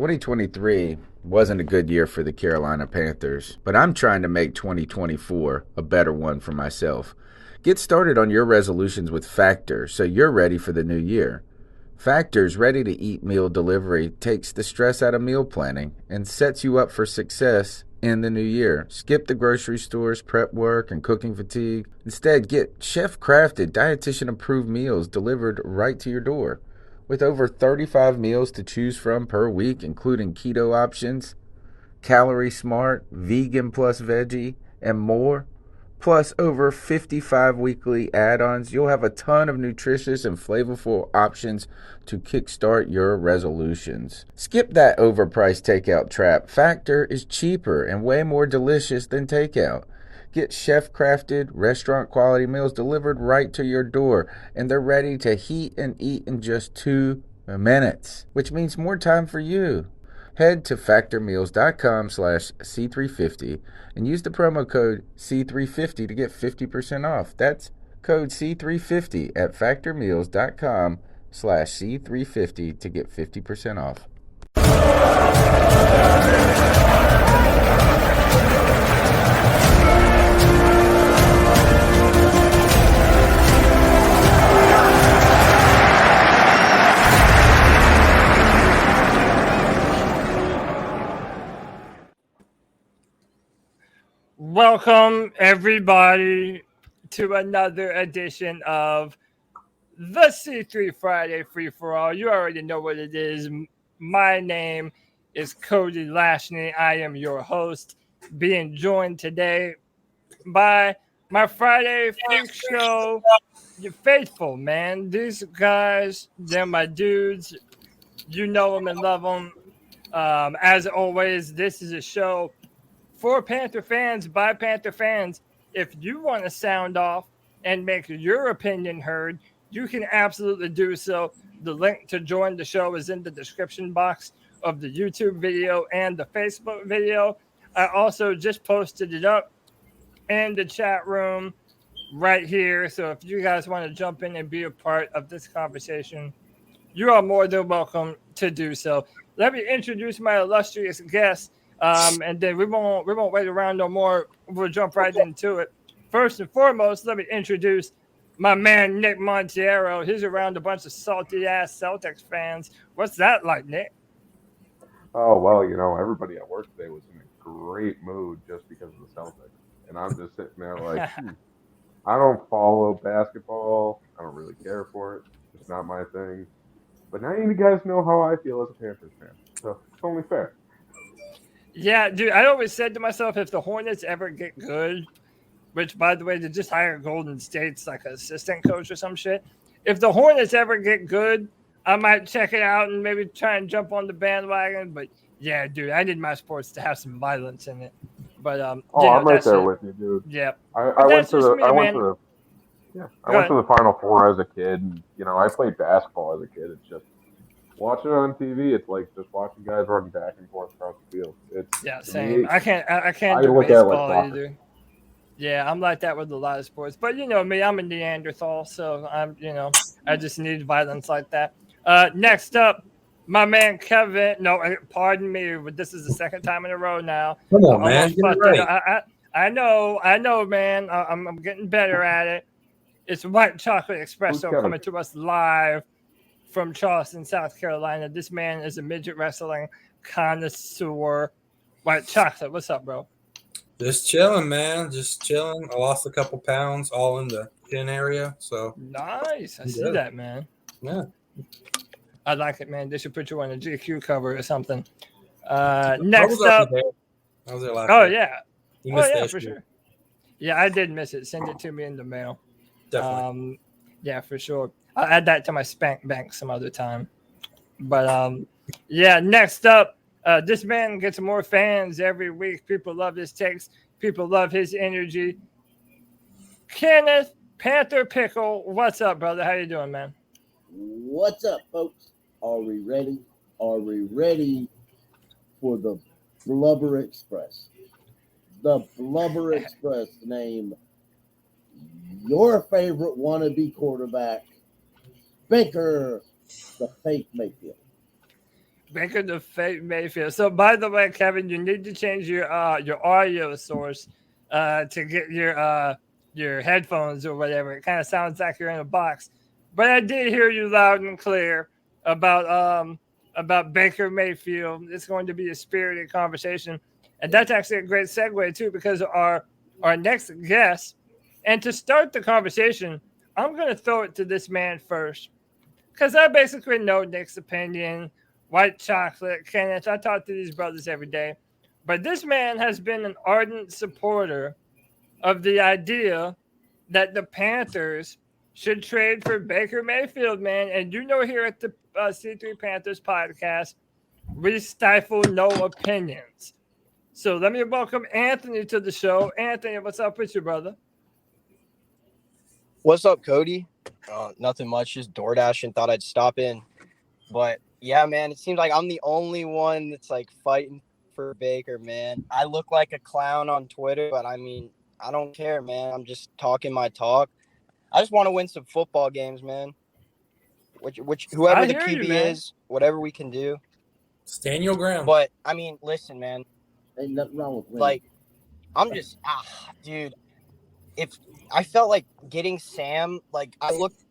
2023 wasn't a good year for the Carolina Panthers, but I'm trying to make 2024 a better one for myself. Get started on your resolutions with Factor so you're ready for the new year. Factor's ready-to-eat meal delivery takes the stress out of meal planning and sets you up for success in the new year. Skip the grocery stores, prep work, and cooking fatigue. Instead, get chef-crafted, dietitian-approved meals delivered right to your door. With over 35 meals to choose from per week, including keto options, calorie smart, vegan plus veggie, and more, plus over 55 weekly add-ons, you'll have a ton of nutritious and flavorful options to kickstart your resolutions. Skip that overpriced takeout trap. Factor is cheaper and way more delicious than takeout. Get chef-crafted, restaurant-quality meals delivered right to your door, and they're ready to heat and eat in just 2 minutes, which means more time for you. Head to factormeals.com/C350 and use the promo code C350 to get 50% off. That's code C350 at factormeals.com/C350 to get 50% off. Welcome, everybody, to another edition of the C3 Friday Free For All. You already know what it is. My name is Cody Lashney. I am your host, being joined today by my Friday Freak Show. You're faithful, man. These guys, they're my dudes. You know them and love them. As always, this is a show for Panther fans, by Panther fans. If you want to sound off and make your opinion heard, you can absolutely do so. The link to join the show is in the description box of the YouTube video and the Facebook video. I also just posted it up in the chat room right here. So if you guys want to jump in and be a part of this conversation, you are more than welcome to do so. Let me introduce my illustrious guest. And then we won't wait around no more. We'll jump right into it. First and foremost, let me introduce my man Nick Montiero. He's around a bunch of salty ass Celtics fans. What's that like, Nick? Oh well, everybody at work today was in a great mood just because of the Celtics, and I'm just sitting there like, I don't follow basketball. I don't really care for it. It's not my thing. But now you guys know how I feel as a Panthers fan, so it's only fair. Yeah, dude, I always said to myself, if the Hornets ever get good, which, by the way, they just hired Golden State's like assistant coach or some shit. If the Hornets ever get good, I might check it out and maybe try and jump on the bandwagon. But, yeah, dude, I need my sports to have some violence in it. But I'm right there with you, dude. Yeah. I went to the Final Four as a kid, and, I played basketball as a kid. It's just watching it on TV, it's like just watching guys run back and forth across the field. Same. I can't do baseball either. Yeah, I'm like that with a lot of sports. But you know me, I'm a Neanderthal, so I just need violence like that. Next up, my man Kevin. No, pardon me, but this is the second time in a row now. Come on, man. Right. I know, man. I'm getting better at it. It's White Chocolate Espresso coming to us live from Charleston, South Carolina. This man is a midget wrestling connoisseur. White Chocolate, what's up, bro? Just chilling, man. Just chilling. I lost a couple pounds, all in the chin area. So nice. I see that, man. Yeah. I like it, man. They should put you on a GQ cover or something. Next up. I was there last Oh, week. yeah. You missed that for sure. Yeah, I did miss it. Send it to me in the mail. Definitely. Yeah, for sure. I'll add that to my spank bank some other time. But, yeah, next up, this man gets more fans every week. People love his takes. People love his energy. Kenneth Panther Pickle, what's up, brother? How you doing, man? What's up, folks? Are we ready? Are we ready for the Blubber Express? The Blubber Express name your favorite wannabe quarterback, Baker the Fake Mayfield. Baker the fake Mayfield. So, by the way, Kevin, you need to change your audio source to get your headphones or whatever. It kind of sounds like you're in a box. But I did hear you loud and clear about Baker Mayfield. It's going to be a spirited conversation, and that's actually a great segue too, because our next guest. And to start the conversation, I'm going to throw it to this man first, because I basically know Nick's opinion. White chocolate, Kenneth. I talk to these brothers every day. But this man has been an ardent supporter of the idea that the Panthers should trade for Baker Mayfield, man. And you know, here at the C3 Panthers podcast, we stifle no opinions. So let me welcome Anthony to the show. Anthony, what's up with you, brother? What's up, Cody? Nothing much, just DoorDash, and thought I'd stop in. But yeah, man, it seems like I'm the only one that's like fighting for Baker, man. I look like a clown on Twitter, but I mean, I don't care, man. I'm just talking my talk. I just want to win some football games, man. Which whoever the QB is, whatever we can do. Stand your ground. But I mean, listen, man. Ain't nothing wrong with winning. Like, I'm just dude. If I felt like getting Sam, like I looked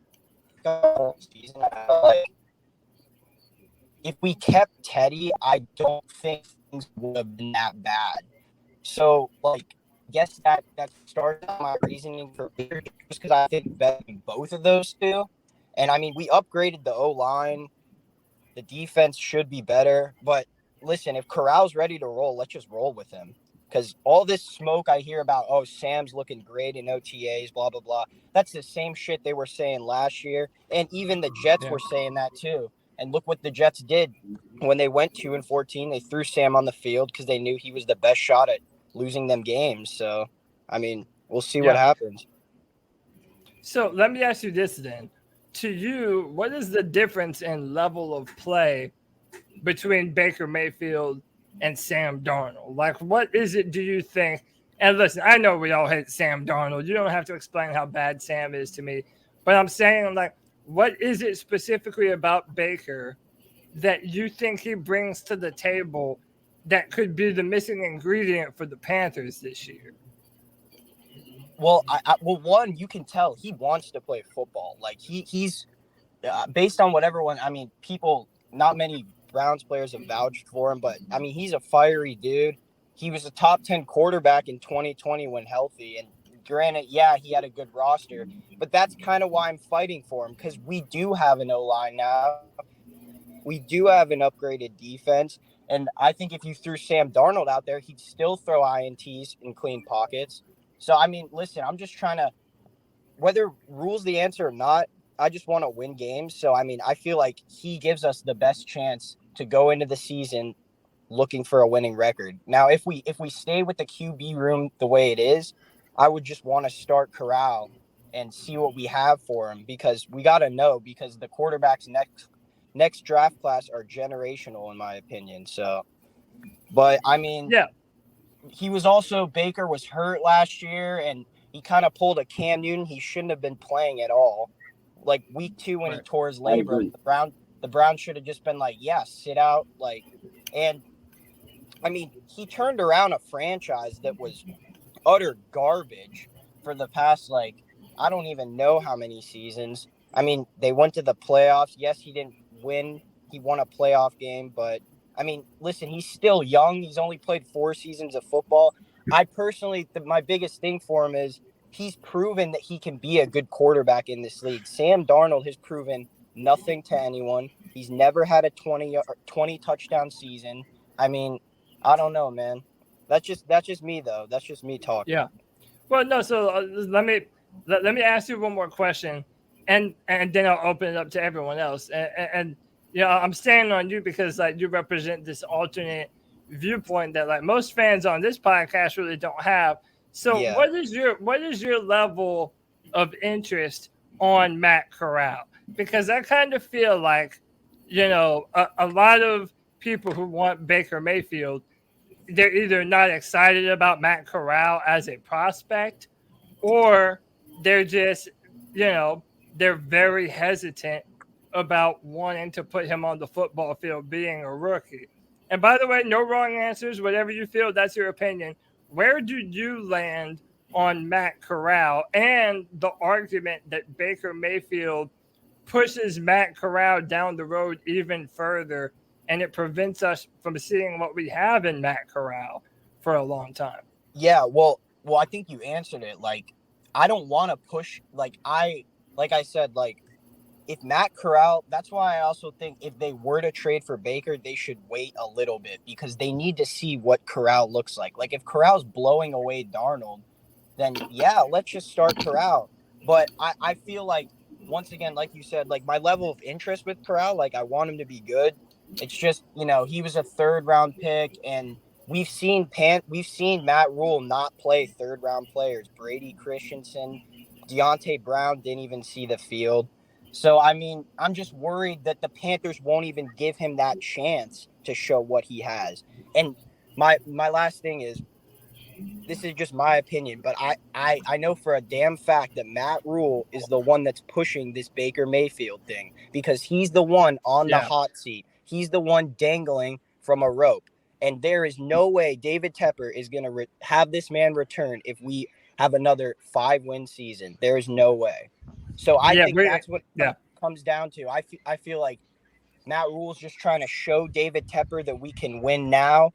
season, I felt like if we kept Teddy, I don't think things would have been that bad. So, like, I guess that starts my reasoning for Baker, just because I think better than both of those two. And I mean, we upgraded the O-line. The defense should be better. But listen, if Corral's ready to roll, let's just roll with him. Because all this smoke I hear about, oh, Sam's looking great in OTAs, blah, blah, blah. That's the same shit they were saying last year. And even the Jets were saying that too. And look what the Jets did when they went 2-14. They threw Sam on the field because they knew he was the best shot at losing them games. So, I mean, we'll see what happens. So let me ask you this then. To you, what is the difference in level of play between Baker Mayfield and Sam Darnold? Like, what is it, do you think? And listen, I know we all hate Sam Darnold. You don't have to explain how bad Sam is to me. But I'm saying, like, what is it specifically about Baker that you think he brings to the table that could be the missing ingredient for the Panthers this year? Well, one, you can tell he wants to play football. Like, he's based on what everyone, I mean, people, not many Browns players have vouched for him, but I mean, he's a fiery dude. He was a top 10 quarterback in 2020 when healthy. And granted, yeah, he had a good roster, but that's kind of why I'm fighting for him, because we do have an O-line now. We do have an upgraded defense. And I think if you threw Sam Darnold out there, he'd still throw INTs in clean pockets. So, I mean, listen, I'm just trying to, whether rules the answer or not, I just want to win games. So, I mean, I feel like he gives us the best chance to go into the season looking for a winning record. Now, if we stay with the QB room the way it is, I would just want to start Corral and see what we have for him, because we got to know, because the quarterbacks next draft class are generational, in my opinion. So, but I mean, yeah. He was also, Baker was hurt last year, and he kind of pulled a Cam Newton. He shouldn't have been playing at all. Like week 2 when he tore his labrum, the Browns should have just been like, yeah, sit out. Like, and I mean, he turned around a franchise that was utter garbage for the past, like, I don't even know how many seasons. I mean, they went to the playoffs. Yes, he didn't win. He won a playoff game, but I mean, listen, he's still young. He's only played 4 seasons of football. I personally, my biggest thing for him is he's proven that he can be a good quarterback in this league. Sam Darnold has proven nothing to anyone. He's never had a 20 touchdown season. I mean, I don't know, man. That's just me, though. That's just me talking. Yeah. Well, no. So let me ask you one more question, and then I'll open it up to everyone else. And you know, I'm standing on you because like you represent this alternate viewpoint that like most fans on this podcast really don't have. So what is your level of interest on Matt Corral? Because I kind of feel like, you know, a lot of people who want Baker Mayfield, they're either not excited about Matt Corral as a prospect, or they're just, you know, they're very hesitant about wanting to put him on the football field being a rookie. And by the way, no wrong answers. Whatever you feel, that's your opinion. Where do you land on Matt Corral and the argument that Baker Mayfield pushes Matt Corral down the road even further, and it prevents us from seeing what we have in Matt Corral for a long time? Yeah, well, I think you answered it. Like, I don't want to push. Like I said, like, if Matt Corral, that's why I also think if they were to trade for Baker, they should wait a little bit because they need to see what Corral looks like. Like, if Corral's blowing away Darnold, then yeah, let's just start Corral. But I feel like, once again, like you said, like, my level of interest with Corral, like, I want him to be good. It's just, he was a 3rd-round pick, and we've seen Matt Rule not play 3rd-round players. Brady Christensen, Deontay Brown didn't even see the field. So, I mean, I'm just worried that the Panthers won't even give him that chance to show what he has. And my last thing is, this is just my opinion, but I know for a damn fact that Matt Rule is the one that's pushing this Baker Mayfield thing because he's the one on the hot seat. He's the one dangling from a rope. And there is no way David Tepper is going to have this man return if we have another 5-win season. There is no way. So I think that's what it comes down to. I feel like Matt Rule's just trying to show David Tepper that we can win now.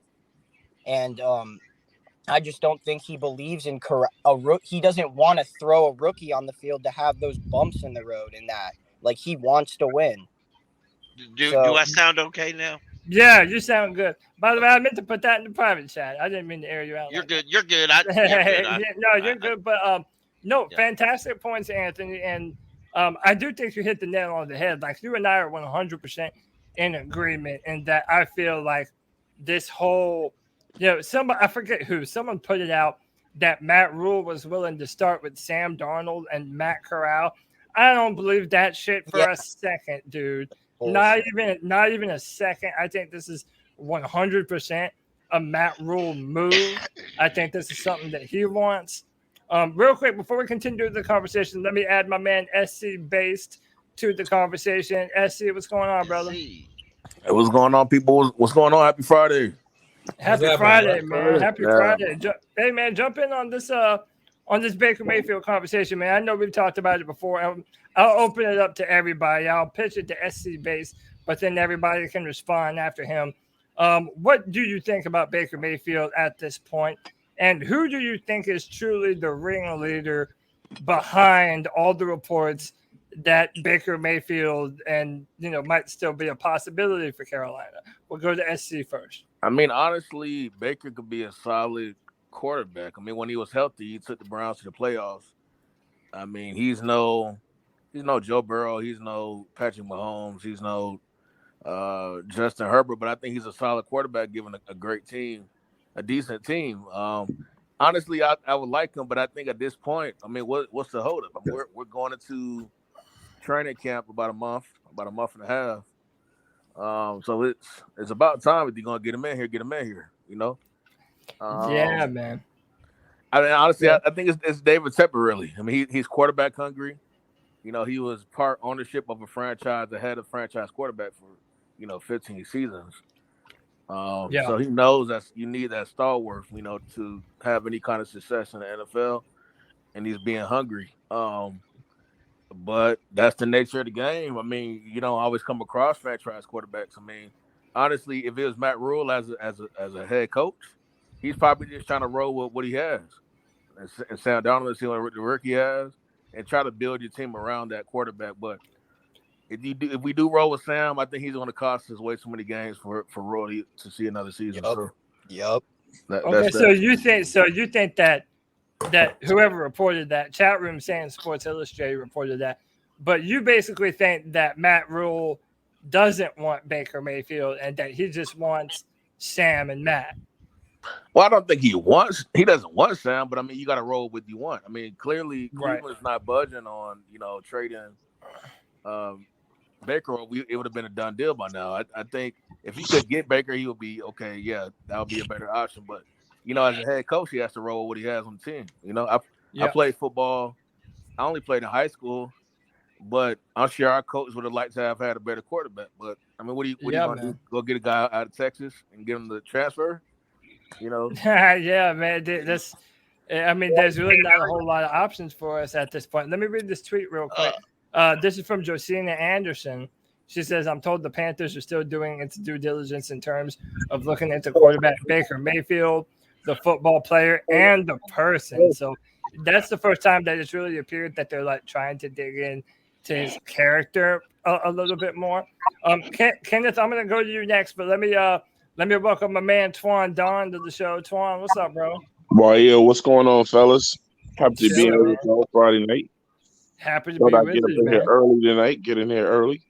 And I just don't think he believes in he doesn't want to throw a rookie on the field to have those bumps in the road and that. Like, he wants to win. Do I sound okay now? Yeah, you sound good. By the way, I meant to put that in the private chat. I didn't mean to air you out. You're good. You're good. You're good. But fantastic points, Anthony. And I do think you hit the nail on the head. Like, you and I are 100% in agreement in that. I feel like this whole, I forget who, someone put it out that Matt Rule was willing to start with Sam Darnold and Matt Corral. I don't believe that shit for a second, dude. Not even a second. I think this is 100% a Matt Rule move. I think this is something that he wants. Real quick, before we continue the conversation, let me add my man SC Based to the conversation. SC, what's going on, brother? Hey, what's going on, people? What's going on? Happy Friday. Happy Friday, man. Happy Friday. Hey, man, jump in on this Baker Mayfield conversation, man. I know we've talked about it before. I'll open it up to everybody. I'll pitch it to SC Base, but then everybody can respond after him. What do you think about Baker Mayfield at this point? And who do you think is truly the ringleader behind all the reports that Baker Mayfield and, might still be a possibility for Carolina? We'll go to SC first. I mean, honestly, Baker could be a solid quarterback. I mean, when he was healthy, he took the Browns to the playoffs. I mean, he's no Joe Burrow. He's no Patrick Mahomes. He's no Justin Herbert. But I think he's a solid quarterback given a great team, a decent team. Honestly, I would like him, but I think at this point, I mean, what's the holdup? I mean, we're going into training camp about a month and a half. So it's about time if you're gonna get him in here, Yeah, man. I mean, honestly, I think it's David Tepper, really. I mean, he's quarterback hungry. He was part ownership of a franchise, ahead of franchise quarterback for 15 seasons. So he knows that you need that stalwart, to have any kind of success in the NFL, and he's being hungry. But that's the nature of the game. I mean, you don't always come across franchise quarterbacks. I mean, honestly, if it was Matt Rule as a head coach, he's probably just trying to roll with what he has. And Sam Darnold is seeing what the rookie has, and try to build your team around that quarterback. But if we do roll with Sam, I think he's going to cost us way too many games for Roy to see another season. Yep. So you think that whoever reported that, chat room saying Sports Illustrated reported that, but you basically think that Matt Rule doesn't want Baker Mayfield and that he just wants Sam and Matt. Well, I don't think he doesn't want Sam, but I mean, you got to roll with what you want. I mean, clearly Cleveland's not budging on, trading Baker, or it would have been a done deal by now. I think if he could get Baker, he would be okay. Yeah, that would be a better option. But as a head coach, he has to roll with what he has on the team. I played football. I only played in high school, But I'm sure our coach would have liked to have had a better quarterback. But I mean, what do you want to do? Go get a guy out of Texas and get him the transfer? You know? Yeah, man. There's really not a whole lot of options for us at this point. Let me read this tweet real quick. This is from Josina Anderson. She says, I'm told the Panthers are still doing its due diligence in terms of looking into quarterback Baker Mayfield, the football player, and the person. So that's the first time that it's really appeared that they're like trying to dig in to his character a little bit more. Kenneth, I'm going to go to you next, but let me welcome my man Twan Don to the show. Twan, what's up, bro? Boy, yo, what's going on, fellas? Happy to be here on Friday night. Happy to be with you, man. Here early tonight. Get in here early.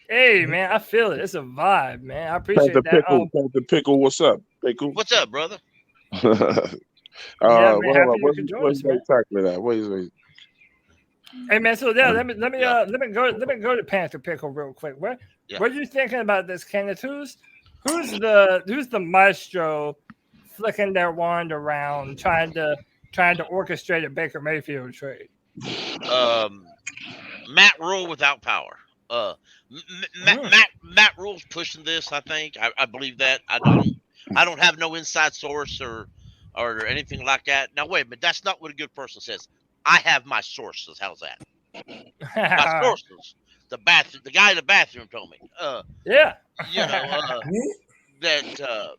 Hey, man, I feel it. It's a vibe, man. I appreciate that. Panther Pickle, what's up? Pickle? What's up, brother? Man, what is Hey, man, so yeah, let me go to Panther Pickle real quick. What are you thinking about this, Kenneth? Who's the maestro flicking their wand around, trying to orchestrate a Baker Mayfield trade? Matt Rule without power. Matt Rule's pushing this. I think I believe that. I don't have no inside source or anything like that. Now wait, but that's not what a good person says. I have my sources. How's that? My sources. The guy in the bathroom told me. Yeah. You know that.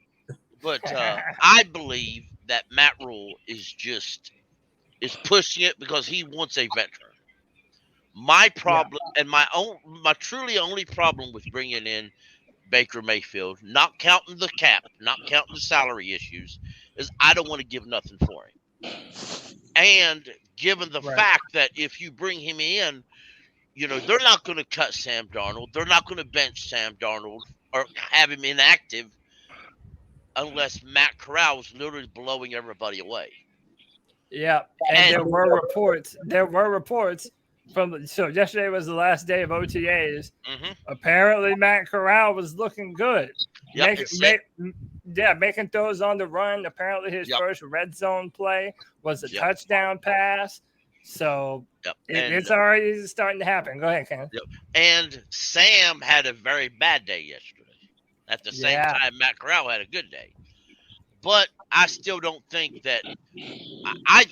But I believe that Matt Rule is pushing it because he wants a veteran. My problem and my truly only problem with bringing in Baker Mayfield, not counting the cap, not counting the salary issues, is I don't want to give nothing for him. And given the fact that if you bring him in, you know, they're not going to cut Sam Darnold. They're not going to bench Sam Darnold or have him inactive unless Matt Corral is literally blowing everybody away. Yeah, and there were reports so yesterday was the last day of OTAs. Mm-hmm. Apparently, Matt Corral was looking good. Making throws on the run. Apparently, his first red zone play was a touchdown pass. So it's already starting to happen. Go ahead, Ken. Yep. And Sam had a very bad day yesterday. At the same time, Matt Corral had a good day. But I still don't think that. I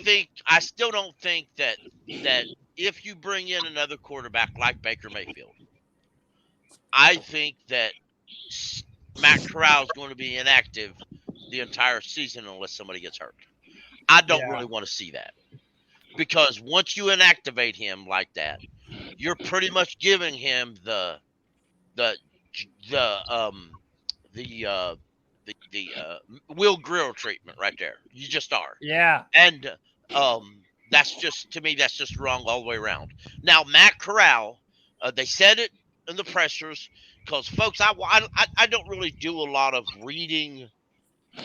still don't think that if you bring in another quarterback like Baker Mayfield, I think that Matt Corral is going to be inactive the entire season unless somebody gets hurt. I don't really want to see that, because once you inactivate him like that, you're pretty much giving him the Will Grill treatment right there. You just are. Yeah. And that's just, to me, that's just wrong all the way around. Now, Matt Corral, they said it in the pressers, because folks, I don't really do a lot of reading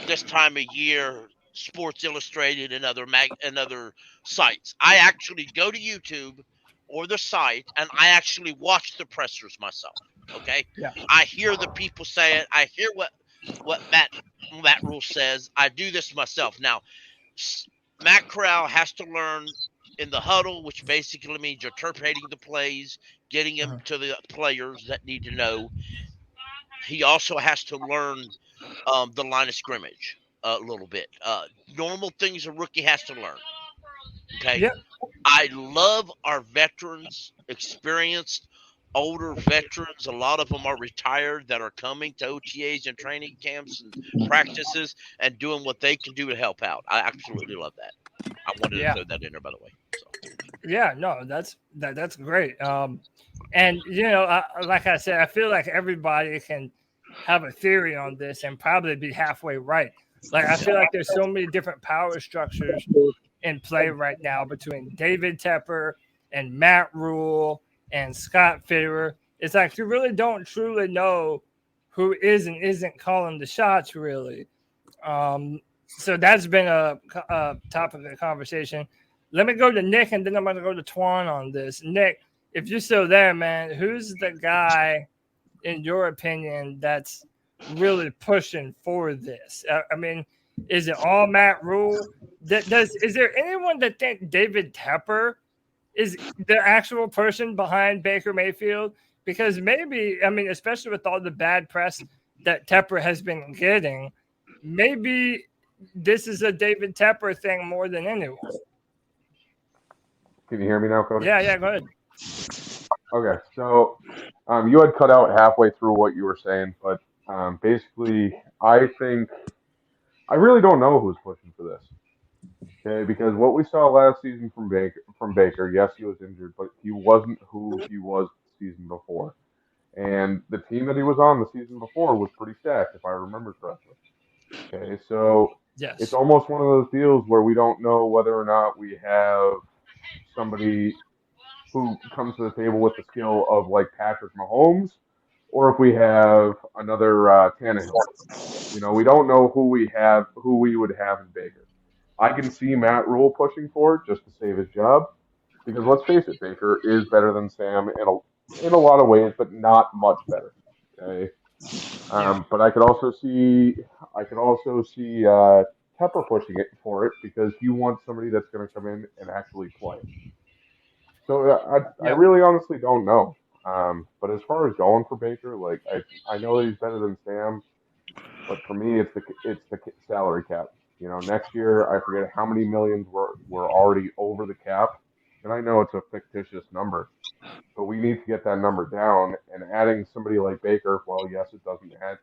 this time of year, Sports Illustrated and other sites. I actually go to YouTube or the site and I actually watch the pressers myself. Okay. Yeah. I hear the people say it. I hear what Matt Rule says. I do this myself. Now, Matt Corral has to learn in the huddle, which basically means interpreting the plays, getting them to the players that need to know. He also has to learn the line of scrimmage a little bit. Normal things a rookie has to learn. Okay. Yep. I love our veterans, experienced, older veterans. A lot of them are retired that are coming to OTAs and training camps and practices and doing what they can do to help out. I absolutely love that. I wanted to throw that in there, by the way. So. Yeah, no, that's great. And you know, like I said, I feel like everybody can have a theory on this and probably be halfway right. Like, I feel like there's so many different power structures in play right now between David Tepper and Matt Rule and Scott Fitterer. It's like you really don't truly know who is and isn't calling the shots, really. So that's been a topic of the conversation. Let me go to Nick, and then I'm going to go to Twan on this. Nick, if you're still there, man, who's the guy, in your opinion, that's really pushing for this? I mean, is it all Matt Rule? Is there anyone that think David Tepper is the actual person behind Baker Mayfield? Because maybe, I mean, especially with all the bad press that Tepper has been getting, maybe this is a David Tepper thing more than anyone. Can you hear me now, Cody? Yeah, go ahead. Okay, so you had cut out halfway through what you were saying, but basically, I really don't know who's pushing for this. Okay, because what we saw last season from Baker, yes, he was injured, but he wasn't who he was the season before. And the team that he was on the season before was pretty stacked, if I remember correctly. Okay, so Yes. it's almost one of those deals where we don't know whether or not we have somebody who comes to the table with the skill of like Patrick Mahomes, or if we have another Tannehill. You know, we don't know who we would have in Baker. I can see Matt Rule pushing for it just to save his job, because let's face it, Baker is better than Sam in a lot of ways, but not much better. Okay, but I could also see Tepper pushing it for it because you want somebody that's going to come in and actually play. So I really honestly don't know. But as far as going for Baker, like I know that he's better than Sam, but for me it's the salary cap. You know, next year I forget how many millions we're already over the cap, and I know it's a fictitious number, but we need to get that number down. And adding somebody like Baker, well, yes, it doesn't add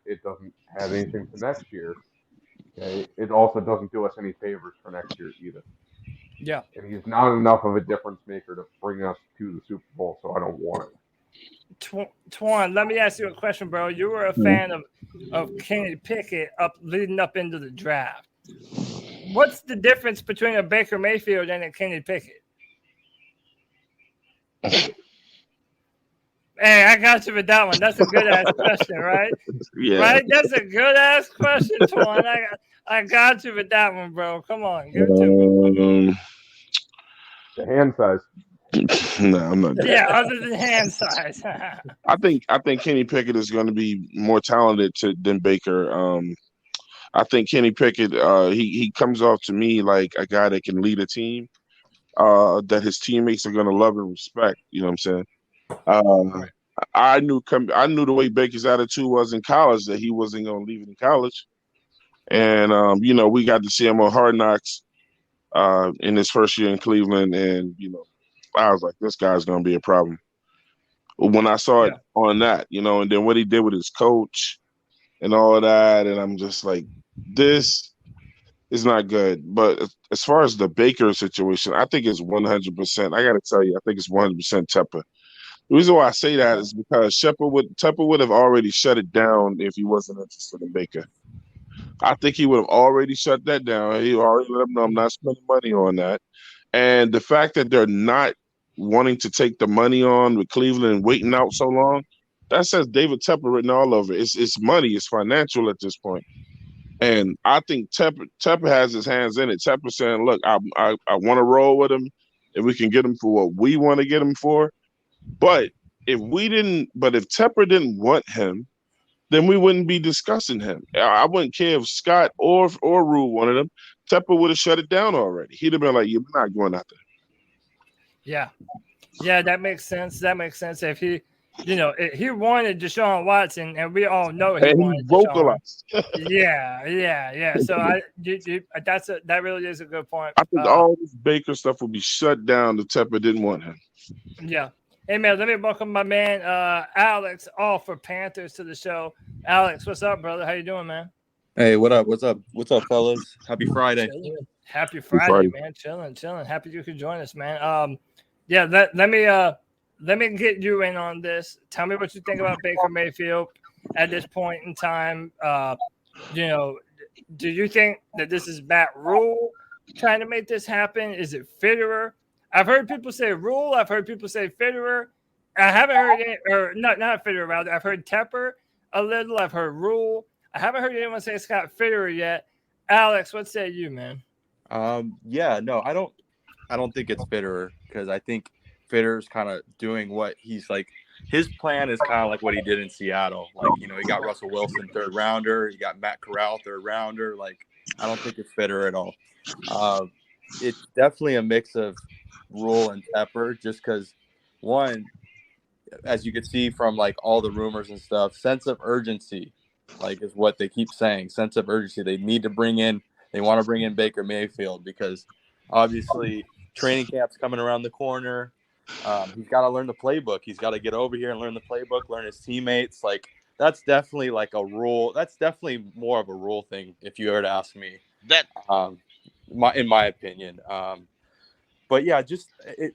anything to next year. Okay, it also doesn't do us any favors for next year either. Yeah. And he's not enough of a difference maker to bring us to the Super Bowl, so I don't want it. Twan, let me ask you a question, bro. You were a fan of Kenny Pickett leading up into the draft. What's the difference between a Baker Mayfield and a Kenny Pickett? Hey, I got you with that one. That's a good ass question, right? Yeah. Right? That's a good ass question, Twan. I got you with that one, bro. Come on, give it to me. The hand size. No, I'm not. Yeah, other than hand size. I think Kenny Pickett is going to be more talented than Baker. I think Kenny Pickett, he comes off to me like a guy that can lead a team, that his teammates are going to love and respect. You know what I'm saying? I knew the way Baker's attitude was in college that he wasn't going to leave it in college, and you know, we got to see him on Hard Knocks in his first year in Cleveland, and you know, I was like, this guy's going to be a problem. When I saw it on that, you know, and then what he did with his coach and all of that, and I'm just like, this is not good. But as far as the Baker situation, I think it's 100%. I got to tell you, I think it's 100% Tepper. The reason why I say that is because Tepper would have already shut it down if he wasn't interested in Baker. I think he would have already shut that down. He already let him know I'm not spending money on that. And the fact that they're not wanting to take the money on with Cleveland and waiting out so long, that says David Tepper written all over it. It's money. It's financial at this point. And I think Tepper has his hands in it. Tepper saying, look, I want to roll with him if we can get him for what we want to get him for. But if Tepper didn't want him, then we wouldn't be discussing him. I wouldn't care if Scott or Rule wanted him. Tepper would have shut it down already. He'd have been like, you're not going out there. Yeah, that makes sense. If he, you know, he wanted Deshaun Watson, and we all know he wanted vocalized. Yeah. So that really is a good point. I think all this Baker stuff would be shut down if Tepper didn't want him. Yeah. Hey, man, let me welcome my man, Alex, all for Panthers to the show. Alex, what's up, brother? How you doing, man? Hey, what up? What's up, fellas? Happy Friday. Happy Friday, man. Chilling. Happy you could join us, man. Let me get you in on this. Tell me what you think about Baker Mayfield at this point in time. You know, do you think that this is Matt Rule trying to make this happen? Is it Fitterer? I've heard people say Rule. I've heard people say Fitterer. I haven't heard it, or not Fitterer, rather. I've heard Tepper a little. I've heard Rule. I haven't heard anyone say Scott Fitterer yet. Alex, what say you, man? No, I don't think it's Fitterer, because I think Fitterer's kind of doing what he's like. His plan is kind of like what he did in Seattle. Like, you know, he got Russell Wilson, 3rd rounder. He got Matt Corral, 3rd rounder. Like, I don't think it's Fitterer at all. It's definitely a mix of Rule and Tepper just because, one, as you can see from like all the rumors and stuff, sense of urgency, like is what they keep saying. Sense of urgency. They want to bring in Baker Mayfield because obviously training camp's coming around the corner. He's got to learn the playbook. He's got to get over here and learn the playbook, learn his teammates. Like that's definitely like a rule. That's definitely more of a rule thing, if you were to ask me. That in my opinion. But yeah,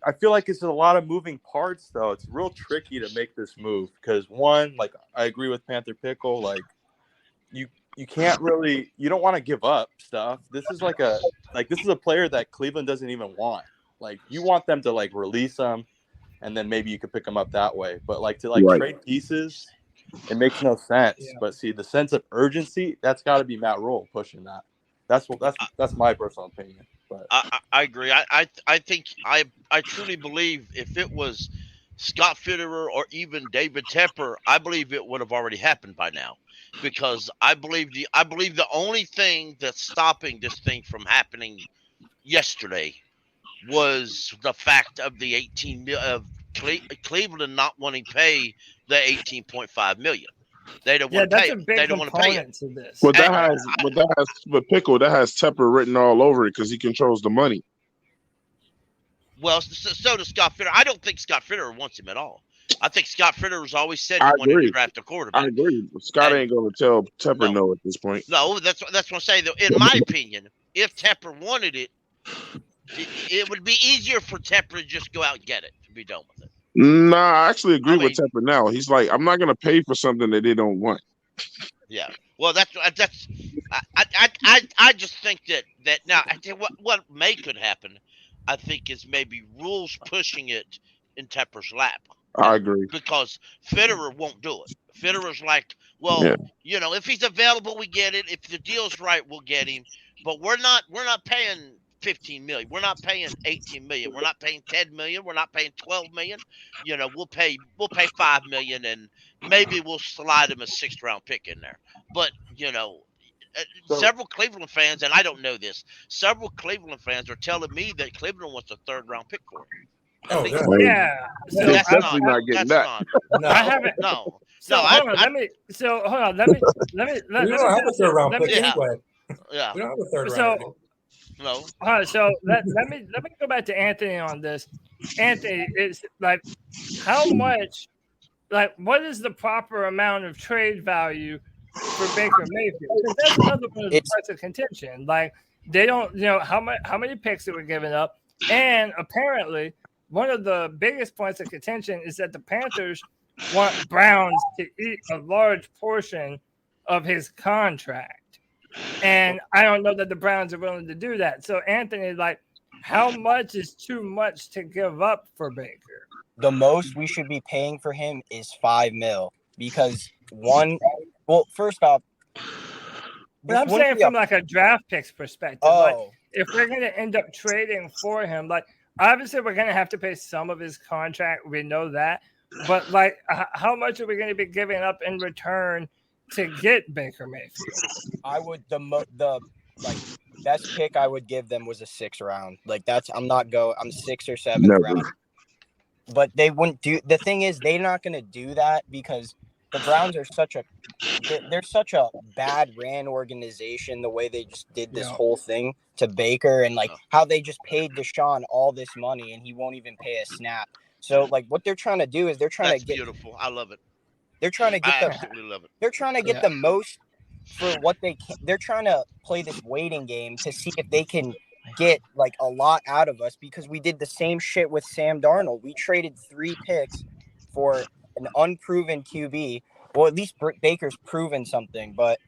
I feel like it's a lot of moving parts, though. It's real tricky to make this move because, one, like I agree with Panther Pickle, like you can't really, you don't want to give up stuff. This is this is a player that Cleveland doesn't even want. Like you want them to like release him, and then maybe you could pick him up that way. But like to trade pieces, it makes no sense. Yeah. But see, the sense of urgency, that's got to be Matt Rule pushing that. That's my personal opinion. But I agree. I think I truly believe if it was Scott Fitterer or even David Tepper, I believe it would have already happened by now, because I believe the only thing that's stopping this thing from happening yesterday was the fact of the 18 million of Cleveland not wanting to pay the 18.5 million. They don't want to pay it. They don't want to pay it. To this. But Pickle, that has Tepper written all over it because he controls the money. Well, so does Scott Fitterer. I don't think Scott Fitterer wants him at all. I think Scott Fitterer has always said he wanted to draft a quarterback. I agree. Scott ain't going to tell Tepper no at this point. No, that's what I'm saying, though. In my opinion, if Tepper wanted it, it would be easier for Tepper to just go out and get it and be done with it. Nah, I actually agree with Tepper now. He's like, I'm not going to pay for something that they don't want. Yeah. Well, I just think that now I think what could happen, I think, is maybe Rules pushing it in Tepper's lap. I agree. Because Fitterer won't do it. Fitterer's like, well, if he's available, we get it. If the deal's right, we'll get him. But we're not paying 15 million. We're not paying 18 million. We're not paying 10 million. We're not paying 12 million. We'll pay 5 million, and maybe we'll slide him a 6th round pick in there. But several Cleveland fans, and I don't know this, several Cleveland fans are telling me that Cleveland wants a 3rd round pick for him. Yeah. So that's definitely not getting that. No, I haven't. No. Hold on. Let me. We don't have a 3rd round pick anyway. Yeah. We don't have a 3rd round pick. No. All right, so let me go back to Anthony on this. Anthony, is like how much, like what is the proper amount of trade value for Baker Mayfield? Because that's another one of the parts of contention. Like they don't, how many picks that were given up, and apparently one of the biggest points of contention is that the Panthers want Browns to eat a large portion of his contract. And I don't know that the Browns are willing to do that. So, Anthony, like, how much is too much to give up for Baker? The most we should be paying for him is $5 million because first off, but I'm saying from like a draft picks perspective. Oh. Like, if we're going to end up trading for him, like, obviously we're going to have to pay some of his contract. We know that. But, like, how much are we going to be giving up in return to get Baker Mayfield? I would the best pick I would give them was a 6th round. Like I'm 6th or 7th round. But they wouldn't do. The thing is, they're not going to do that because the Browns are they're such a bad ran organization. The way they just did this whole thing to Baker and like how they just paid Deshaun all this money and he won't even pay a snap. So like what they're trying to do is they're trying to get beautiful. I love it. They're trying to get They're trying to get the most for what they can. They're trying to play this waiting game to see if they can get like a lot out of us because we did the same shit with Sam Darnold. We traded 3 picks for an unproven QB. Well, at least Baker's proven something, but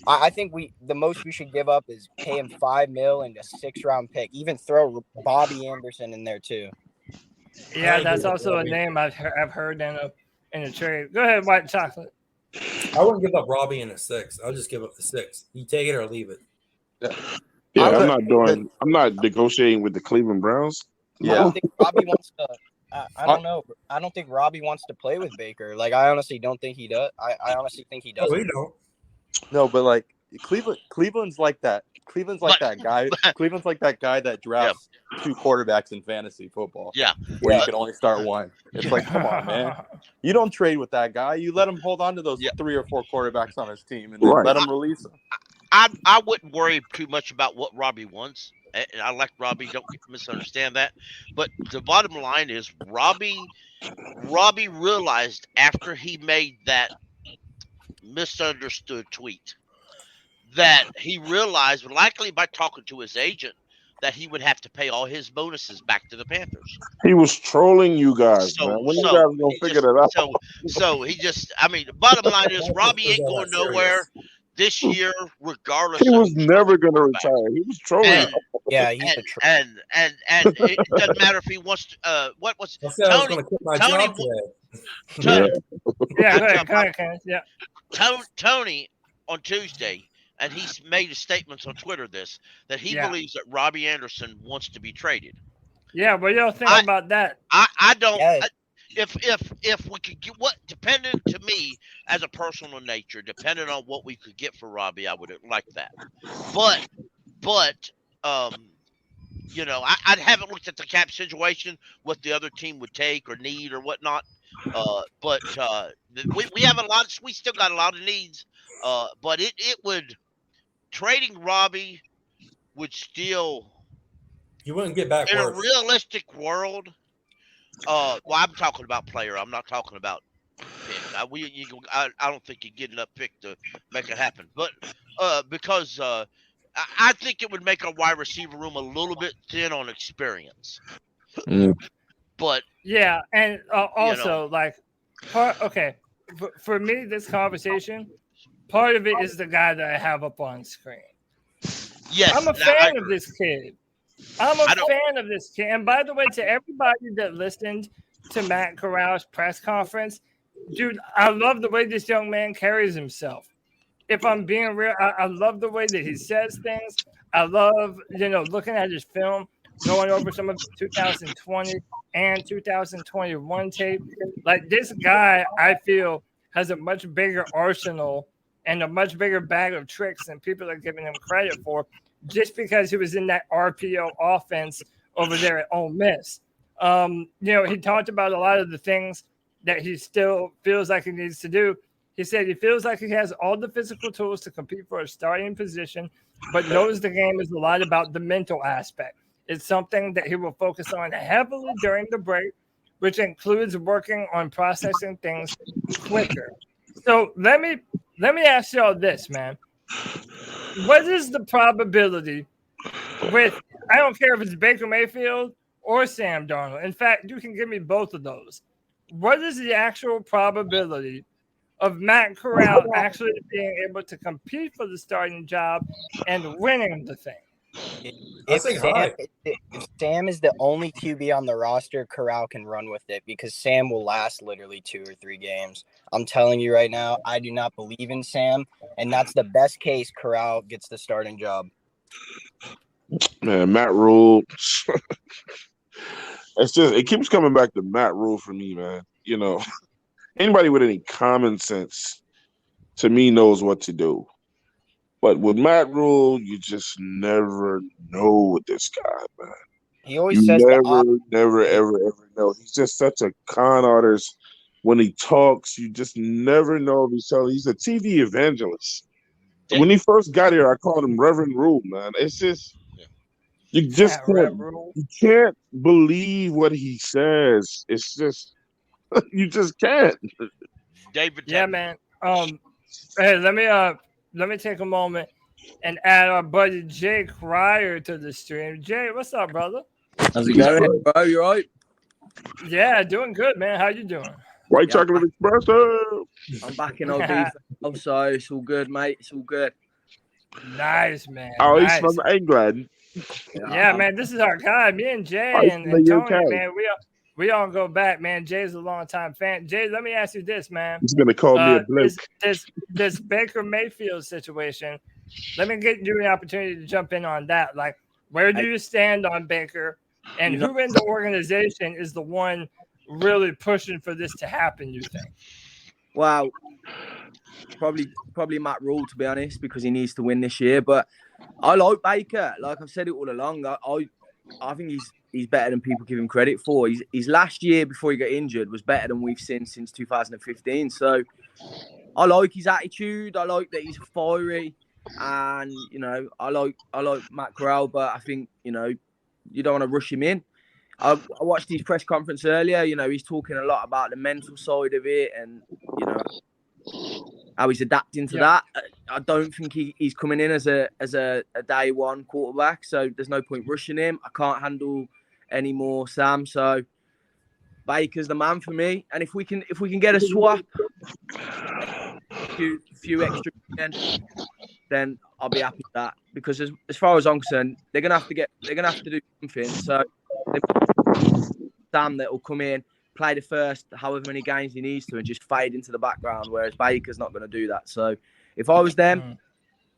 I think the most we should give up is pay him $5 million and a 6th round pick. Even throw Bobby Anderson in there too. Yeah, that's also a name I've heard in a trade. Go ahead, White Chocolate. I wouldn't give up Robbie in a 6. I'll just give up the 6. You take it or leave it. Yeah, I'm not negotiating with the Cleveland Browns. Yeah. I don't think Robbie wants to. I don't know. I don't think Robbie wants to play with Baker. Like I honestly don't think he does. I honestly think he doesn't. No, we don't. No, but like Cleveland's like that Cleveland's like that guy. Cleveland's like that guy that drafts 2 quarterbacks in fantasy football. Yeah. Where you can only start one. It's like, come on, man. You don't trade with that guy. You let him hold on to those 3 or 4 quarterbacks on his team and then let him release them. I wouldn't worry too much about what Robbie wants. And I like Robbie. Don't misunderstand that. But the bottom line is Robbie realized after he made that misunderstood tweet that he realized, likely by talking to his agent, that he would have to pay all his bonuses back to the Panthers. He was trolling you guys, man. When you guys gonna figure that out? So he just, I mean, the bottom line is Robbie ain't going nowhere this year, regardless. He was never going to retire. He was trolling. He's a troll. And it doesn't matter if he wants to. What was Tony on Tuesday, and he's made statements on Twitter that he believes that Robbie Anderson wants to be traded. Yeah, what y'all think about that? I don't. If we could get dependent to me as a personal nature, depending on what we could get for Robbie, I would like that. But you know, I haven't looked at the cap situation, what the other team would take or need or whatnot. But we have we still got a lot of needs. But it would, trading Robbie would still. You wouldn't get back in worse. A realistic world. Well, I'm talking about player. I'm not talking about pick. I don't think you get enough pick to make it happen. But because I think it would make our wide receiver room a little bit thin on experience. But yeah, and also for me, this conversation, part of it is the guy that I have up on screen. Yes, I'm a fan of this kid. I'm a fan of this kid. And by the way, to everybody that listened to Matt Corral's press conference, dude, I love the way this young man carries himself. If I'm being real, I love the way that he says things. I love, looking at his film, going over some of the 2020 and 2021 tape. Like, this guy, I feel, has a much bigger arsenal and a much bigger bag of tricks than people are giving him credit for, just because he was in that RPO offense over there at Ole Miss. He talked about a lot of the things that he still feels like he needs to do. He said he feels like he has all the physical tools to compete for a starting position, but knows the game is a lot about the mental aspect. It's something that he will focus on heavily during the break, which includes working on processing things quicker. So let me ask y'all this, man. What is the probability with, I don't care if it's Baker Mayfield or Sam Darnold. In fact, you can give me both of those. What is the actual probability of Matt Corral actually being able to compete for the starting job and winning the thing? If Sam is the only QB on the roster, Corral can run with it because Sam will last literally 2 or 3 games. I'm telling you right now, I do not believe in Sam, and that's the best case. Corral gets the starting job. Man, Matt Rule. It keeps coming back to Matt Rule for me, man. Anybody with any common sense, to me, knows what to do. But with Matt Rule, you just never know with this guy, man. He always says never, ever know. He's just such a con artist. When he talks, you just never know if he's a TV evangelist. When he first got here, I called him Reverend Rule, man. It's just you can't believe what he says. It's just you just can't. David, yeah, man. Hey, let me take a moment and add our buddy Jay Cryer to the stream. Jay, what's up, brother? How's it going, bro? You all right? Yeah, doing good, man. How you doing? White chocolate espresso. I'm back in OB, so it's all good, mate. It's all good. Nice, man. Oh, nice. he's from England. Yeah, man. This is our guy. Me and Jay and Tony, man. We all go back, man. Jay's a long-time fan. Jay, let me ask you this, man. He's gonna call me a bloke. This Baker Mayfield situation. Let me get you the opportunity to jump in on that. Like, where do you stand on Baker, and who in the organization is the one really pushing for this to happen? You think? Well, probably Matt Rule, to be honest, because he needs to win this year. But I like Baker. Like I've said it all along. I think he's better than people give him credit for. His last year before he got injured was better than we've seen since 2015. So I like his attitude. I like that he's fiery, and I like Matt Corral. But I think you don't want to rush him in. I watched his press conference earlier. He's talking a lot about the mental side of it, and how he's adapting to that. I don't think he's coming in as a day one quarterback, so there's no point rushing him. I can't handle any more Sam, so Baker's the man for me. And if we can get a swap, a few extra again, then I'll be happy with that. Because as far as I'm concerned, they're gonna have to do something. So Sam that will come in, play the first however many games he needs to, and just fade into the background. Whereas Baker's not going to do that. So if I was them,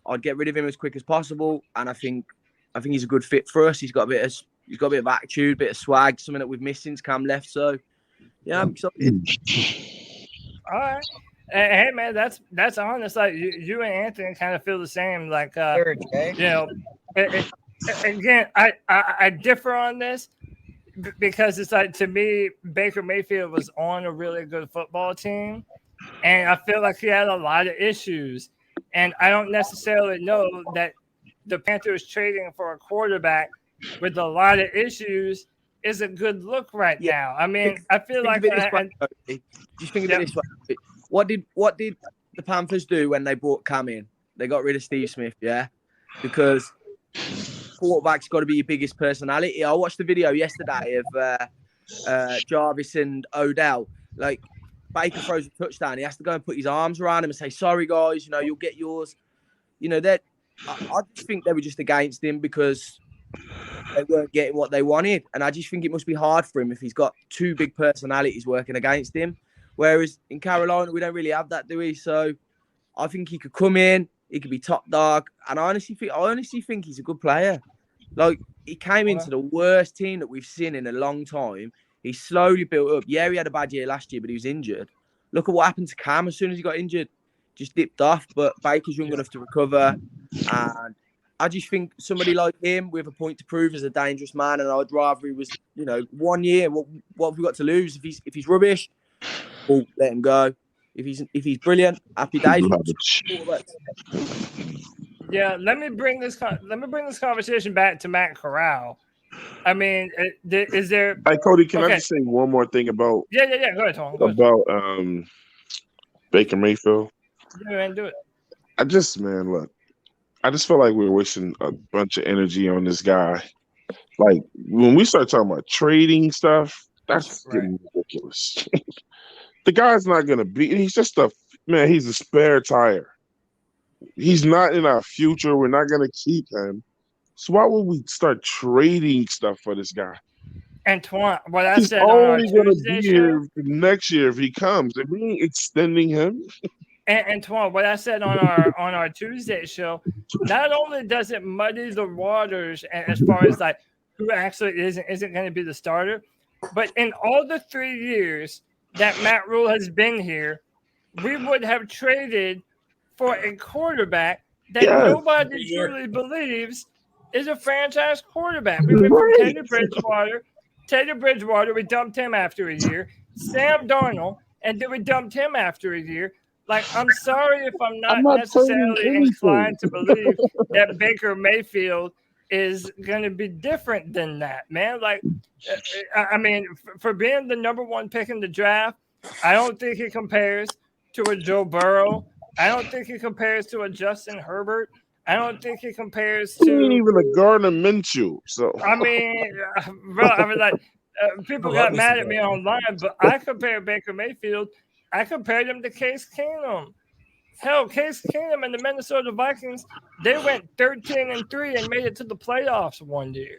I'd get rid of him as quick as possible. And I think he's a good fit for us. He's got a bit of attitude, a bit of swag, something that we've missed since Cam left. So yeah, I'm excited. All right. Hey man, that's honest. Like you and Anthony kind of feel the same. Like again, I differ on this. Because it's like, to me, Baker Mayfield was on a really good football team, and I feel like he had a lot of issues. And I don't necessarily know that the Panthers trading for a quarterback with a lot of issues is a good look right now. I mean, I feel like just think of it this way. What did the Panthers do when they brought Cam in? They got rid of Steve Smith, yeah, because quarterback's got to be your biggest personality. I watched the video yesterday of Jarvis and Odell. Like, Baker throws a touchdown, he has to go and put his arms around him and say, "Sorry, guys, you'll get yours." That I just think they were just against him because they weren't getting what they wanted. And I just think it must be hard for him if he's got two big personalities working against him. Whereas in Carolina, we don't really have that, do we? So I think he could come in, he could be top dog. And I honestly think he's a good player. Like, he came into the worst team that we've seen in a long time. He slowly built up. Yeah, he had a bad year last year, but he was injured. Look at what happened to Cam as soon as he got injured. Just dipped off. But Baker's young enough to recover. And I just think somebody like him with a point to prove is a dangerous man. And I'd rather he was, 1 year. What have we got to lose? If he's rubbish, well, let him go. If he's brilliant, happy days. Yeah, let me bring this conversation back to Matt Corral. I mean, is there? Hey, Cody, can I just say one more thing about? Yeah. Go ahead, Tom. About Baker Mayfield. Yeah, man, do it. I just feel like we're wasting a bunch of energy on this guy. Like, when we start talking about trading stuff, that's getting ridiculous. The guy's not gonna be. He's just he's a spare tire. He's not in our future. We're not going to keep him. So why would we start trading stuff for this guy? Antoine, what I He's said on our only going to Tuesday be show, here next year if he comes. Are we extending him? and Antoine, what I said on our Tuesday show, not only does it muddy the waters as far as like who actually isn't going to be the starter, but in all the 3 years that Matt Rule has been here, we would have traded for a quarterback that nobody truly believes is a franchise quarterback. We went from Teddy Bridgewater, we dumped him after a year. Sam Darnold, and then we dumped him after a year. Like, I'm sorry if I'm not necessarily inclined to believe that Baker Mayfield is going to be different than that, man. Like, I mean, for being the number one pick in the draft, I don't think he compares to a Joe Burrow. I don't think he compares to a Justin Herbert. I don't think he compares to. He ain't even a Gardner Minshew. So I mean, bro, I mean, like, people got mad at me online, but I compare Baker Mayfield. I compared him to Case Keenum. Hell, Case Keenum and the Minnesota Vikings, they went 13-3 and made it to the playoffs one year.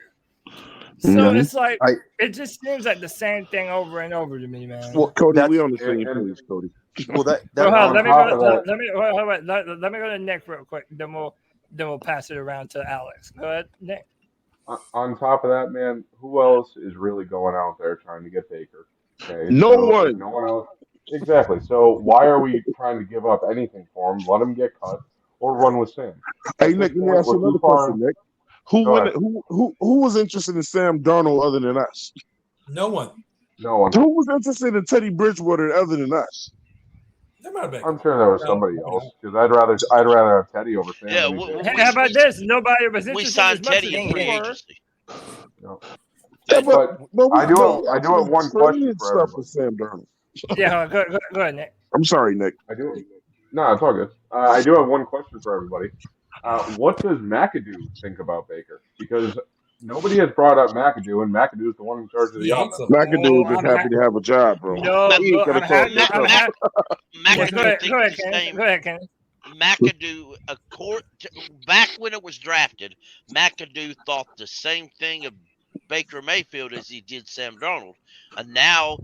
So it's like it just seems like the same thing over and over to me, man. Well, Cody, we on the same page, Cody. Well, let me go to Nick real quick. Then we'll pass it around to Alex. Go ahead, Nick. On top of that, man, who else is really going out there trying to get Baker? Okay, no one. No one else. Exactly. So why are we trying to give up anything for him? Let him get cut, or run with Sam. Hey Nick, let me ask you another question, Nick. Who was interested in Sam Darnold other than us? No one. No one. Who was interested in Teddy Bridgewater other than us? I'm sure there was somebody else because I'd rather have Teddy over Sam. Yeah, how about this? Nobody was we interested signed as much Teddy as in you free were. agency. No. Yeah, but I do have one question traded for stuff everybody. for Sam Darnold. Yeah, go ahead, Nick. I'm sorry, Nick. No, it's all good. I do have one question for everybody. What does McAdoo think about Baker? Because nobody has brought up McAdoo, and McAdoo is the one in charge of the offense. McAdoo is just happy to have a job, bro. No, He ain't gonna talk no stuff. McAdoo go ahead, Ken. McAdoo, back when it was drafted, McAdoo thought the same thing of Baker Mayfield as he did Sam Darnold. And now,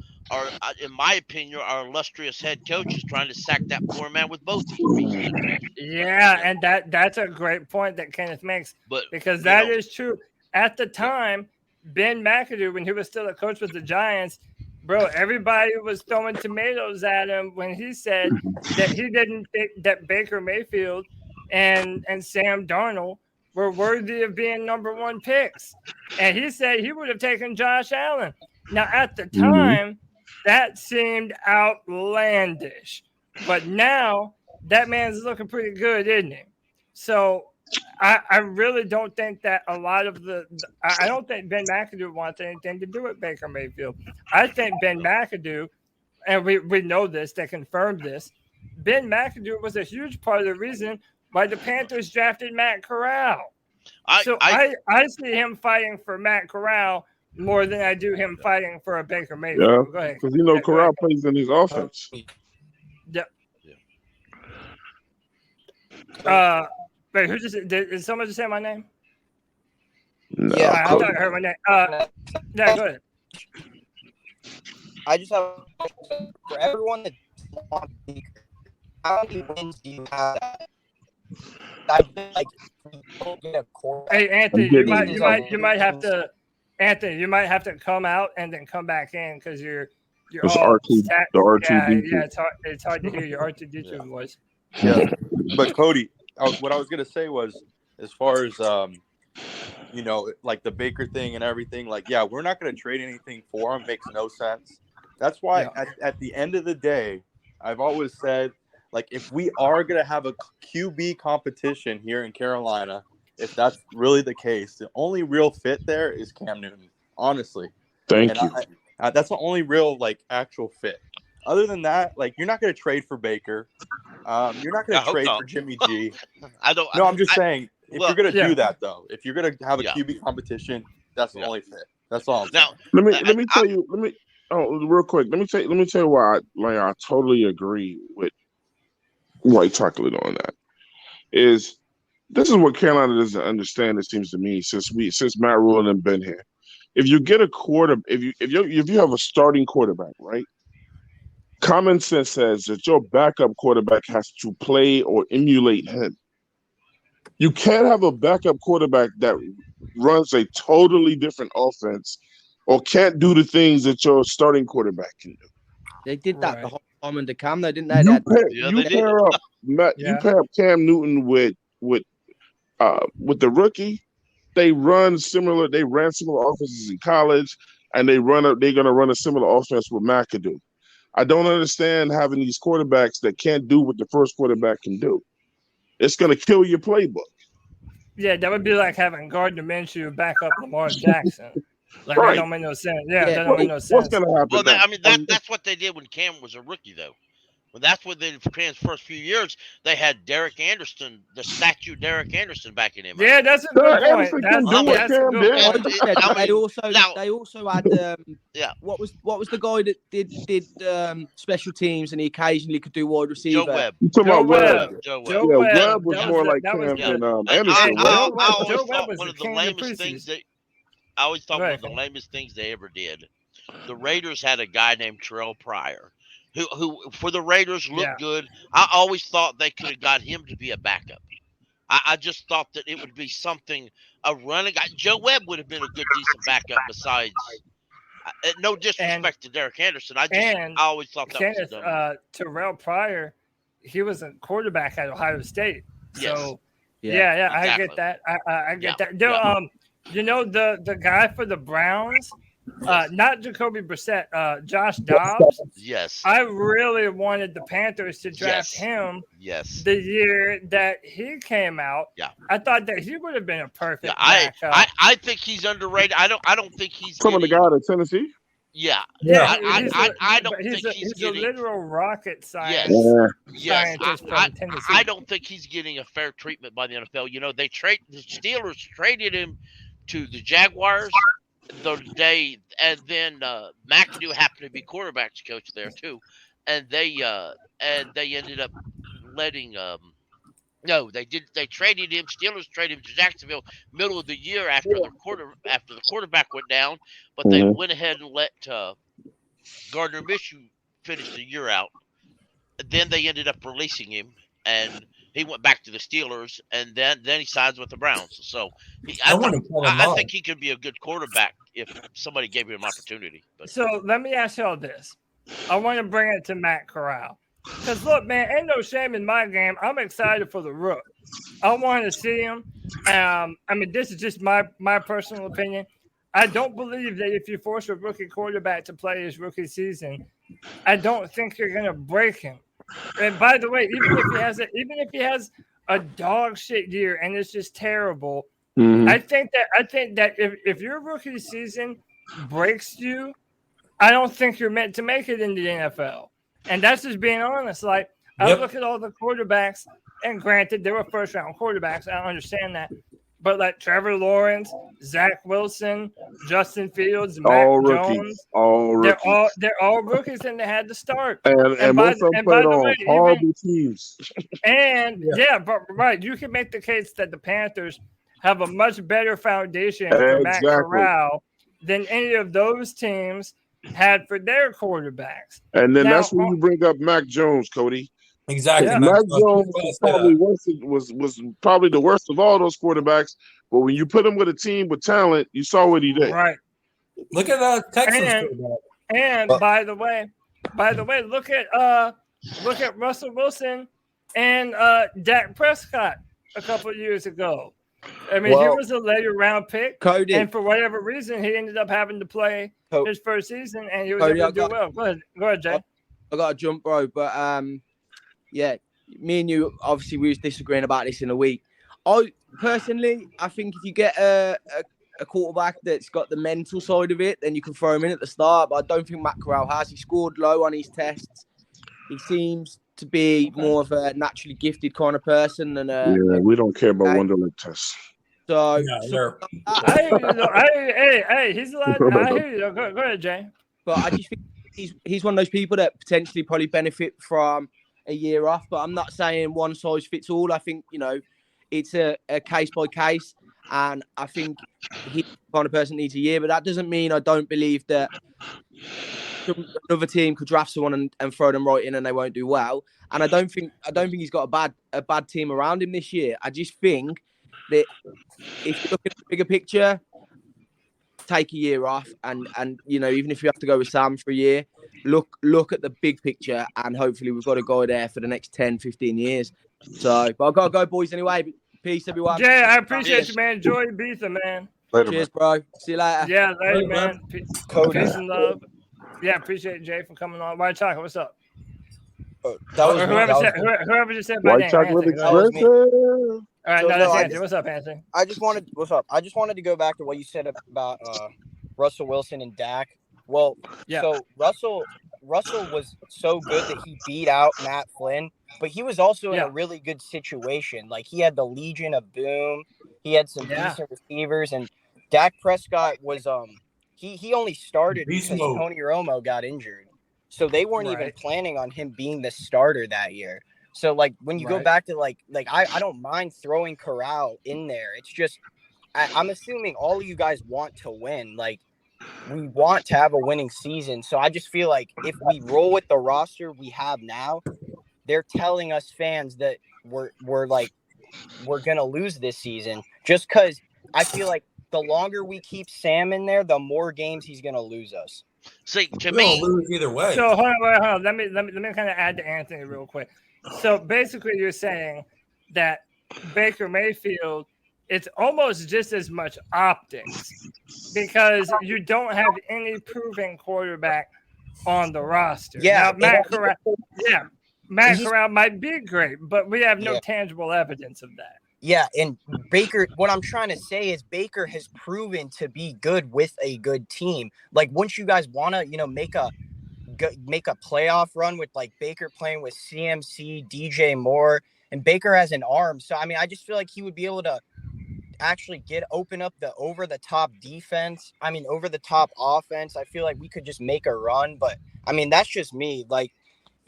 in my opinion, our illustrious head coach is trying to sack that poor man with both feet. Yeah, and that's a great point that Kenneth makes, because that is true. At the time, Ben McAdoo, when he was still a coach with the Giants, bro, everybody was throwing tomatoes at him when he said that he didn't think that Baker Mayfield and Sam Darnold were worthy of being number one picks. And he said he would have taken Josh Allen. Now, at the time, that seemed outlandish. But now, that man's looking pretty good, isn't he? So I really don't think that a lot of I don't think Ben McAdoo wants anything to do with Baker Mayfield. I think Ben McAdoo, and we know this, they confirmed this, Ben McAdoo was a huge part of the reason why the Panthers drafted Matt Corral. I see him fighting for Matt Corral more than I do him fighting for a Baker Mayfield. Yeah, Go ahead. because Corral plays in his offense. Yep. Wait, who did someone just say my name? No, Yeah, I thought I heard my name. Yeah, go ahead. I just have for everyone that wants Baker, how many wins do you have? I feel like you don't get a quarterback. Hey, Anthony, you might have to. Anthony, you might have to come out and then come back in because you're it's all R2, the R2D2. yeah, it's hard to hear your R2D2 voice. Yeah, but Cody, what I was gonna say was, as far as like the Baker thing and everything, like, yeah, we're not gonna trade anything for him. Makes no sense. That's why at the end of the day, I've always said, like, if we are gonna have a QB competition here in Carolina, if that's really the case, the only real fit there is Cam Newton. Honestly, thank you. That's the only real actual fit. Other than that, you're not going to trade for Baker. You're not going to trade for Jimmy G. I'm just saying, if you're going to do that, though, if you're going to have a QB competition, that's the only fit. That's all I'm saying. Let me tell you. Real quick. Let me tell you why I totally agree with White Chocolate on that. This is what Carolina doesn't understand. It seems to me since Matt Rule and been here. If you get a if you have a starting quarterback, right? Common sense says that your backup quarterback has to play or emulate him. You can't have a backup quarterback that runs a totally different offense or can't do the things that your starting quarterback can do. They did that the whole time under Cam, though, didn't they? You pair up Cam Newton with the rookie. They ran similar offenses in college, and they're gonna run a similar offense with McAdoo. I don't understand having these quarterbacks that can't do what the first quarterback can do. It's gonna kill your playbook. Yeah, that would be like having Gardner Minshew back up Lamar Jackson. That don't make no sense. Yeah, that don't make no sense. What's gonna happen? Well, that's what they did when Cam was a rookie, though. Well, that's what they for Cam's first few years. They had Derek Anderson, the statue Derek Anderson, back in him. Yeah, that's a good point. They also had What was the guy that did special teams and he occasionally could do wide receiver? Joe Webb. Joe Webb. Webb was more like Cam than Anderson. I always thought one of the lamest things they ever did. The Raiders had a guy named Terrell Pryor, who for the Raiders looked good. I always thought they could have got him to be a backup. I just thought that it would be something, a running guy. Joe Webb would have been a good, decent backup besides. No disrespect to Derek Anderson. I always thought that was dumb. Terrell Pryor, he was a quarterback at Ohio State. So yeah, exactly. I get that. I get that. You know the guy for the Browns, not Jacoby Brissett, Josh Dobbs. Yes. I really wanted the Panthers to draft him. Yes. The year that he came out. Yeah. I thought that he would have been a perfect backup. I think he's underrated. I don't think he's some of the guy at Tennessee. Yeah. I don't think he's getting a literal rocket scientist. I don't think he's getting a fair treatment by the NFL. You know, the Steelers traded him to the Jaguars the day, and then McAdoo happened to be quarterbacks coach there too, and they ended up letting no, they traded him. Steelers traded him to Jacksonville middle of the year after the quarterback went down, but they went ahead and let Gardner Minshew finish the year out. Then they ended up releasing him, and he went back to the Steelers, and then he signs with the Browns. So I think he could be a good quarterback if somebody gave him an opportunity. But. So let me ask y'all this. I want to bring it to Matt Corral. Because, look, man, ain't no shame in my game. I'm excited for the Rook. I want to see him. I mean, this is just my personal opinion. I don't believe that if you force a rookie quarterback to play his rookie season, I don't think you're going to break him. And by the way, even if he has a dog shit year and it's just terrible, I think that if your rookie season breaks you, I don't think you're meant to make it in the NFL. And that's just being honest. Like, I look at all the quarterbacks, and granted, they were first-round quarterbacks. I understand that. But, like, Trevor Lawrence, Zach Wilson, Justin Fields, Mac Jones. They're all rookies, and they had to start. And most of them played on horrible teams. And, but you can make the case that the Panthers have a much better foundation for Matt Corral than any of those teams had for their quarterbacks. And then that's when you bring up Mac Jones, Cody. Exactly. Yeah. Mac Jones was probably the worst of all those quarterbacks, but when you put him with a team with talent, you saw what he did. Right. Look at Texas. And by the way, look at Russell Wilson and Dak Prescott a couple of years ago. I mean, he was a later round pick, Cody, and for whatever reason, he ended up having to play his first season, and he was able to do well. Go ahead, Jay. I got to jump, bro, but yeah, me and you obviously we was disagreeing about this in a week. I think if you get a quarterback that's got the mental side of it, then you can throw him in at the start. But I don't think Matt Corral has. He scored low on his tests. He seems to be more of a naturally gifted kind of person than we don't care about Wonderlic tests. So, hey, he's allowed. I hear you. Go ahead, Jay. But I just think he's one of those people that potentially probably benefit from a year off. But I'm not saying one size fits all. I think it's a case by case, and I think he's the kind of person that needs a year. But that doesn't mean I don't believe that another team could draft someone and throw them right in and they won't do well. And I don't think he's got a bad team around him this year. I just think that if you look at the bigger picture, take a year off and even if you have to go with Sam for a year, look at the big picture, and hopefully we've got a guy there for the next 10, 15 years. So, but I've got to go, boys, anyway. Peace, everyone. Jay, I appreciate you, man. Enjoy Ibiza, man. Later, cheers, bro. See you later. Yeah, later, man. Peace and love. Yeah, appreciate Jay for coming on. White Chocolate, what's up? Whoever just said my name. White Chocolate Express. All right, that's Anthony. What's up, Anthony? I just wanted to go back to what you said about Russell Wilson and Dak. Well, so Russell was so good that he beat out Matt Flynn, but he was also in a really good situation. Like, he had the Legion of Boom, he had some decent receivers, and Dak Prescott was he only started because Tony Romo got injured, so they weren't even planning on him being the starter that year. So, like, when you go back to like I don't mind throwing Corral in there. It's just I'm assuming all of you guys want to win. Like, we want to have a winning season. So I just feel like if we roll with the roster we have now, they're telling us fans that we're gonna lose this season. Just because I feel like the longer we keep Sam in there, the more games he's gonna lose us. See, to me, lose either way. So hold on. Let me kind of add to Anthony real quick. So basically, you're saying that Baker Mayfield, it's almost just as much optics because you don't have any proven quarterback on the roster. Yeah, now, Matt Corral might be great, but we have no tangible evidence of that. Yeah, and Baker, what I'm trying to say is Baker has proven to be good with a good team. Like, once you guys want to, make a playoff run with like Baker playing with CMC, DJ Moore, and Baker has an arm. So, I mean, I just feel like he would be able to actually open up the over the top offense. I feel like we could just make a run, but I mean, that's just me. Like,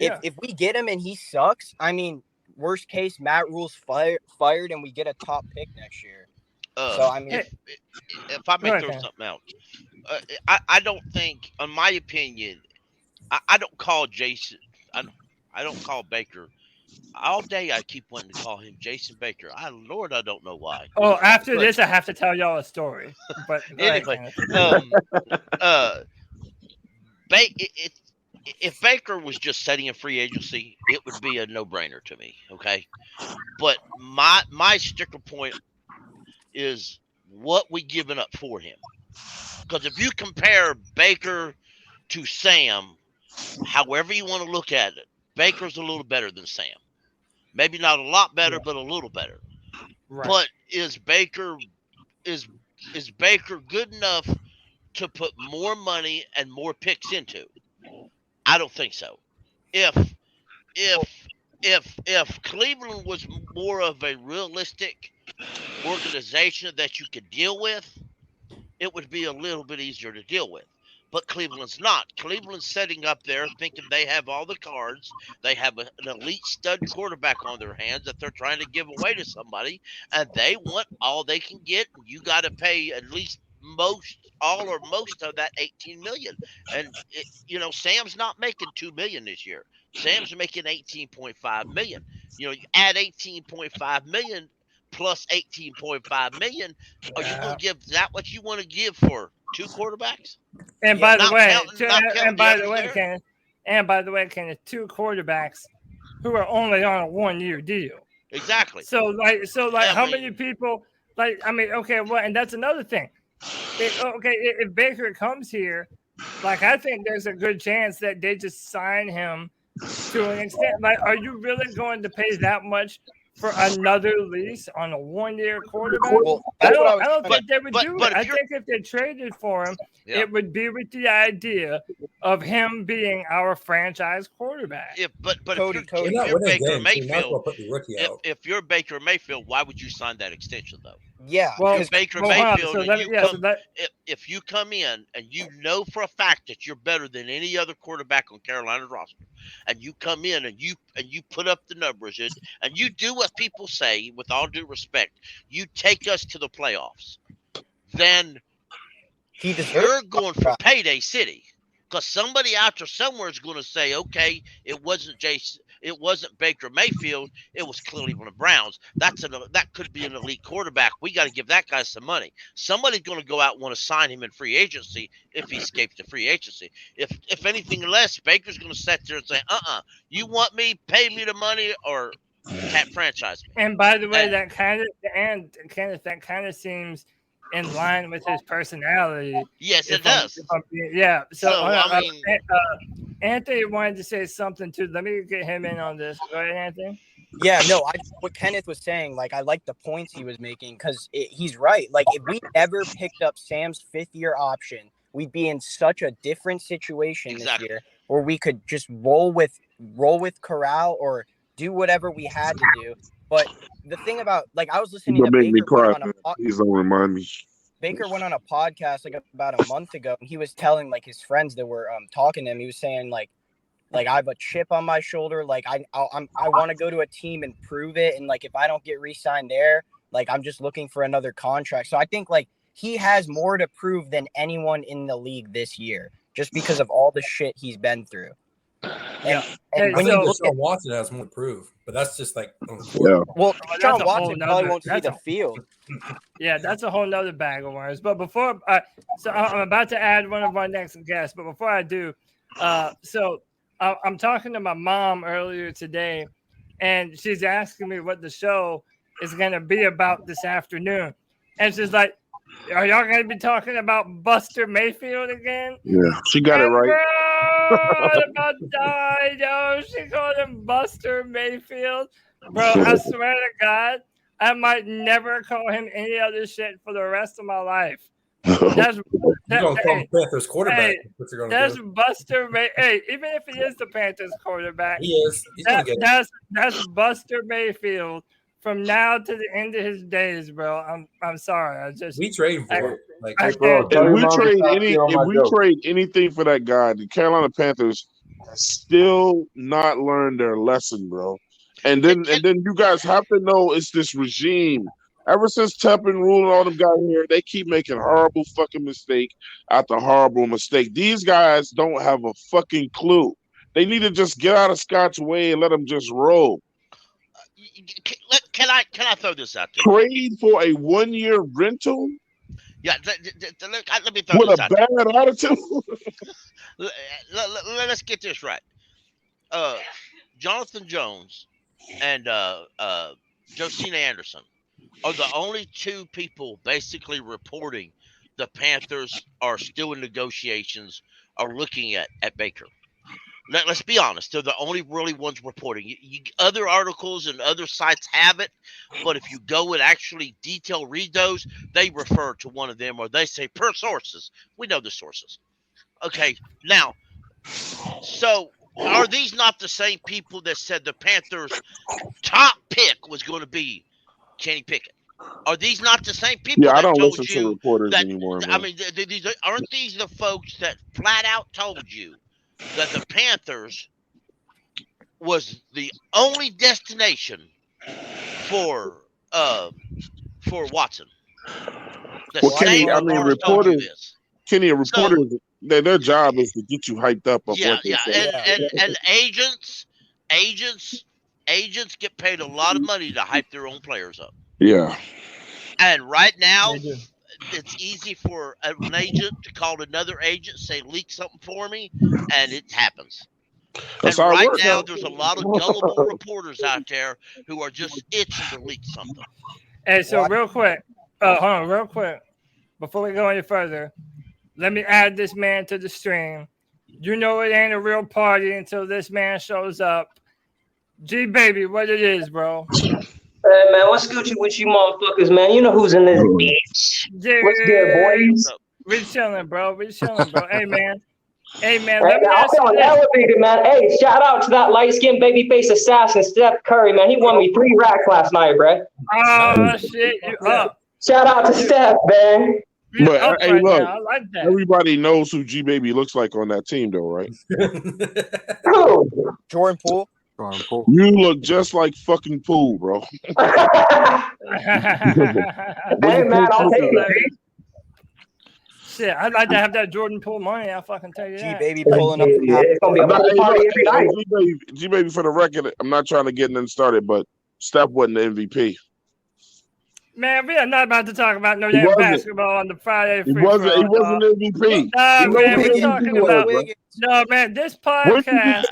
if we get him and he sucks, I mean, worst case, Matt Rule's fired and we get a top pick next year. So, I mean, if I may throw something out, I don't think, in my opinion, I don't call Jason. I don't call Baker. All day I keep wanting to call him Jason Baker. Lord, I don't know why. Oh, after this, I have to tell y'all a story. But anyway, if Baker was just setting a free agency, it would be a no-brainer to me. Okay, but my sticker point is what we given up for him. Because if you compare Baker to Sam, however you want to look at it, Baker's a little better than Sam. Maybe not a lot better, but a little better. Right. But is Baker good enough to put more money and more picks into? I don't think so. If Cleveland was more of a realistic organization that you could deal with, it would be a little bit easier to deal with. But Cleveland's not. Cleveland's setting up there thinking they have all the cards. They have an elite stud quarterback on their hands that they're trying to give away to somebody, and they want all they can get. You got to pay at least most of that $18 million. And Sam's not making $2 million this year. Sam's making $18.5 million. You add $18.5 million plus $18.5 million. Are you going to give that what you want to give for two quarterbacks? And by the way, Kenneth, two quarterbacks who are only on a 1-year deal. Exactly. So how many people? And that's another thing. If Baker comes here, I think there's a good chance that they just sign him to an extent. Are you really going to pay that much for another lease on a 1-year quarterback? Well, I don't think they would do it. I think if they traded for him, it would be with the idea of him being our franchise quarterback. But if you're Baker Mayfield, why would you sign that extension though? Yeah, well, Baker Mayfield. If you come in and you know for a fact that you're better than any other quarterback on Carolina's roster, and you come in and you put up the numbers and you do what people say, with all due respect, you take us to the playoffs, then you're going for payday city. Because somebody out there somewhere is going to say, okay, it wasn't Baker Mayfield, it was Cleveland Browns. That could be an elite quarterback. We got to give that guy some money. Somebody's going to go out and want to sign him in free agency if he escapes the free agency. If anything less, Baker's going to sit there and say, you want me, pay me the money, or can't franchise me. And by the way, that kind of seems in line with his personality. Yes, it does. Yeah. So Anthony wanted to say something too. Let me get him in on this. Go ahead, Anthony. Yeah, no, what Kenneth was saying, I like the points he was making because he's right. If we ever picked up Sam's 5th-year option, we'd be in such a different situation this year where we could just roll with Corral or do whatever we had to do. But the thing about, I was listening to Baker. Please don't remind me. Baker went on a podcast about a month ago, and he was telling his friends that were talking to him. He was saying I have a chip on my shoulder. I want to go to a team and prove it. And if I don't get re-signed there, I'm just looking for another contract. So I think he has more to prove than anyone in the league this year, just because of all the shit he's been through. And when Deshaun Watson has more to prove, but that's just on the court. Well, Deshaun Watson probably won't see the field. Yeah, that's a whole nother bag of worms. But before, so I'm about to add one of our next guests. But before I do, I'm talking to my mom earlier today, and she's asking me what the show is going to be about this afternoon. And it's just like, are y'all going to be talking about Buster Mayfield again? Yeah, she got it right. Bro, I'm about to die, yo. She called him Buster Mayfield. Bro, I swear to God, I might never call him any other shit for the rest of my life. That's You're going to call the Panthers quarterback. Hey, what you're gonna that's do. Buster Hey, even if he is the Panthers quarterback, He is. He's gonna get it. That's Buster Mayfield from now to the end of his days, bro. I'm sorry. We trade for it. Like, Hey, bro, tell your mom to stop stealing my jokes. Trade anything for that guy, the Carolina Panthers still not learned their lesson, bro. And then you guys have to know it's this regime. Ever since Tepper and Rule and all them got here, they keep making horrible fucking mistake after horrible mistake. These guys don't have a fucking clue. They need to just get out of Scott's way and let them just roll. Can I throw this out there? Trade for a 1-year rental? Yeah, let me throw with this a out bad there. attitude. Let's get this right. Jonathan Jones and Josina Anderson are the only two people basically reporting the Panthers are still in negotiations or looking at Baker. Let's be honest. They're the only really ones reporting. Other articles and other sites have it, but if you go and actually read those, they refer to one of them or they say per sources. We know the sources. Okay, now, so are these not the same people that said the Panthers' top pick was going to be Kenny Pickett? Are these not the same people? Yeah, I don't told listen to you reporters that, anymore. I Man. mean, aren't these the folks that flat out told you that the Panthers was the only destination for Watson? Well, Kenny, I mean, reporters. Kenny, reporters. Their job is to get you hyped up. Of what they say. And agents get paid a lot of money to hype their own players up. Yeah. And right now, it's easy for an agent to call another agent, say, leak something for me, and it happens. That's and how it right works. now, there's a lot of gullible reporters out there who are just itching to leak something. Hey, so real quick, hold on, real quick, before we go any further, let me add this man to the stream. You know it ain't a real party until this man shows up. G baby, what it is, bro? Hey man, what's Gucci with you motherfuckers, man? You know who's in this bitch. Yeah, what's good, boys? We chilling, bro. Hey man. Hey, I'm feeling elevated, man. Hey, shout out to that light-skinned babyface assassin, Steph Curry, man. He won me 3 racks last night, bro. Oh shit, you up? Shout out to Steph, man. But hey, right look, now. I like that. everybody knows who G Baby looks like on that team, though, right? Who? Jordan Poole. You look just like fucking Poole, bro. Hey man, I'll take it. Shit, I'd like to have that Jordan Poole money. I'll fucking tell you that. G-Baby pulling up. It's gonna be a party every night. G Baby, for the record, I'm not trying to get nothing started, but Steph wasn't the MVP. Man, we are not about to talk about no damn basketball on the Friday. He wasn't MVP. We're talking about. No, man, this podcast.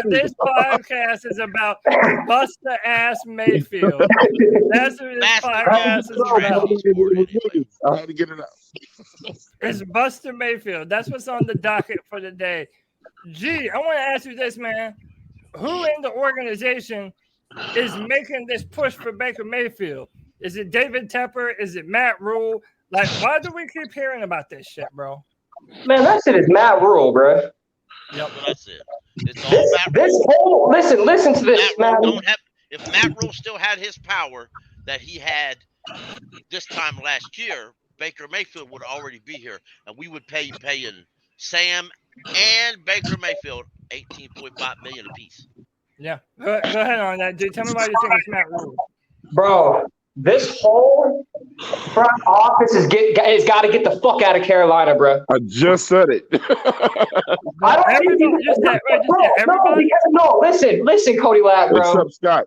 This podcast is about Buster Ass Mayfield. That's who this podcast is about. I had to get it out. It's Buster Mayfield. That's what's on the docket for the day. Gee, I want to ask you this, man. Who in the organization is making this push for Baker Mayfield? Is it David Tepper? Is it Matt Rule? Like, why do we keep hearing about this shit, bro? Man, that shit is Matt Rule, bro. Yep, that's it. It's all Matt Rule. Whole listen to this, man. If Matt Rule still had his power that he had this time last year, Baker Mayfield would already be here, and we would paying Sam and Baker Mayfield $18.5 million apiece. Yeah, go ahead on that, dude. Tell me why you think it's Matt Rule, bro. This whole front office has got to get the fuck out of Carolina, bro. I just said it. I don't listen, Cody Ladd, bro. What's up, Scott?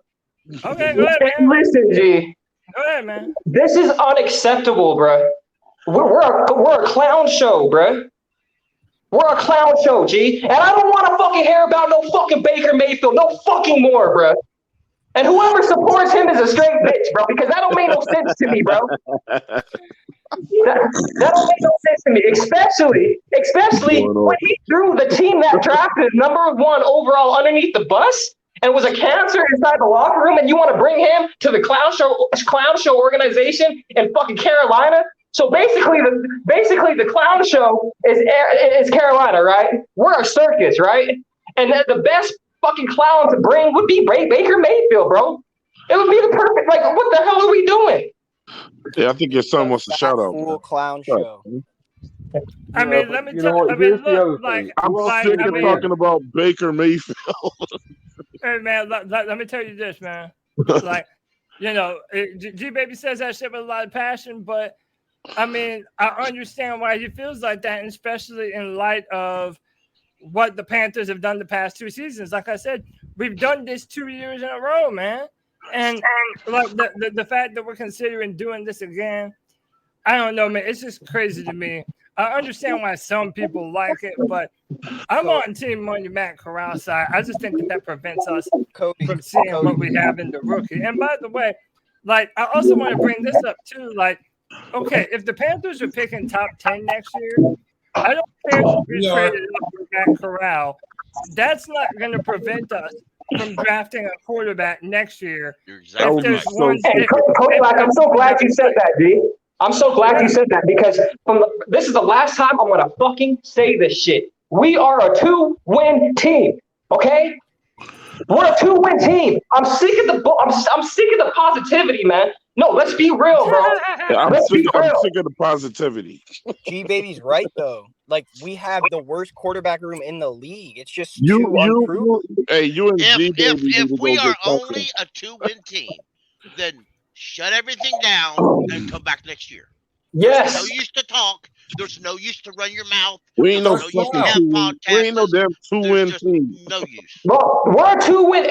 Okay, go ahead, man. Listen, G. Go ahead, man. This is unacceptable, bro. We're a clown show, bro. We're a clown show, G. And I don't want to fucking hear about no fucking Baker Mayfield, no fucking more, bro. And whoever supports him is a straight bitch, bro, because that don't make no sense to me, bro. That don't make no sense to me, especially when he threw the team that drafted number 1 overall underneath the bus and was a cancer inside the locker room, and you want to bring him to the clown show organization in fucking Carolina? So basically the clown show is Carolina, right? We're a circus, right? And the best fucking clown to bring would be Baker Mayfield, bro. It would be the perfect. Like, what the hell are we doing? Yeah, I think your son wants a shout out. Full clown show. I mean, let me tell you. I mean, look, like, I'm sick of talking about Baker Mayfield. Hey, man, let me tell you this, man. Like, you know, G Baby says that shit with a lot of passion, but I mean, I understand why he feels like that, and especially in light of what the Panthers have done the past 2 seasons. Like I said, we've done this 2 years in a row, man. And like the fact that we're considering doing this again, I don't know, man. It's just crazy to me. I understand why some people like it, but I'm on Team Money Matt Corral side. I just think that prevents us from seeing what we have in the rookie. And by the way, like, I also want to bring this up too. Like, okay, if the Panthers are picking top 10 next year, I don't care if we traded up for Matt Corral. That's not going to prevent us from drafting a quarterback next year. If there's one, Cody, like, I'm so glad you said that, D. I'm so glad you said that, because this is the last time I'm going to fucking say this shit. We are a 2-win team, okay? We're a 2-win team. I'm sick of the positivity, man. No, let's be real, bro. Yeah, I'm sick of the positivity. G Baby's right though. Like, we have the worst quarterback room in the league. It's just you unproven. You and G Baby. If we are only a 2-win team, then shut everything down and come back next year. Yes. There's no use to talk. There's no use to run your mouth. We ain't no use to fucking have 2-win. We ain't no damn 2-win team. No use. Bro, we're a 2-win.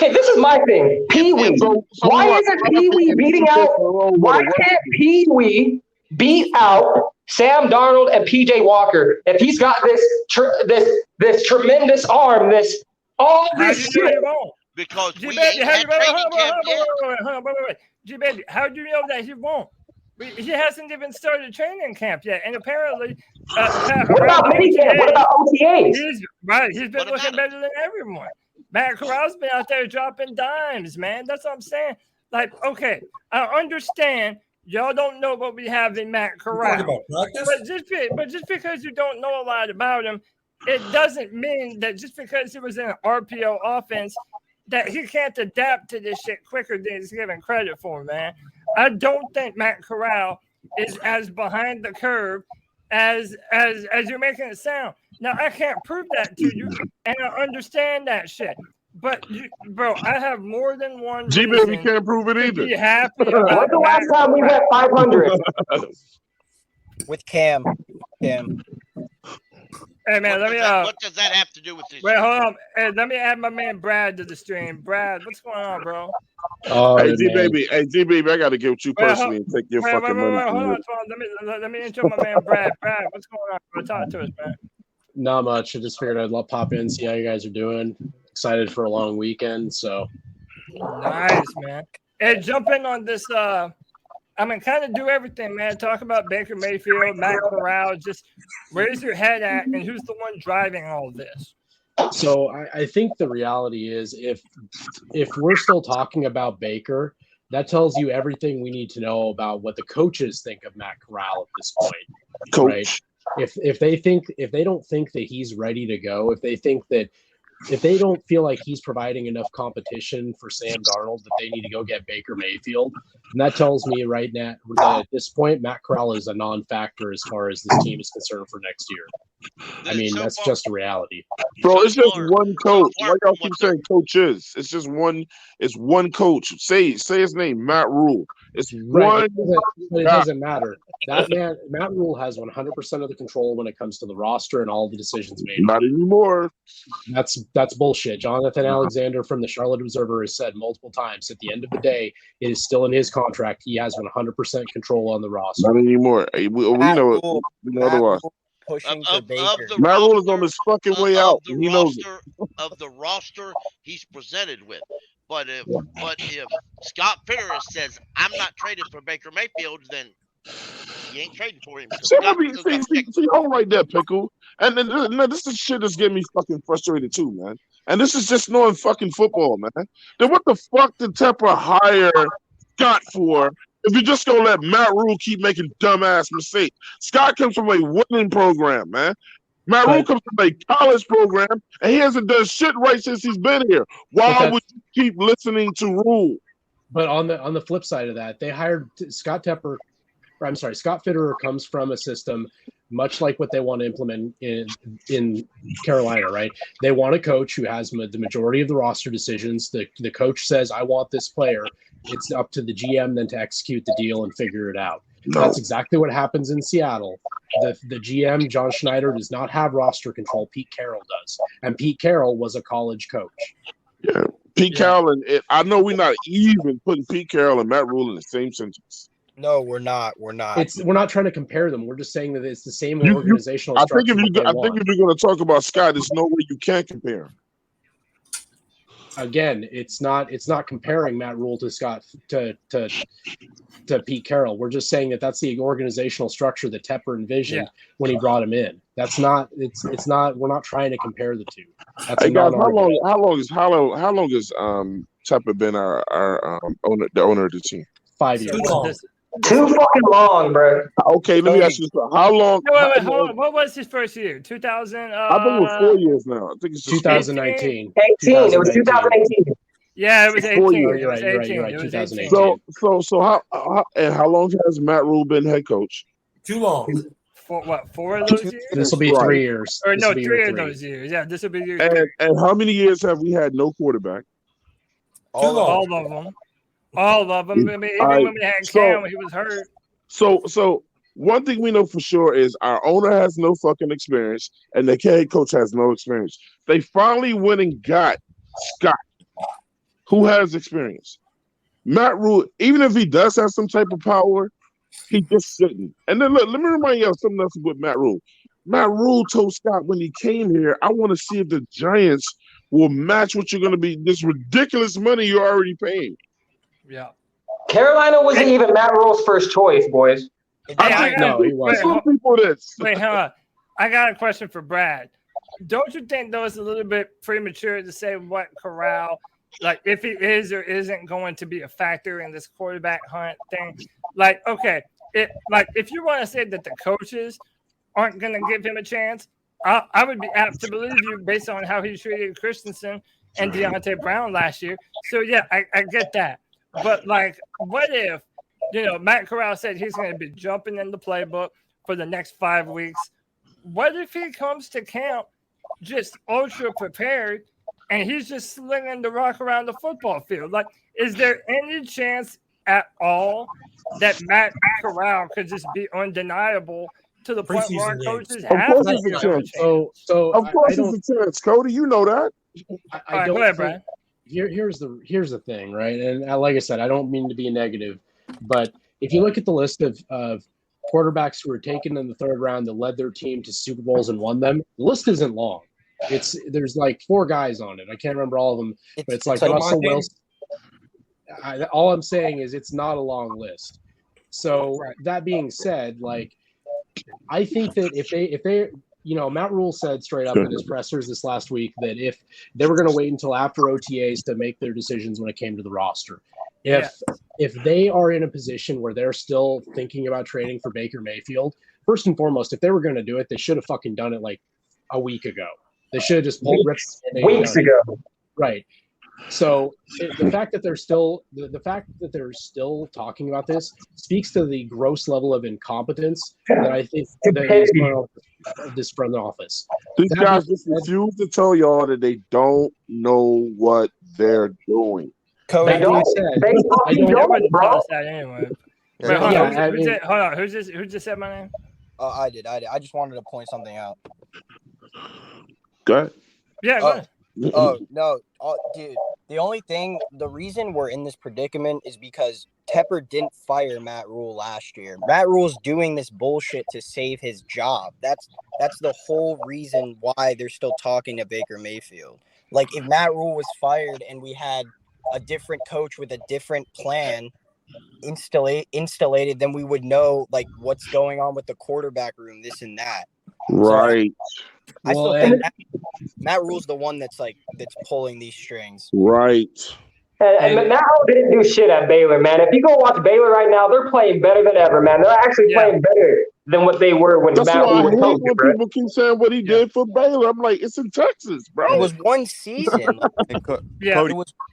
Okay, this is my thing. Pee-wee. Why isn't Pee-wee beating out? Why can't Pee-wee beat out Sam Darnold and PJ Walker if he's got this tremendous arm, all this shit? Because we G-Baby, ain't had training camp yet. wait. G-Baby, how do you know that he won't? He hasn't even started training camp yet, and apparently, what about minicamp? What about OTAs? He's been looking better than everyone. Matt Corral's been out there dropping dimes, man. That's what I'm saying. Like, okay, I understand y'all don't know what we have in Matt Corral, but just because you don't know a lot about him, it doesn't mean that just because he was in an RPO offense that he can't adapt to this shit quicker than he's given credit for, man. I don't think Matt Corral is as behind the curve as you're making it sound. Now, I can't prove that to you, and I understand that shit. But, bro, I have more than one reason. G-Baby can't prove it either. When's the last time we went 500? With Cam. Hey, man, what does that have to do with this? Wait, hold on. Hey, let me add my man Brad to the stream. Brad, what's going on, bro? Hey, G-Baby, I got to get with you personally and take your fucking money. Hold on. Let me intro my man Brad. Brad, what's going on, bro? Talk to us, man. Not much. I just figured I'd pop in, see how you guys are doing. Excited for a long weekend, so. Nice, man. Hey, jump in on this. I mean, kind of do everything, man. Talk about Baker Mayfield, Matt Corral. Just where's your head at, and who's the one driving all this? So I think the reality is if we're still talking about Baker, that tells you everything we need to know about what the coaches think of Matt Corral at this point. Coach. Right? If they don't think that he's ready to go, if they don't feel like he's providing enough competition for Sam Darnold that they need to go get Baker Mayfield, and that tells me right now that at this point Matt Corral is a non-factor as far as this team is concerned for next year. I mean, that's just a reality. Bro, it's just one coach. Why y'all keep saying coaches? It's just one. It's one coach. Say his name, Matt Rule. It's right, one. But it doesn't matter. That man, Matt Rule has 100% of the control when it comes to the roster and all the decisions made. Not anymore. That's bullshit. Jonathan Alexander from the Charlotte Observer has said multiple times, at the end of the day, it is still in his contract. He has 100% control on the roster. Not anymore. We know it. We know otherwise. pushing for Baker. Matt Rule is on his fucking way out. And he knows it. Of the roster he's presented with. But if Scott Fitterer says, I'm not trading for Baker Mayfield, then you ain't trading for him. See, hold right there, Pickle. And then this is shit that's getting me fucking frustrated too, man. And this is just knowing fucking football, man. Then what the fuck did Tepper hire Scott for if you're just gonna let Matt Rule keep making dumbass mistakes? Scott comes from a winning program, man. Matt Rule comes from a college program, and he hasn't done shit right since he's been here. Why would you keep listening to Rule? But on the flip side of that, they hired Scott Fitterer comes from a system much like what they want to implement in Carolina, right? They want a coach who has the majority of the roster decisions. The coach says, I want this player. It's up to the GM then to execute the deal and figure it out. No. That's exactly what happens in Seattle. The GM, John Schneider, does not have roster control. Pete Carroll does. And Pete Carroll was a college coach. Yeah. Pete Carroll, and I know we're not even putting Pete Carroll and Matt Rule in the same sentence. No, we're not. We're not. We're not trying to compare them. We're just saying that it's the same organizational structure. I think if you're going to talk about Scott, there's no way you can compare him. Again, it's not comparing Matt Rule to Scott to Pete Carroll. We're just saying that that's the organizational structure that Tepper envisioned when he brought him in. That's not. It's not. We're not trying to compare the two. That's hey guys, how long has Tepper been our owner of the team? 5 years. Too fucking long, bro. Okay, let me ask you this: how long? Wait, hold on. What was his first year? 2000. I think it was 4 years now. I think it's 2019. 18. It was 2018. Yeah, it was 18. You're right. 2018. So how long has Matt Rule been head coach? Too long. For what? 4 of those years? This will be 3 years. Or no, 3 of those years. Yeah, this will be year 3. And how many years have we had no quarterback? All of them. All of them. I mean, even when we had Cam, he was hurt. So one thing we know for sure is our owner has no fucking experience, and the head coach has no experience. They finally went and got Scott, who has experience. Matt Rule, even if he does have some type of power, he just shouldn't. And then look, let me remind you of something else with Matt Rule. Matt Rule told Scott when he came here, I want to see if the Giants will match what you're going to be, this ridiculous money you're already paying. Yeah. Carolina wasn't even Matt Rule's first choice, boys. No, he wasn't. Wait, hold on. I got a question for Brad. Don't you think, though, it's a little bit premature to say what Corral, like, if he is or isn't going to be a factor in this quarterback hunt thing? Like, okay, if you want to say that the coaches aren't going to give him a chance, I would be apt to believe you based on how he treated Christensen and Deontay Brown last year. So, yeah, I get that. But, like, what if, Matt Corral said he's going to be jumping in the playbook for the next 5 weeks. What if he comes to camp just ultra prepared and he's just slinging the rock around the football field? Like, is there any chance at all that Matt Corral could just be undeniable to the point where our coaches have? Of course it's a chance. Of course it's a chance, Cody. You know that. I don't think, Brad. Here's the thing, right? And like I said, I don't mean to be negative, but if you look at the list of quarterbacks who were taken in the 3rd round that led their team to Super Bowls and won them, the list isn't long. There's like 4 guys on it. I can't remember all of them, but it's like Russell Wilson. All I'm saying is it's not a long list. So that being said, like, I think that if they Matt Rule said straight up in his pressers this last week that if they were going to wait until after OTAs to make their decisions when it came to the roster, if they are in a position where they're still thinking about trading for Baker Mayfield, first and foremost, if they were going to do it, they should have fucking done it like a week ago. They should have just pulled weeks ago. Right. So the fact that they're still talking about this speaks to the gross level of incompetence that I think this front office. These guys just refuse to tell y'all that they don't know what they're doing. Cody, they don't, bro. Anyway. Hold on. Who just said my name? I did. I just wanted to point something out. Go ahead. Yeah, go ahead. No, dude. The reason we're in this predicament is because Tepper didn't fire Matt Rule last year. Matt Rule's doing this bullshit to save his job. That's That's the whole reason why they're still talking to Baker Mayfield. Like, if Matt Rule was fired and we had a different coach with a different plan installated, then we would know, like, what's going on with the quarterback room, this and that. Right. So I still think Matt Rule's the one that's pulling these strings. Right. And Matt Rule didn't do shit at Baylor, man. If you go watch Baylor right now, they're playing better than ever, man. They're actually playing better than what they were when That's Matt why I Rule was hate coaching, when bro. people keep saying what he did for Baylor. I'm like, it's in Texas, bro. It was one season. And Yeah.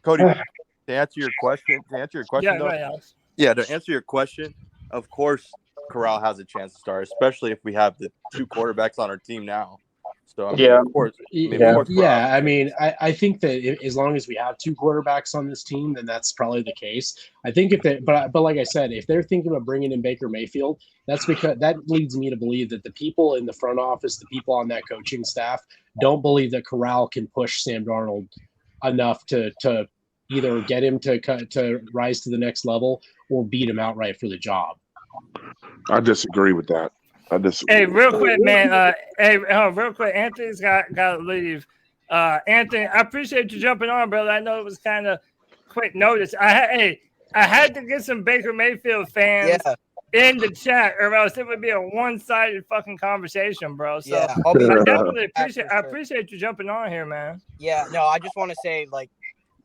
Cody, to answer your question, Yeah, though, go ahead, Alex. yeah, to answer your question, of course, Corral has a chance to start, especially if we have the 2 quarterbacks on our team now. So, I mean, of course. I mean, I think that as long as we have 2 quarterbacks on this team, then that's probably the case. I think but like I said, if they're thinking of bringing in Baker Mayfield, that's because that leads me to believe that the people in the front office, the people on that coaching staff, don't believe that Corral can push Sam Darnold enough to either get him to rise to the next level or beat him outright for the job. I disagree with that. Hey, real quick, man. Real quick. Anthony's got to leave. Anthony, I appreciate you jumping on, brother. I know it was kind of quick notice. I had to get some Baker Mayfield fans in the chat, or else it would be a one-sided fucking conversation, bro. So I definitely appreciate you jumping on here, man. Yeah, no, I just want to say, like,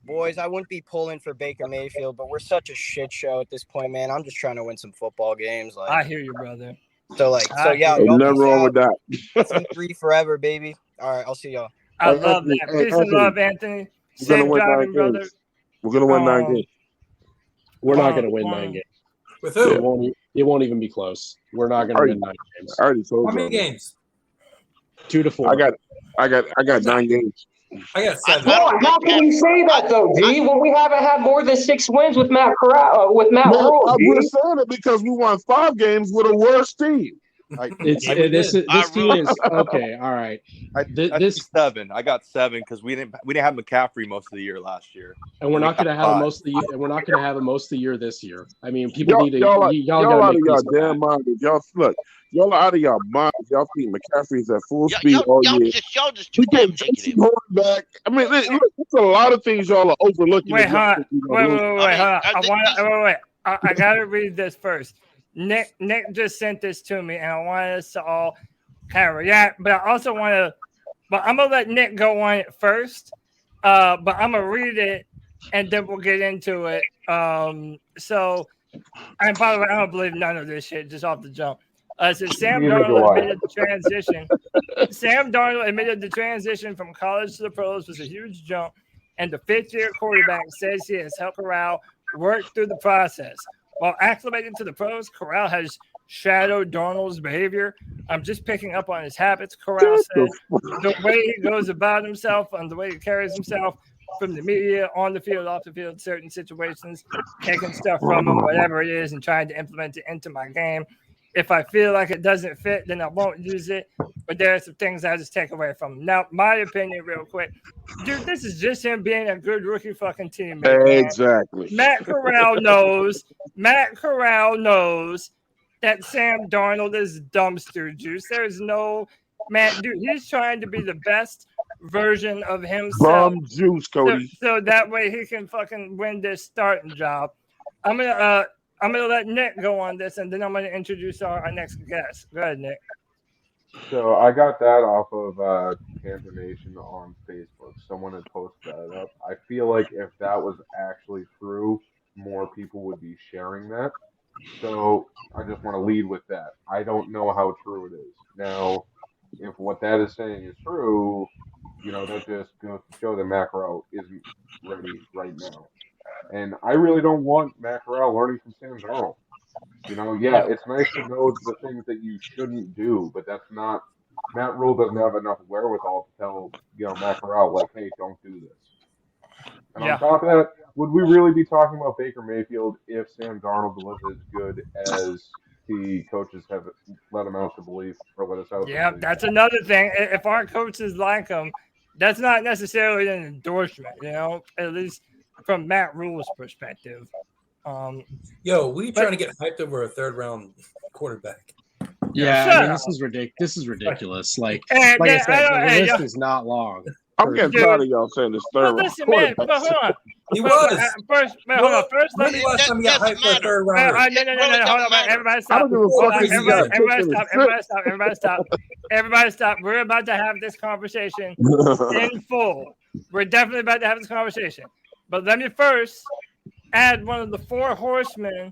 boys, I wouldn't be pulling for Baker Mayfield, but we're such a shit show at this point, man. I'm just trying to win some football games. Like, I hear you, brother. Yeah, nothing wrong with that. Team 3 forever, baby. All right, I'll see y'all. I love that. Peace and love, Anthony. Safe driving, brother. We're gonna win 9 games. We're not gonna win 9 games. With who? It won't even be close. We're not gonna win 9 games. I already told you. How many games? 2 to 4. I got 9 games. I got 7. How can you say that though, D? When we haven't had more than 6 wins with Matt Corral, with Matt Rule. We're saying it because we won 5 games with a worse team. This team is okay. All right. This 7. I got 7 because we didn't have McCaffrey most of the year last year, and we're not going to have him most of the year. And we're not going to have him most of the year this year. I mean, people need to y'all out of make y'all damn mind. Y'all are out of y'all mind. Y'all think McCaffrey's at full speed all year. Y'all just too damn negative. Back. I mean, look, it's a lot of things y'all are overlooking. Wait. I gotta read this first. Nick just sent this to me, and I want us to all kind of react. But I also want to. But I'm gonna let Nick go on it first. But I'm gonna read it, and then we'll get into it. So, and by the way, I don't believe none of this shit just off the jump. So Sam Darnold admitted the transition. Sam Darnold admitted the transition from college to the pros was a huge jump, and the 5th-year quarterback says he has helped Corral work through the process. While acclimating to the pros, Corral has shadowed Darnold's behavior. I'm just picking up on his habits, Corral said. The way he goes about himself and the way he carries himself from the media, on the field, off the field, certain situations, taking stuff from him, whatever it is, and trying to implement it into my game. If I feel like it doesn't fit, then I won't use it. But there are some things I just take away from him. Now, my opinion, real quick. Dude, this is just him being a good rookie fucking teammate. Exactly. Matt Corral knows that Sam Darnold is dumpster juice. There's no man, dude. He's trying to be the best version of himself. Bum juice, Cody. So that way he can fucking win this starting job. I'm gonna let Nick go on this, and then I'm gonna introduce our next guest. Go ahead, Nick. So I got that off of Panther Nation on Facebook. Someone had posted that up. I feel like if that was actually true, more people would be sharing that. So I just want to lead with that. I don't know how true it is. Now, if what that is saying is true, that just goes to show that Matt Corral isn't ready right now. And I really don't want Matt Corral learning from Sam Darnold. It's nice to know the things that you shouldn't do, but that's not. Matt Rule doesn't have enough wherewithal to tell Matt Corral, like, hey, don't do this. And on top of that, would we really be talking about Baker Mayfield if Sam Darnold was as good as the coaches have let him out to believe or let us out? Yeah, that's another thing. If our coaches like him, that's not necessarily an endorsement, at least from Matt Rule's perspective. We trying to get hyped over a 3rd-round quarterback. Yeah, Shut I mean, up. this is ridiculous. Like Hey, I man, said, the hey, list yo. is not long. I'm getting Dude. tired of y'all saying this But third round listen, man. But quarterback. hold on. He But, was. First, wait, hold on. First, let When's me. the last time you got doesn't hyped for a matter. third rounder? No. Hold on, man. Everybody I stop. don't give a Hold fuck on, if you got everybody picked in stop. the Everybody stop. Everybody stop. We're about to have this conversation in full. We're definitely about to have this conversation. But let me first add one of the 4 horsemen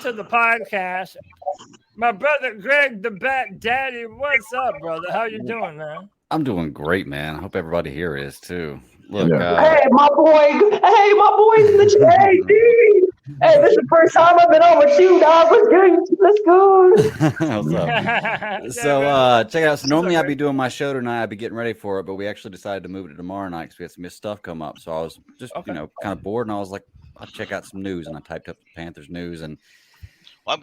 to the podcast. My brother Greg the Bat Daddy, what's up, brother? How you doing, man? I'm doing great, man. I hope everybody here is too. Look, Hey, my boys in the chat. Hey, this is the first time I've been on my shoe, dog. Let's go. what's up? So check it out. So normally I'd be doing my show tonight. I'd be getting ready for it, but we actually decided to move it to tomorrow night because we had some missed stuff come up. So I was just kind of bored, and I was like, I'll check out some news, and I typed up Panthers news, and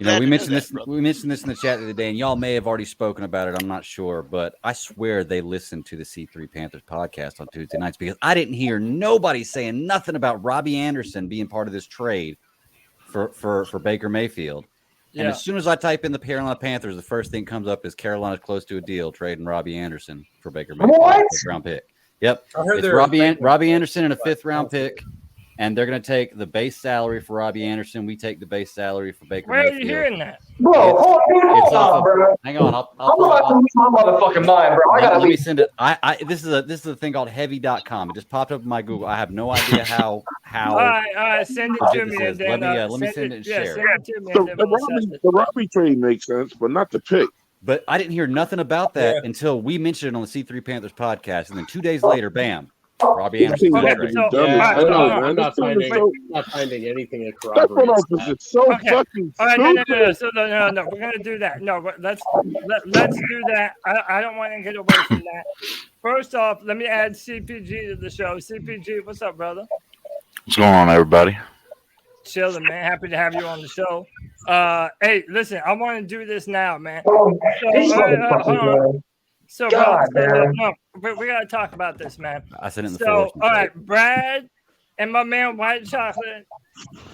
we mentioned this. We mentioned this in the chat the other day, and y'all may have already spoken about it. I'm not sure, but I swear they listened to the C3 Panthers podcast on Tuesday nights because I didn't hear nobody saying nothing about Robbie Anderson being part of this trade for Baker Mayfield. And as soon as I type in the Carolina Panthers, the first thing comes up is Carolina's close to a deal trading Robbie Anderson for Baker Mayfield, fifth round pick. Yep, it's Robbie Anderson and a 5th round pick. And they're going to take the base salary for Robbie Anderson. We take the base salary for Baker Mayfield. Where are you hearing that? Bro, hold on, bro. Hang on. I'm about to lose my motherfucking mind, bro. Let me send it. This is a thing called heavy.com. It just popped up in my Google. I have no idea how. All right, send it to me. And then, let me send it and share. Send it to me. The Robbie trade makes sense, but not the pick. But I didn't hear nothing about that until we mentioned it on the C3 Panthers podcast. And then 2 days later, bam. Robbie Anderson. I'm not finding anything that corroborates that. It's so fucking stupid. All right, no. We're gonna do that. No, let's do that. I don't want to get away from that. First off, let me add CPG to the show. CPG, what's up, brother? What's going on, everybody? Chilling, man. Happy to have you on the show. Hey, listen, I want to do this now, man. So, God, we got to talk about this, man. I said it in the So, all right, Brad and my man White Chocolate,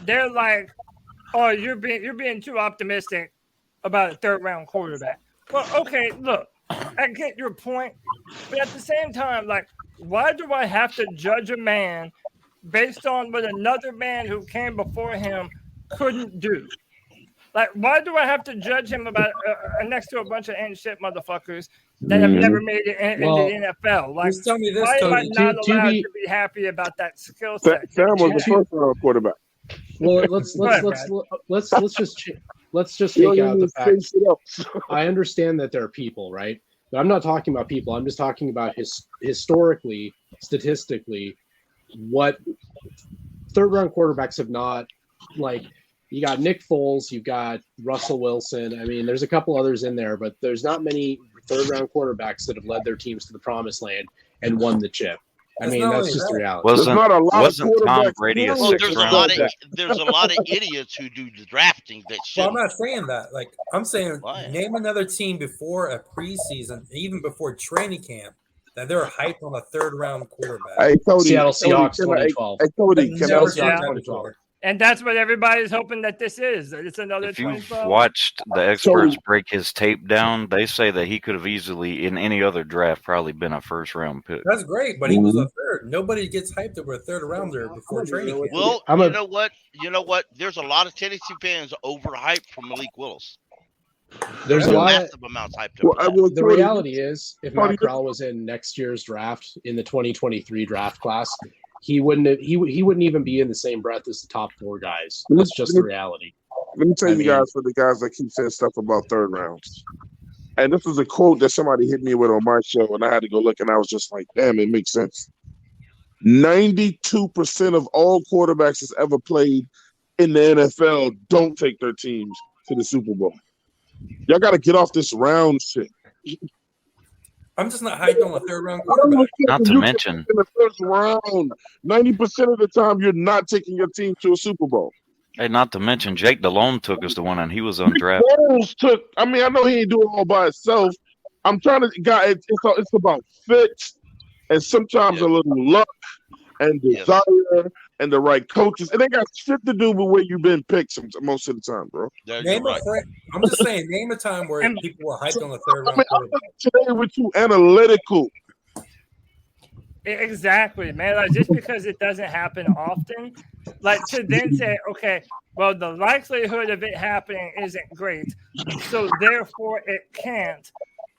they're like, "Oh, you're being too optimistic about a 3rd round quarterback." Well, okay, look, I get your point, but at the same time, like, why do I have to judge a man based on what another man who came before him couldn't do? Like, why do I have to judge him about next to a bunch of ain't shit motherfuckers that have never made it in the NFL? Like, tell me this, why am I Cody. not allowed to be happy about that skill set? Sam was the 1st round quarterback. Well, let's just take out the fact. I understand that there are people, right? But I'm not talking about people. I'm just talking about historically, statistically, what 3rd round quarterbacks have not like. You got Nick Foles, you've got Russell Wilson. I mean, there's a couple others in there, but there's not many 3rd round quarterbacks that have led their teams to the promised land and won the chip. I mean, that's just the reality. Wasn't Tom Brady a 6th round pick? There's a lot of idiots who do the drafting that shit. Well, I'm not saying that. Like, I'm saying name another team before a preseason, even before training camp, that they're hyped on a 3rd round quarterback. Hey, Cody, Seattle Seahawks 2012. Hey, Cody, Seattle Seahawks 2012. And that's what everybody's hoping that this is. That it's another. If you've watched the experts break his tape down, they say that he could have easily, in any other draft, probably been a 1st round pick. That's great, but he was a 3rd. Nobody gets hyped over a 3rd rounder before training camp. Well, you know what? There's a lot of Tennessee fans overhyped for Malik Willis. There's a lot. Massive amounts hyped over that. The reality is, if Matt Corral was in next year's draft, in the 2023 draft class, he wouldn't even be in the same breath as the top 4 guys. That's just the reality. Let me tell you guys, for the guys that keep saying stuff about 3rd rounds. And this is a quote that somebody hit me with on my show, and I had to go look, and I was just like, damn, it makes sense. 92% of all quarterbacks that's ever played in the NFL don't take their teams to the Super Bowl. Y'all got to get off this round shit. I'm just not hyped on a 3rd round quarterback. Not to mention, in the 1st round, 90% of the time you're not taking your team to a Super Bowl. Hey, not to mention, Jake Delhomme took us to one, and he was undrafted. I mean, I know he ain't doing it all by himself. I'm trying to, guys. It's about fit, and sometimes a little luck and desire and the right coaches. And they got shit to do with where you've been picked most of the time, bro. I'm just saying, name a time where people were hyped on the third round. I'm today with you analytical. Exactly, man. Like, just because it doesn't happen often, like to then say, okay, well, the likelihood of it happening isn't great, so therefore it can't.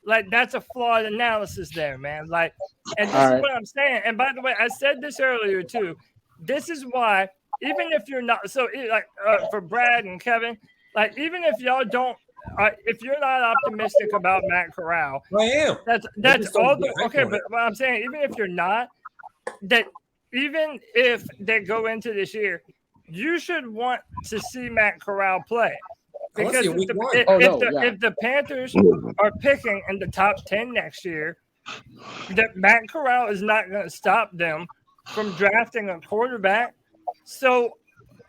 Like, that's a flawed analysis there, man. Like, and this is what I'm saying. And by the way, I said this earlier too. This is why, even if you're not, so like for Brad and Kevin, like even if y'all don't, if you're not optimistic about Matt Corral, I am. That's all. Okay, but what I'm saying, even if you're not, that even if they go into this year, you should want to see Matt Corral play. Because if the Panthers are picking in the top 10 next year, that Matt Corral is not going to stop them from drafting a quarterback. So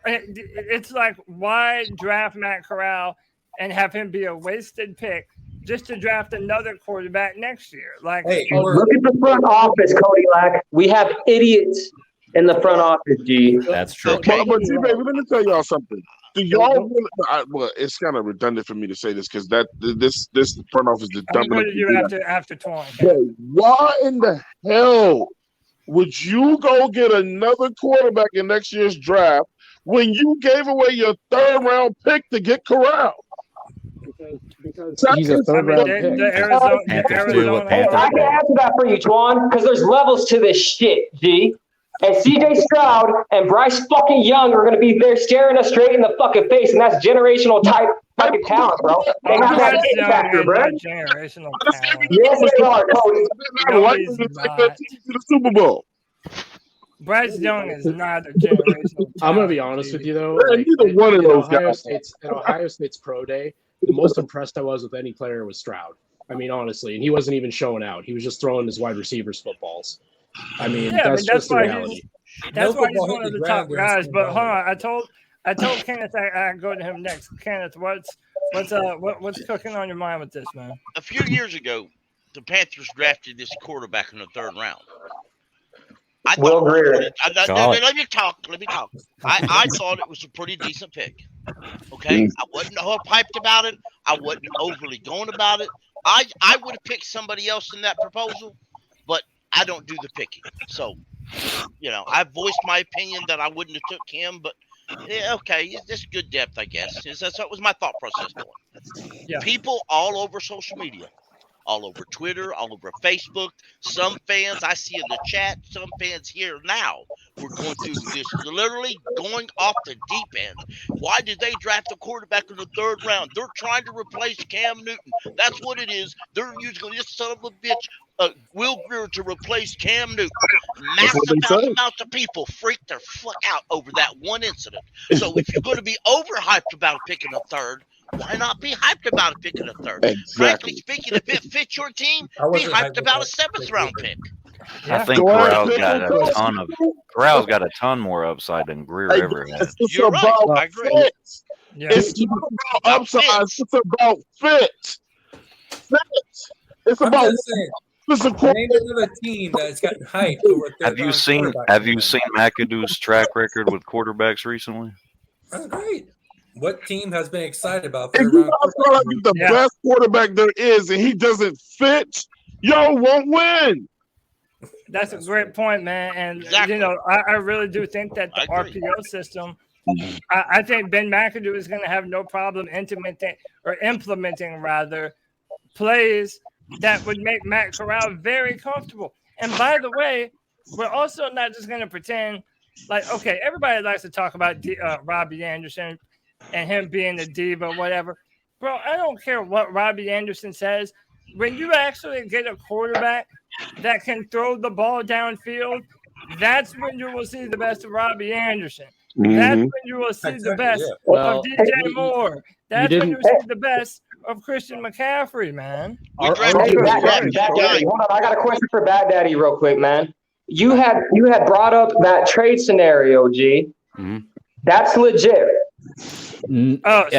it's like, why draft Matt Corral and have him be a wasted pick just to draft another quarterback next year? Like, look at the front office, Cody Lack. We have idiots in the front office, G. That's true. Okay. But G, baby, let me tell y'all something. Do y'all? Well, it's kind of redundant for me to say this because this front office is dumping. What did you after 20? Why in the hell would you go get another quarterback in next year's draft when you gave away your third round pick to get Corral? Because he's a third round pick. I can answer that for you, Twan, because there's levels to this shit, G. And CJ Stroud and Bryce fucking Young are going to be there staring us straight in the fucking face, and that's generational type fucking talent, bro. They have that it factor, bro. Generational talent. Yes, they are, Cody. To the Super Bowl. Bryce Young is not a generational talent. I'm going to be honest with you, though. Neither one of those guys. At Ohio State's pro day, the most impressed I was with any player was Stroud. I mean, honestly, and he wasn't even showing out. He was just throwing his wide receivers footballs. I mean, that's just the reality. That's why he's one of the top guys. But hold on, I told Kenneth I'd go to him next. Kenneth, what's cooking on your mind with this, man? A few years ago, the Panthers drafted this quarterback in the third round. Will Greer. Let me talk. I thought it was a pretty decent pick. Okay, I wasn't hyped about it. I wasn't overly going about it. I would have picked somebody else in that proposal, but I don't do the picking. So, I voiced my opinion that I wouldn't have took him, but okay, it's good depth, I guess. That was my thought process going. Yeah. People all over social media, all over Twitter, all over Facebook, some fans I see in the chat, some fans here now, we're going through this, literally going off the deep end. Why did they draft a quarterback in the third round? They're trying to replace Cam Newton. That's what it is. They're using this son of a bitch, Will Greer, to replace Cam Newton. Massive amounts of people freaked their fuck out over that one incident. So if you're going to be overhyped about picking a third, why not be hyped about a pick in the third? Exactly. Frankly speaking, if it fits your team, be hyped about a seventh round pick. I think Corral's got a ton more upside than Greer ever had. It's about fit. It's about upside. It's about fit. It's about. Name another team that's gotten hyped over Have you seen McAdoo's track record with quarterbacks recently? That's great. What team has been excited about if you feel like the best quarterback there is and he doesn't fit, y'all won't win. That's a great point, man. And I really do think that the RPO system, I think Ben McAdoo is going to have no problem implementing plays that would make Matt Corral very comfortable. And by the way, we're also not just going to pretend like, okay, everybody likes to talk about Robbie Anderson and him being a diva, whatever. Bro, I don't care what Robbie Anderson says. When you actually get a quarterback that can throw the ball downfield, that's when you will see the best of Robbie Anderson. Mm-hmm. That's when you will see the best of DJ Moore. That's when you see the best of Christian McCaffrey, man. Hold on, I got a question for Bad Daddy real quick, man. You had brought up that trade scenario, G. Mm-hmm. That's legit. What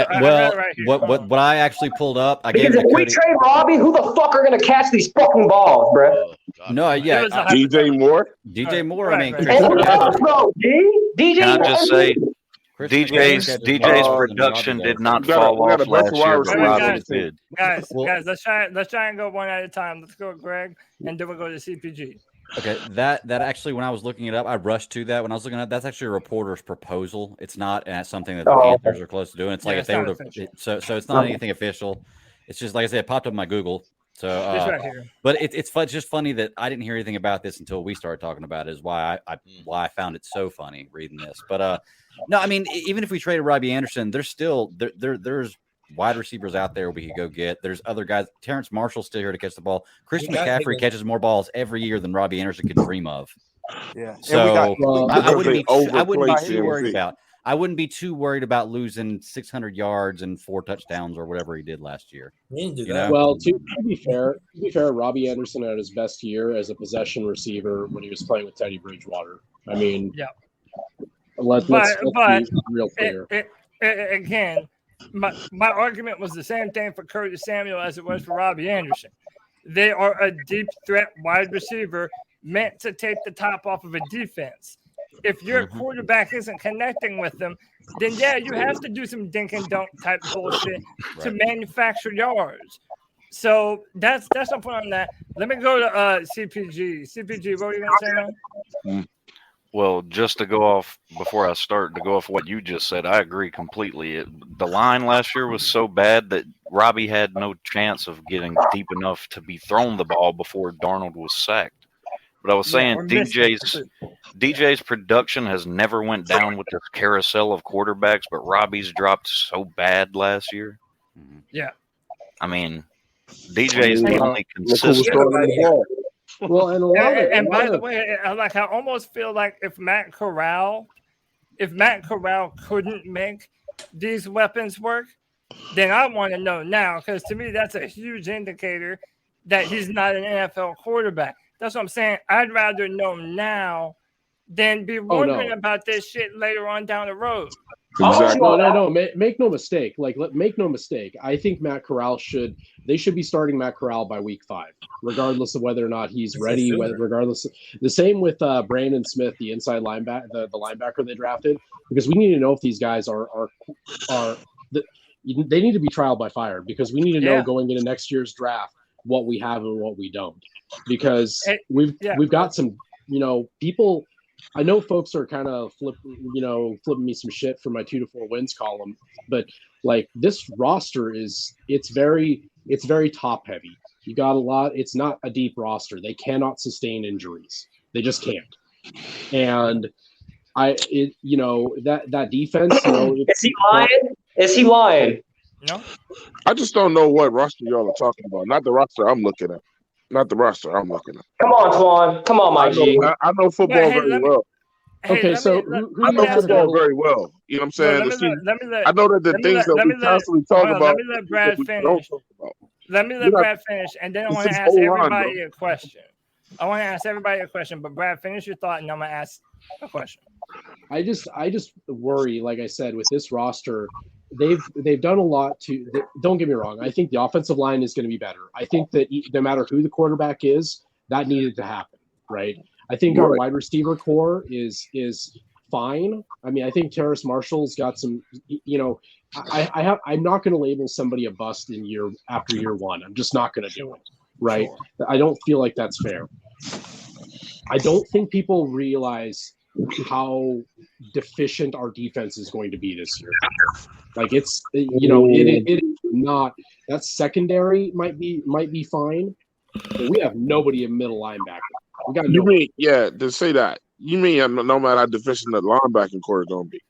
I actually pulled up, because if we trade Robbie, who the fuck are gonna catch these fucking balls, bro? No, yeah, DJ Moore. DJ Moore. Right, I mean, right. Chris And bro, DJ. Can I just say, Chris DJ's McCaffrey production did not We got a- fall we got a off bunch of last wide year, but receivers on Robbie's the team. did. Guys, let's try and go one at a time. Let's go, Greg, and then we'll go to CPG. Okay, that actually, when I was looking it up, I rushed to that. When I was looking at that's actually a reporter's proposal. It's not something that the Panthers are close to doing. It's like if they were to, so it's not anything official. It's just like I said, it popped up in my Google. So, right here. But it's just funny that I didn't hear anything about this until we started talking about it. Is why I found it so funny reading this. But no, I mean, even if we traded Robbie Anderson, there's still there's wide receivers out there we could go get. There's other guys. Terrence Marshall's still here to catch the ball. Christian McCaffrey catches more balls every year than Robbie Anderson could dream of. Yeah. So I wouldn't be too worried CMC. about. I wouldn't be too worried about losing 600 yards and 4 touchdowns or whatever he did last year. He didn't do You that. know? Well, to be fair, Robbie Anderson had his best year as a possession receiver when he was playing with Teddy Bridgewater. I mean, Yeah. let's be real clear. Again, my argument was the same thing for Curtis Samuel as it was for Robbie Anderson. They are a deep threat wide receiver meant to take the top off of a defense. If your quarterback isn't connecting with them, then yeah, you have to do some dink and dunk type bullshit to manufacture yards. So that's the point on that. Let me go to CPG. CPG, what are you gonna say now? Well, just to go off before I start, to go off what you just said, I agree completely. The line last year was so bad that Robbie had no chance of getting deep enough to be thrown the ball before Darnold was sacked. But I was saying DJ's production has never went down with this carousel of quarterbacks, but Robbie's dropped so bad last year. Yeah. I mean, DJ is the only Look who was consistent. throwing the ball. Well, And by the way, I almost feel like if Matt Corral couldn't make these weapons work, then I want to know now, because to me that's a huge indicator that he's not an NFL quarterback. That's what I'm saying. I'd rather know now than be wondering about this shit later on down the road. Exactly. No. Make no mistake. Make no mistake. I think Matt Corral should be starting Matt Corral by week 5, regardless of whether or not he's ready. The same with Brandon Smith, the inside linebacker, the linebacker they drafted, because we need to know if these guys they need to be trial by fire, because we need to know going into next year's draft what we have and what we don't, because we've got some people. I know folks are kind of flipping me some shit for my 2 to 4 wins column, but like this roster it's very top heavy. You got a lot. It's not a deep roster. They cannot sustain injuries. They just can't. And that defense. Is he lying? Is he lying? No. I just don't know what roster y'all are talking about. Not the roster I'm looking at. Come on, Twan. Come on, my G. I know football very well. Okay, so I know football very well. You know what I'm saying? I know that the things that we constantly talk about. Let me let Brad finish. Let me let Brad finish, and then I want to ask everybody a question. But Brad, finish your thought, and I'm gonna ask a question. I just worry, like I said, with this roster. They've done a lot to. Don't get me wrong. I think the offensive line is going to be better. I think that no matter who the quarterback is, that needed to happen, right? I think our wide receiver core is fine. I mean, I think Terrace Marshall's got some. I'm not going to label somebody a bust after year 1. I'm just not going to do it, right? Sure. I don't feel like that's fair. I don't think people realize how deficient our defense is going to be this year. Like it is not. That secondary might be fine, but we have nobody in middle linebacker. We got nobody. To say that. You mean no matter how deficient the linebacking core is going to be?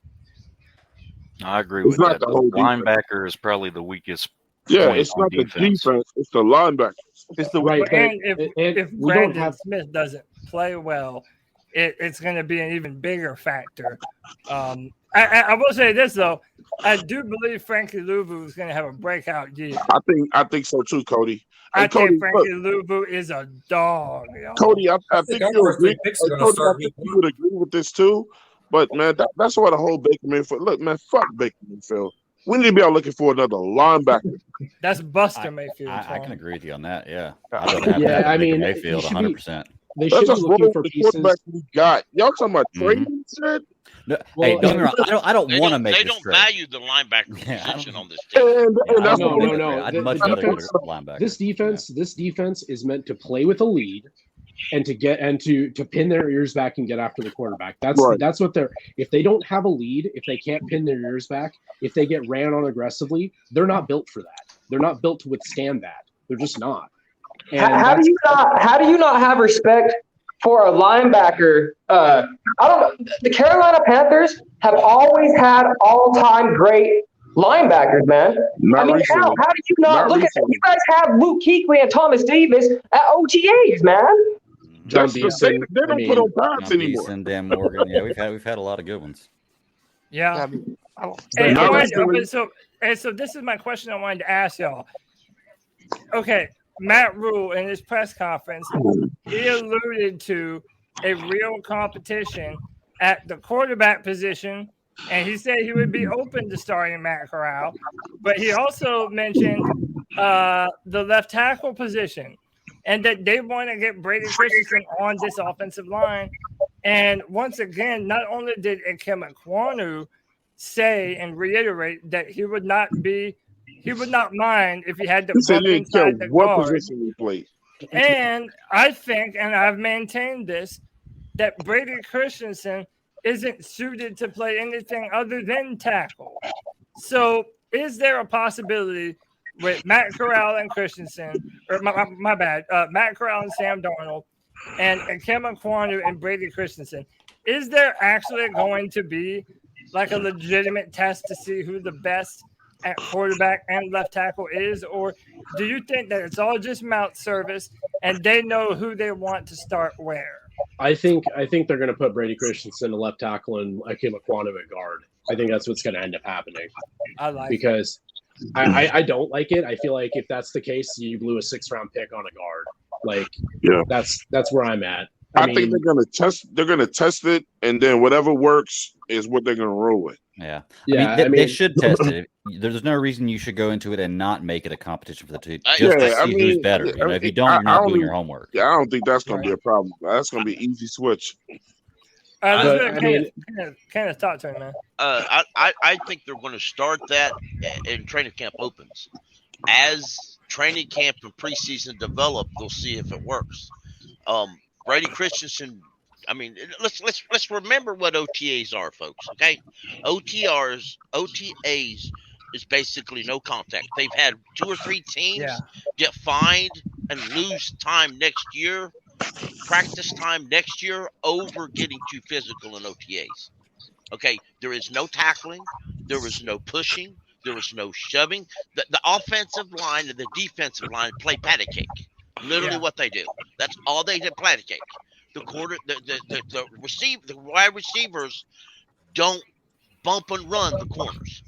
I agree with that. The linebacker is probably the weakest. Yeah, it's not the defense; it's the linebacker. It's the right. And if Brandon Smith doesn't play well, it's going to be an even bigger factor. I will say this though, I do believe Frankie Louvu is going to have a breakout year. I think so too, Cody. I think Frankie Louvu is a dog. Cody, I think you agree. Cody, I think you would agree with this too. But man, that's why the whole Baker Mayfield. Look, man, fuck Baker Mayfield. We need to be out looking for another linebacker. That's Buster Mayfield. I can agree with you on that. Yeah. I mean, Mayfield 100%. They should be looking for pieces. We got. Y'all talking about trading shit? No, hey, don't get me wrong. I don't want to make They this don't trade. value the linebacker position on this team. No. I'd much rather go to linebacker. This defense is meant to play with a lead and to pin their ears back and get after the quarterback. That's what they're. If they don't have a lead, if they can't pin their ears back, if they get ran on aggressively, they're not built for that. They're not built to withstand that. They're just not. How do you not have respect for a linebacker? I don't know. The Carolina Panthers have always had all-time great linebackers, man. How do you not look at that? You guys have Luke Kuechly and Thomas Davis at OTAs, man. John Beeson, they don't put on pads anymore. Beeson, Dan Morgan. Yeah, we've had a lot of good ones. Yeah. So this is my question I wanted to ask y'all. Okay, Matt Rule in his press conference, he alluded to a real competition at the quarterback position, and he said he would be open to starting Matt Corral, but he also mentioned the left tackle position and that they want to get Brady Christensen on this offensive line. And once again, not only did Ikem Ekwonu say and reiterate that he would not mind if he had to bump inside the guard. And I think, and I've maintained this, that Brady Christensen isn't suited to play anything other than tackle. So is there a possibility with Matt Corral and Christensen, or Matt Corral and Sam Darnold, and Ikem Ekwonu and Brady Christensen, is there actually going to be like a legitimate test to see who the best at quarterback and left tackle is, or do you think that it's all just mouth service and they know who they want to start where? I think they're going to put Brady Christensen at left tackle and Ikem Ekwonu at guard. I think that's what's going to end up happening. Because I don't like it. I feel like if that's the case, you blew a 6th-round pick on a guard. That's where I'm at. I think they're gonna test it, and then whatever works is what they're gonna roll with. Yeah. They should test it. There's no reason you should go into it and not make it a competition for the two. Just to see who's better. If you don't, you're not doing your homework. Yeah, I don't think that's gonna be a problem. That's gonna be an easy switch. Kenneth, talk to me, man. I think they're going to start that in training camp opens. As training camp and preseason develop, they'll see if it works. Brady Christensen. I mean, let's remember what OTAs are, folks. Okay, OTAs is basically no contact. They've had 2 or 3 teams get fined and lose time next year, practice time next year over getting too physical in OTAs. Okay, there is no tackling, there is no pushing, there is no shoving. The offensive line and the defensive line play patty cake. Literally what they do. That's all they do, patty cake. The wide receivers don't bump and run the corners.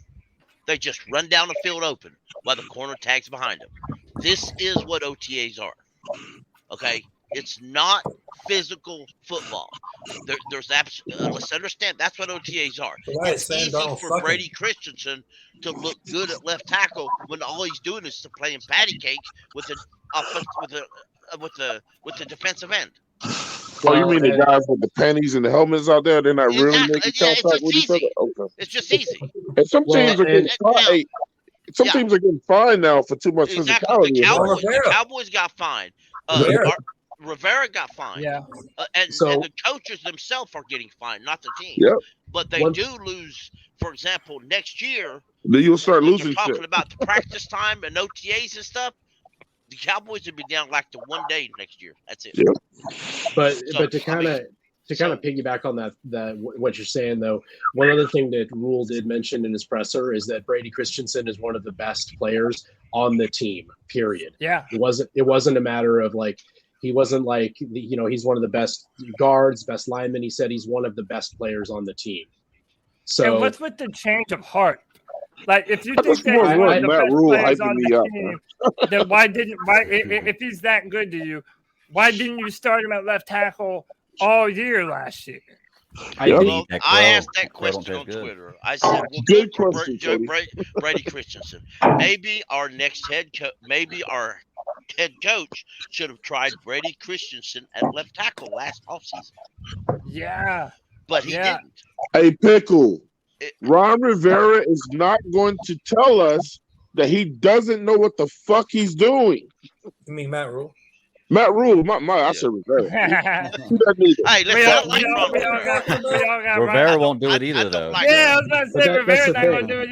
They just run down the field open while the corner tags behind them. This is what OTAs are. Okay? It's not physical football. Let's understand that's what OTAs are. It's easy for Brady Christensen to look good at left tackle when all he's doing is to play in patty cake with the defensive end. Oh, you mean the guys with the panties and the helmets out there? They're not really making contact with each other? Okay. It's just easy. And some teams are getting fined. Some teams are getting fined now for too much physicality. The Cowboys got fined. Rivera got fined. Yeah. And the coaches themselves are getting fined, not the team. Yep. But they do lose, for example, next year. Then you'll start losing shit. Talking about the practice time and OTAs and stuff. The Cowboys will be down like to 1 day next year. That's it. Yep. But to kind of piggyback on that what you're saying though, one other thing that Rule did mention in his presser is that Brady Christensen is one of the best players on the team. Period. Yeah. It wasn't a matter of like he wasn't like he's one of the best guards, best linemen. He said he's one of the best players on the team. So and what's with the change of heart? Like, if you think that he's one of the best players on the team, then why if he's that good to you, why didn't you start him at left tackle all year last year? I Well, eat that I crow. asked that That crow don't question on taste good. Twitter. I said, "Well, Good good for question, Joe Cody. Brady Christensen. Maybe our next head coach should have tried Brady Christensen at left tackle last offseason, Yeah. but he didn't." Hey, Pickle. Ron Rivera is not going to tell us that he doesn't know what the fuck he's doing. You mean Matt Rule? Matt Rule, I said Rivera. He doesn't need it. Hey, listen, I like Ron Rivera. Rivera won't do it either, though. Yeah, I was about to say That's Rivera's the not going to thing. do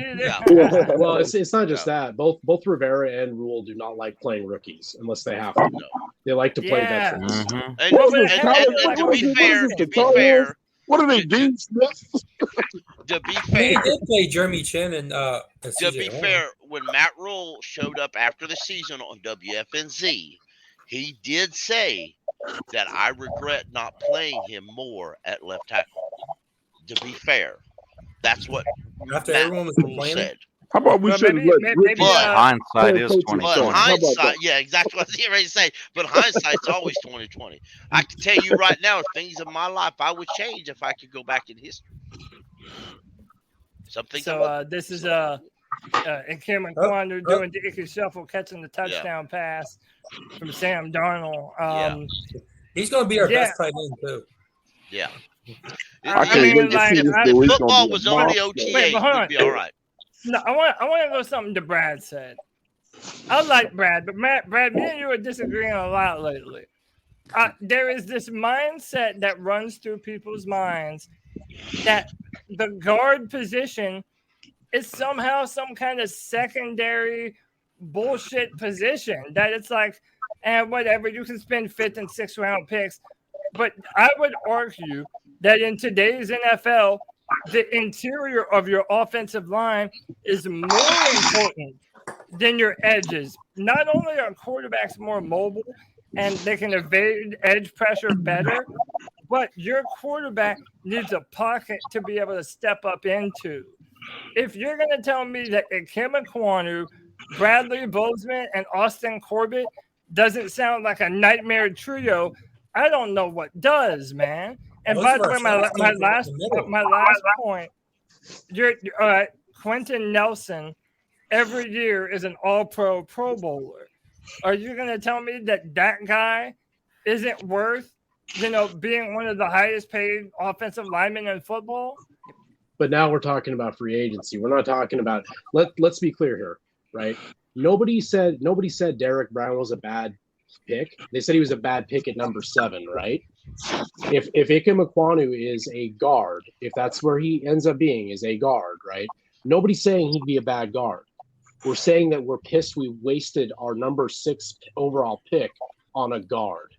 it either. Well, it's not just that. Both Rivera and Rule do not like playing rookies unless they have to. They like to play veterans. And to be fair, what are they, Dean Smith? To be He fair, did play Jeremy Chin and to be fair, when Matt Rule showed up after the season on WFNZ, he did say that I regret not playing him more at left tackle. To be fair, that's what After Matt everyone was Rule complaining? said. How about we should let hindsight is 2020. But hindsight, yeah, exactly what I was getting ready to say. But hindsight's always 2020. I can tell you right now, things in my life I would change if I could go back in history. Something. So this is Ikem Ekwonu doing the Ikem shuffle, catching the touchdown pass from Sam Darnold. He's going to be our best tight end too. Yeah. I mean, if football was only OTA, we'd be all right. No, I want to know something that Brad said. I like Brad, but Brad, me and you are disagreeing a lot lately. There is this mindset that runs through people's minds that the guard position is somehow some kind of secondary bullshit position. That it's like, whatever, you can spend 5th and 6th round picks. But I would argue that in today's NFL, the interior of your offensive line is more important than your edges. Not only are quarterbacks more mobile and they can evade edge pressure better, but your quarterback needs a pocket to be able to step up into. If you're going to tell me that Ikem Ekwonu, Bradley Bozeman, and Austin Corbett doesn't sound like a nightmare trio, I don't know what does, man. And by the way, my last point, you're Quentin Nelson every year is an all-pro Pro Bowler. Are you going to tell me that guy isn't worth, being one of the highest paid offensive linemen in football? But now we're talking about free agency. We're not talking about. Let's be clear here, right? Nobody said Derek Brown was a bad pick. They said he was a bad pick at number 7, right? If Ikem Ekwonu is a guard, if that's where he ends up being, is a guard, right? Nobody's saying he'd be a bad guard. We're saying that we're pissed we wasted our number 6 overall pick on a guard.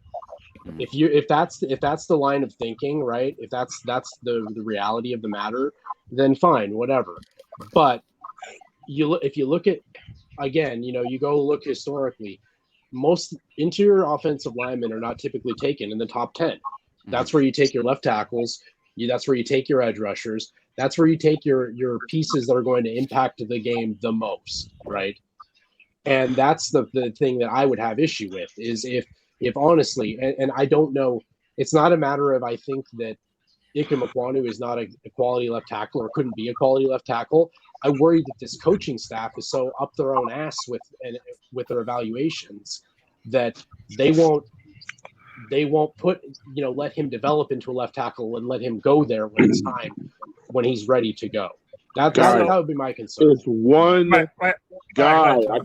If that's the line of thinking, right? If that's the reality of the matter, then fine, whatever. But if you look at, again, you go look historically, most interior offensive linemen are not typically taken in the top 10. That's where you take your left tackles. That's where you take your edge rushers. That's where you take your pieces that are going to impact the game the most, right? And that's the thing that I would have issue with is if honestly, and I don't know, it's not a matter of I think that Ikem Ekwonu is not a quality left tackle or couldn't be a quality left tackle. I worry that this coaching staff is so up their own ass with their evaluations that they won't let him develop into a left tackle and let him go there when it's time, when he's ready to go. That would be my concern. It's one guy. I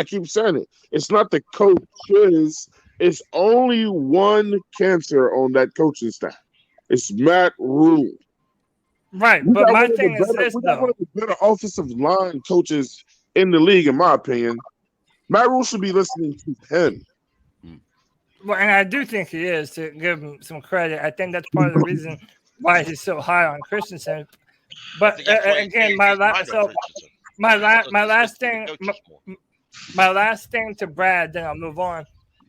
keep saying it. It's not the coaches. It's only one cancer on that coaching staff. It's Matt Rule. Right, but my thing is this, we got one of the better offensive line coaches in the league, in my opinion. Matt Rule should be listening to him. Well, and I do think he is, to give him some credit. I think that's part of the reason why he's so high on Christensen. But again, my last thing to Brad, then I'll move on.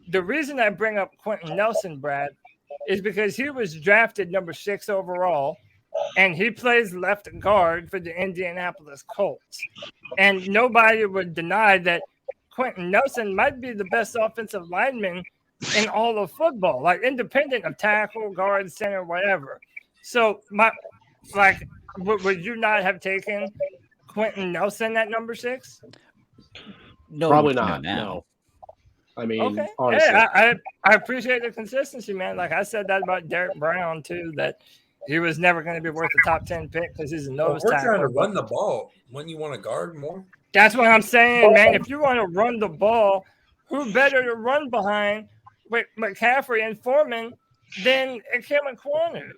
The reason I bring up Quentin Nelson, Brad, is because he was drafted number 6 overall, and he plays left guard for the Indianapolis Colts. And nobody would deny that Quentin Nelson might be the best offensive lineman in all of football, like independent of tackle, guard, center, whatever. So would you not have taken Quentin Nelson at number 6? No, Probably not. No. I mean, Okay. honestly. Hey, I appreciate the consistency, man. Like I said that about Derek Brown too, that he was never going to be worth a top 10 pick because he's a nose We're tackle. trying to run the ball. Wouldn't you want to guard more? That's what I'm saying, man. If you want to run the ball, who better to run behind with McCaffrey and Foreman than Ikem Ekwonu?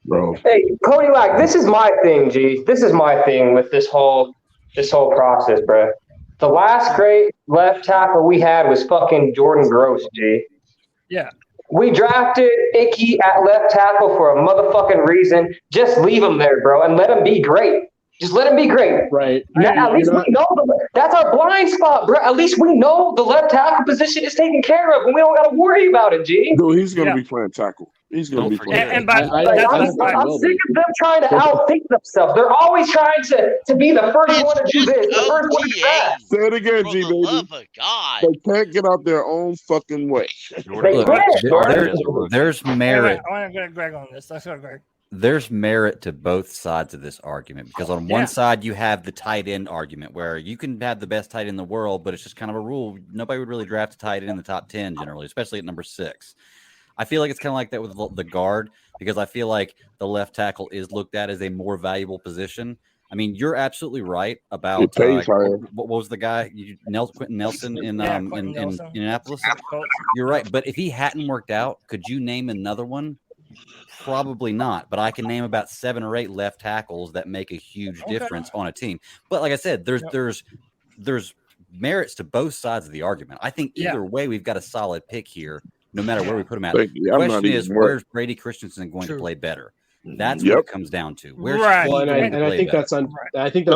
Bro. Hey, Cody, like, this is my thing, G. This is my thing with this whole process, bro. The last great left tackle we had was fucking Jordan Gross, G. Yeah. We drafted Icky at left tackle for a motherfucking reason. Just leave him there, bro, and let him be great. Just let him be great. Right. At least we know that's our blind spot, bro. At least we know the left tackle position is taken care of, and we don't got to worry about it, G. Dude, he's going to be playing tackle. He's going to be playing. And I'm sick of them trying to outthink themselves. They're always trying to be the first one to do this, the first one to do that. Say it again, G, baby. Love of God. They can't get out their own fucking way. There's merit. I want to get Greg on this. Let's go, Greg. There's merit to both sides of this argument because on one side you have the tight end argument where you can have the best tight end in the world, but it's just kind of a rule. Nobody would really draft a tight end in the top 10 generally, especially at number 6. I feel like it's kind of like that with the guard because I feel like the left tackle is looked at as a more valuable position. I mean, you're absolutely right about what was the guy? Quentin Nelson in Indianapolis. You're right, but if he hadn't worked out, could you name another one? Probably not, but I can name about 7 or 8 left tackles that make a huge difference on a team. But like I said, there's merits to both sides of the argument. I think either way, we've got a solid pick here, no matter where we put him at. The question is, where's Brady Christensen going to play better? That's what it comes down to. Where's I think that's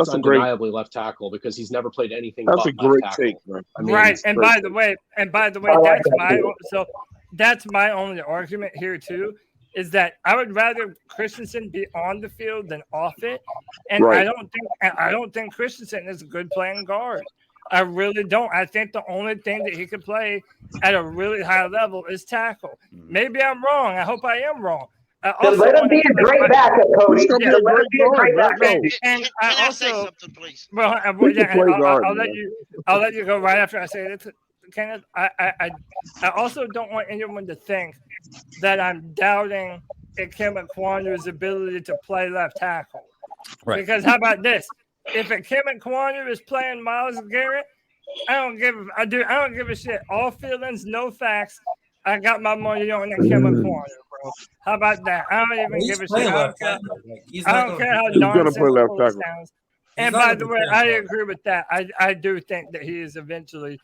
undeniably left tackle because he's never played anything. That's a great take, man. I mean, right. And by the way, that's my only argument here too. Is that I would rather Christensen be on the field than off it, and I don't think Christensen is a good playing guard. I really don't. I think the only thing that he could play at a really high level is tackle. Maybe I'm wrong. I hope I am wrong. Let him be a great backup, Cody. Let him be a great backup. And I also say something, please. Well, I'll let you go right after I say it. Kenneth, I also don't want anyone to think that I'm doubting Ikem Ekwonu's ability to play left tackle. Right. Because how about this? If Ikem Ekwonu is playing Myles Garrett, I don't give a shit. All feelings, no facts. I got my money on Ikem Ekwonu, bro. How about that? I don't even give a shit. I don't care how nonsensical it sounds. And by the way, I agree with that. I do think that he is eventually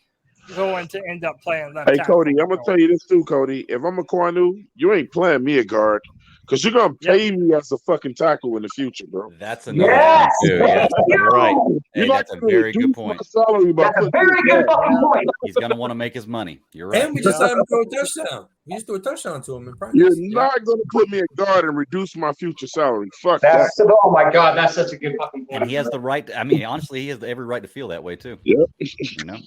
going to end up playing left tackle. Hey, Cody, I'm going to tell you this too, Cody. If I'm a Ekwonu, you ain't playing me a guard because you're going to pay me as a fucking tackle in the future, bro. That's another thing, too. Yeah, you're right. Hey, that's a very good point. That's a very good fucking point. He's going to want to make his money. You're right. And we just had him throw a touchdown. We just threw a touchdown to him in practice. You're not going to put me a guard and reduce my future salary. Fuck that. Oh, my God. That's such a good fucking point. And he has the right. I mean, honestly, he has every right to feel that way, too. Yep. You know?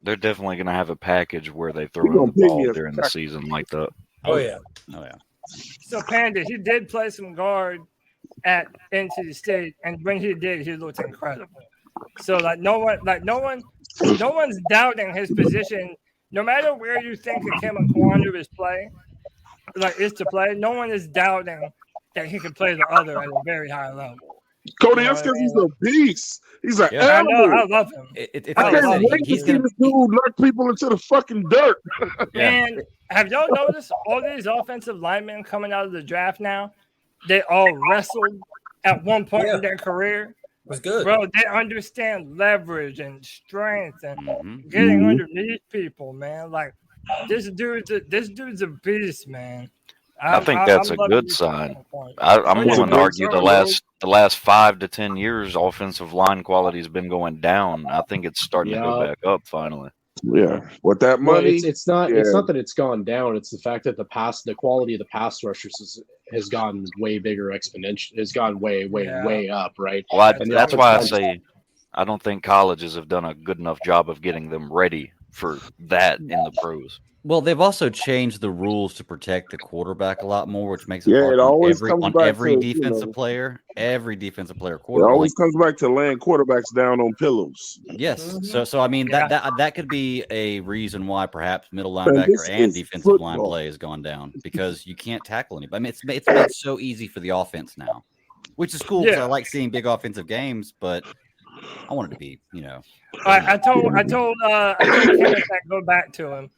They're definitely going to have a package where they throw the ball during the season like that. Oh, yeah. So, Panda, he did play some guard at NC State, and when he did, he looked incredible. So, no one's doubting his position. No matter where you think Ikem Ekwonu is to play, no one is doubting that he can play the other at a very high level. Cody, that's because he's a beast. He's an animal. I know. I love him. I can't wait to see this dude knock people into the fucking dirt. And have y'all noticed all these offensive linemen coming out of the draft now? They all wrestled at one point in their career. Was good, bro. They understand leverage and strength and getting underneath people, man. Like this dude's a beast, man. I think that's a good sign. I'm willing to argue the last 5 to 10 years, offensive line quality has been going down. I think it's starting to go back up finally. Yeah, with that money, it's not that it's gone down. It's the fact that the quality of the pass rushers has gotten way bigger exponential. Has gone way up, right? Well, that's why I say I don't think colleges have done a good enough job of getting them ready for that in the pros. Well, they've also changed the rules to protect the quarterback a lot more, which makes it Yeah, hard it on always every comes back to, defensive player. Every defensive player, It quarterback. always comes back to laying quarterbacks down on pillows. Yes. So I mean that could be a reason why perhaps middle Man, linebacker this and is defensive line football. play has gone down because you can't tackle anybody. I mean, it's made so easy for the offense now, which is cool because I like seeing big offensive games, but I want it to be, I told Kenneth that go back to him.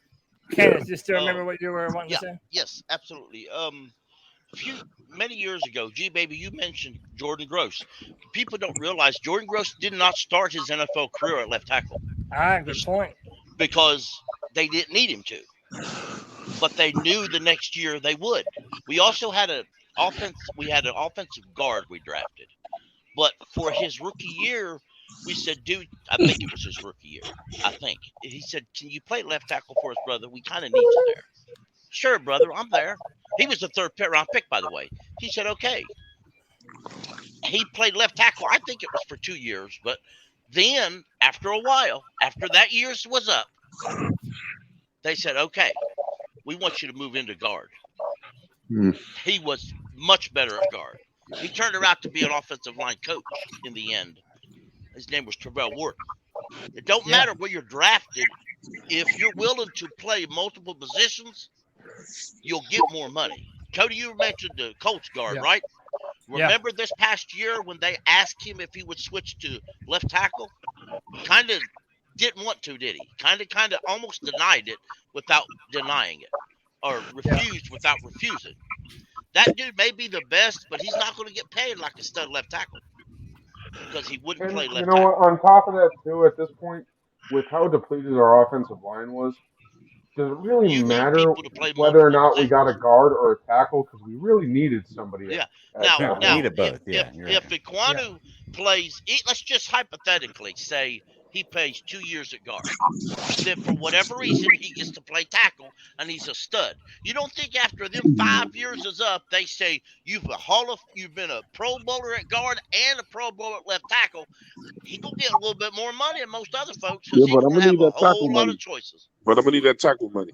Kenneth, you still remember what you were wanting to say? Yes, absolutely. Many years ago, G-Baby, you mentioned Jordan Gross. People don't realize Jordan Gross did not start his NFL career at left tackle. Good point. Because they didn't need him to. But they knew the next year they would. We also had an offensive guard we drafted. But for his rookie year, we said, dude, I think it was his rookie year. I think. He said, can you play left tackle for us, brother? We kind of need you there. Sure, brother, I'm there. He was the third round pick, by the way. He said, okay. He played left tackle. I think it was for 2 years. But then, after a while, after that year was up, they said, okay, we want you to move into guard. He was much better at guard. He turned around to be an offensive line coach in the end. His name was Travell Wharton. It don't matter where you're drafted. If you're willing to play multiple positions, you'll get more money. Cody, you mentioned the Colts guard, right? Remember this past year when they asked him if he would switch to left tackle? Kind of didn't want to, did he? Kind of almost denied it without denying it, or refused without refusing. That dude may be the best, but he's not going to get paid like a stud left tackle because he wouldn't play left tackle. You know what? On top of that, too, at this point, with how depleted our offensive line was, does it really matter whether or not we got a guard or a tackle? Because we really needed somebody. Yeah. Now, now needed both. If Ekwonu plays, let's just hypothetically say he plays 2 years at guard. Then for whatever reason, he gets to play tackle, and he's a stud. You don't think after them 5 years is up, they say you've been a Pro Bowler at guard and a Pro Bowler at left tackle. He gonna get a little bit more money than most other folks because he's gonna have a whole lot of choices. But I'm gonna need that tackle money.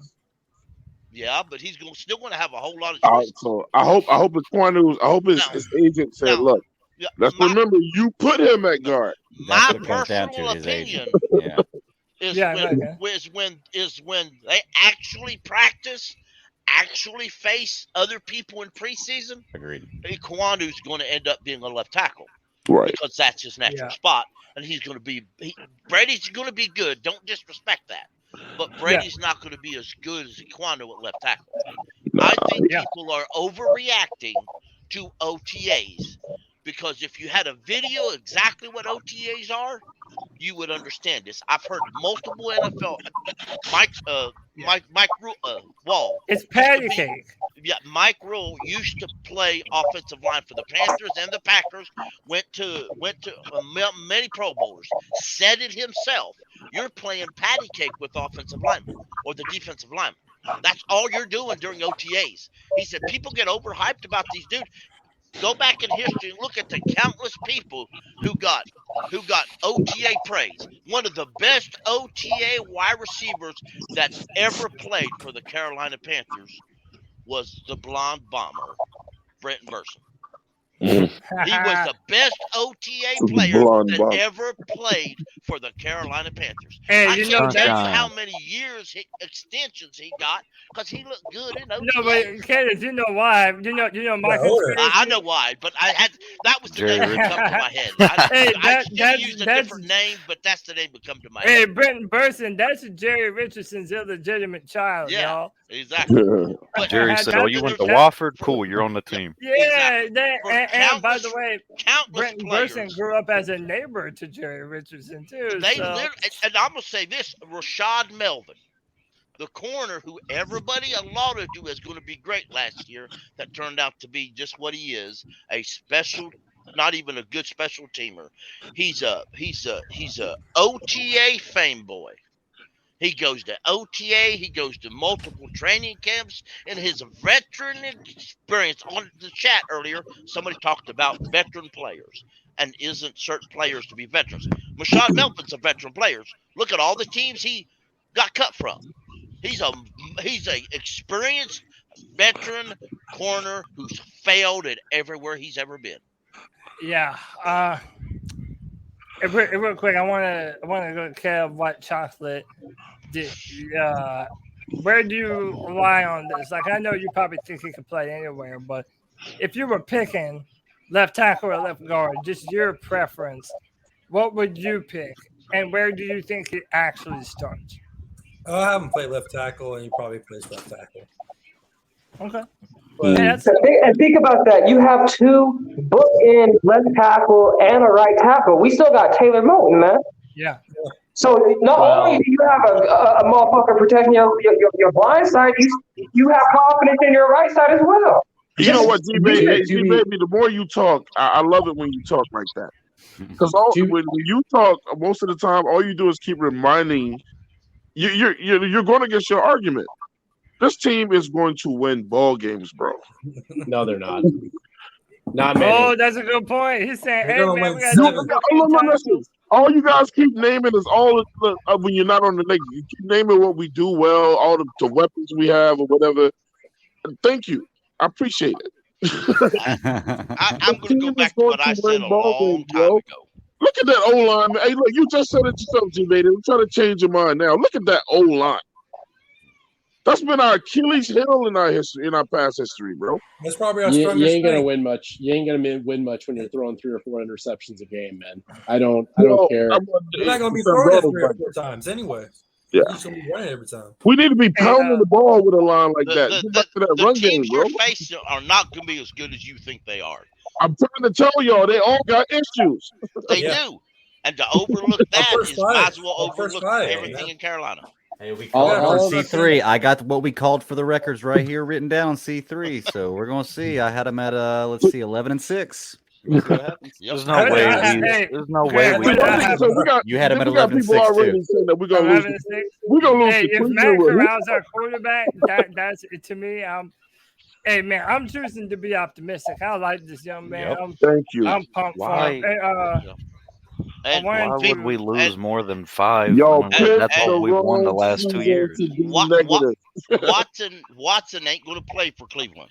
Yeah, but he's still gonna have a whole lot of choices. So I hope his agent said, look. Let's remember, you put him at guard. My personal opinion is when they actually practice, actually face other people in preseason. Agreed. Ekwonu's going to end up being a left tackle, right? Because that's his natural spot, and he's going to be. Brady's going to be good. Don't disrespect that. But Brady's not going to be as good as Ekwonu at left tackle. I think people are overreacting to OTAs. Because if you had a video exactly what OTAs are, you would understand this. I've heard multiple NFL. Mike Wall. It's patty cake. Yeah, Mike Rule used to play offensive line for the Panthers and the Packers. Went to many Pro Bowlers. Said it himself. You're playing patty cake with offensive linemen or the defensive linemen. That's all you're doing during OTAs. He said people get overhyped about these dudes. Go back in history and look at the countless people who got OTA praise. One of the best OTA wide receivers that's ever played for the Carolina Panthers was the blonde bomber, Brenton Burson. He was the best OTA player that ever played for the Carolina Panthers. Hey, I can't tell you how many years extensions he got because he looked good in OTA. No, but Kenneth, you know why? You know my conspiracy. I know why, but that was the name that come to my head. I used a different name, but that's the name that come to my head. Hey, Brenton Burson, that's Jerry Richardson's illegitimate child, y'all. Exactly. Jerry said, "Oh, you went to Wofford? Cool, you're on the team." Yeah, and by the way, Brenton Burson grew up as a neighbor to Jerry Richardson too. And I'm gonna say this: Rashad Melvin, the corner who everybody allotted to is going to be great last year, that turned out to be just what he is, a special. Not even a good special teamer. He's a OTA fame boy. He goes to OTA. He goes to multiple training camps. And his veteran experience on the chat earlier, somebody talked about veteran players and isn't certain players to be veterans. Rashad Melvin's a veteran player. Look at all the teams he got cut from. He's a experienced veteran corner who's failed at everywhere he's ever been. Yeah. Real quick, I want to go to Kev White Chocolate. Where do you lie on this? Like, I know you probably think he could play anywhere, but if you were picking left tackle or left guard, just your preference, what would you pick? And where do you think he actually starts? I'll have him play left tackle, and he probably plays left tackle. Okay. And think about that. You have two bookend left tackle and a right tackle. We still got Taylor Moton, man. Yeah. So not only do you have a motherfucker protecting your blind side, you have confidence in your right side as well. You know what, G-Baby, the more you talk, I love it when you talk like that. Because when you talk, most of the time, all you do is keep reminding you're going against your argument. This team is going to win ball games, bro. No, they're not. Not many. Oh, that's a good point. He's saying, "Hey man, we got listen. All you guys keep naming is all when you're not on the league. You keep naming what we do well, all the weapons we have, or whatever. Thank you. I appreciate it. I'm going to go back to what I said a long time ago. Look at that O-line, man. Hey, look, you just said it yourself, G-Baby. I'm trying to change your mind now. Look at that O-line. That's been our Achilles heel in our history, in our past history, bro. That's probably our You strongest ain't gonna thing. win much. You ain't gonna win much when you're throwing 3 or 4 interceptions a game, man. I don't care. You're not going to be throwing it 3 or 4 times anyway. Yeah. You're just going to be running every time. We need to be pounding the ball with a line like that. Get back to that The run game, teams bro. you're facing are not going to be as good as you think they are. I'm trying to tell y'all, they all got issues. They do. And to overlook that is might as well overlook everything in Carolina. Hey, we called on C3. I got what we called for the records right here written down, C3. So we're going to see. I had him at, let's see, 11-6. Let's see what happens. There's no way. There's no way. You had him at 11-6 too. We're going to lose. We're going to lose. Hey, if Matt Corral's our quarterback, that's to me. Hey man, I'm choosing to be optimistic. I like this young man. Thank you. I'm pumped for him. And why would we lose more than 5? Yo, that's all we've won the last 2 years. Watson ain't going to play for Cleveland.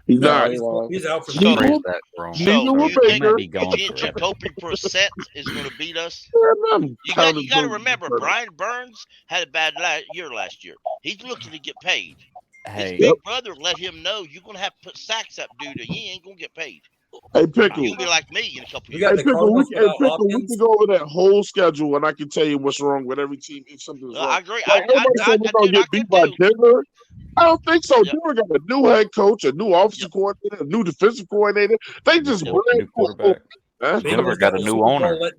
He's not. He's out for So Jacoby Brissett is going to beat us. You got to remember, Brian Burns had a bad year last year. He's looking to get paid. His big brother let him know you're going to have to put sacks up, dude, or you ain't going to get paid. Hey, Pickle. You can be like me in a couple Hey, years. Pickle, we can go over that whole schedule, and I can tell you what's wrong with every team if something's wrong. I agree. Like, everybody said we're going to get beat by Denver. I don't think so. Denver got a new head coach, a new offensive coordinator, a new defensive coordinator. They just new quarterback. Denver got a new owner. Look,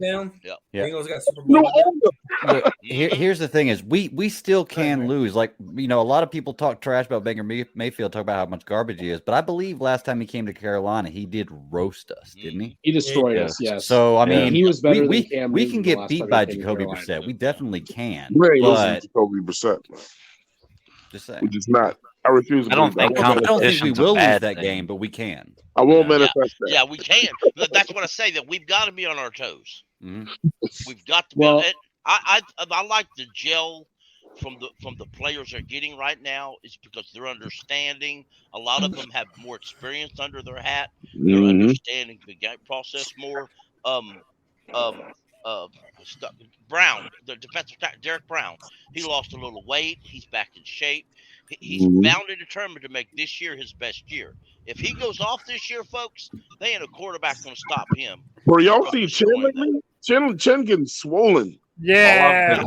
here's the thing: is we still can lose. Like a lot of people talk trash about Baker Mayfield, talk about how much garbage he is. But I believe last time he came to Carolina, he did roast us, didn't he? He destroyed us. Yes. So I mean, he was better than Cam we Newton can the get last beat time by he came to Jacoby Carolina. Brissett. We definitely can. But Jacoby Brissett. Just saying. We're just not. I refuse. I don't think we will lose that game, but we can. I won't manifest that. Yeah, we can. That's what I say. That we've got to be on our toes. Mm-hmm. We've got to be. On it. I like the gel from the players they're getting right now. Is because they're understanding. A lot of them have more experience under their hat. They're understanding the game process more. Brown, the defensive tackle, Derek Brown, he lost a little weight. He's back in shape. He's bound and determined to make this year his best year. If he goes off this year, folks, they ain't a quarterback going to stop him. Bro, y'all see Chin lately? Chin getting swollen. Yeah,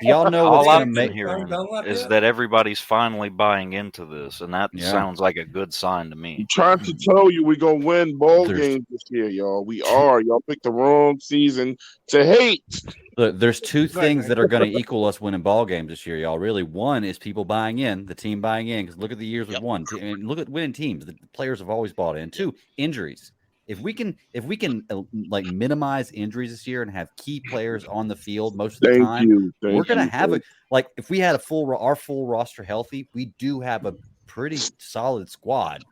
y'all know all what's I've going to been make hearing is that everybody's finally buying into this, and that sounds like a good sign to me. I'm trying to tell you we're gonna win ball games this year, y'all. We are. Y'all picked the wrong season to hate. Look, there's two things that are going to equal us winning ball games this year, y'all. Really, one is people buying in, the team buying in. Because look at the years we've won. And look at winning teams. The players have always bought in. Two, injuries. If we can like minimize injuries this year and have key players on the field most of the time, we're going to have if we had our full roster healthy, we do have a pretty solid squad.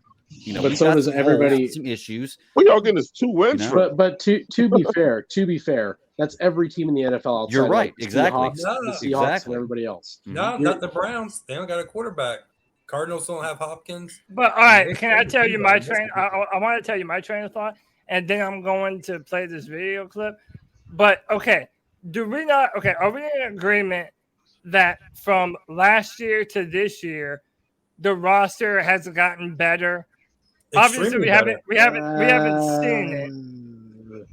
But so does everybody. Some issues. Well, y'all getting us 2 wins. But to be fair, That's every team in the NFL outside. You're right. Of the Exactly. Seahawks, the Seahawks and everybody else. No, not the Browns. They don't got a quarterback. Cardinals don't have Hopkins. But all right, can I tell you my train? I want to tell you my train of thought, and then I'm going to play this video clip. But okay, do we not? Okay, are we in agreement that from last year to this year, the roster has gotten better? Obviously, we haven't seen it.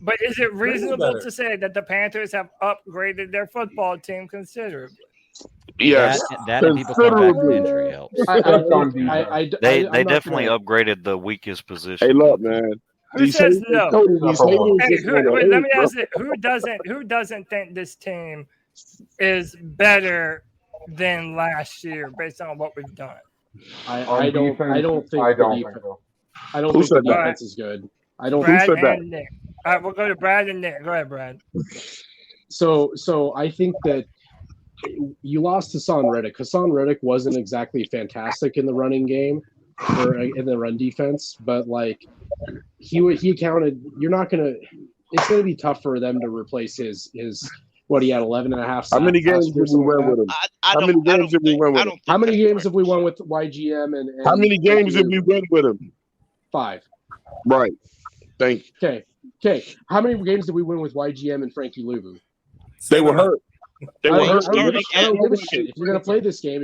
But is it reasonable to say that the Panthers have upgraded their football team considerably? Yes, that and people come back from injury helps. They definitely upgraded the weakest position. Hey, look, man. Who says no? Hey, let me ask it. Who doesn't think this team is better than last year based on what we've done? I don't think the defense is good. I don't Brad think and Nick. All right, we'll go to Brad and Nick. Go ahead, Brad. So I think that you lost Hassan Reddick. Hassan Reddick wasn't exactly fantastic in the running game or in the run defense, but like he accounted. You're not gonna. It's gonna be tough for them to replace his. What he had 11.5. How many games did we win with him? How many games did we win with him? How many games have we won with YGM and how many games did we win with him? 5. Right. Thank you. Okay. How many games did we win with YGM and Frankie Luvu? They were hurt. I don't give a shit. If you're gonna play this game,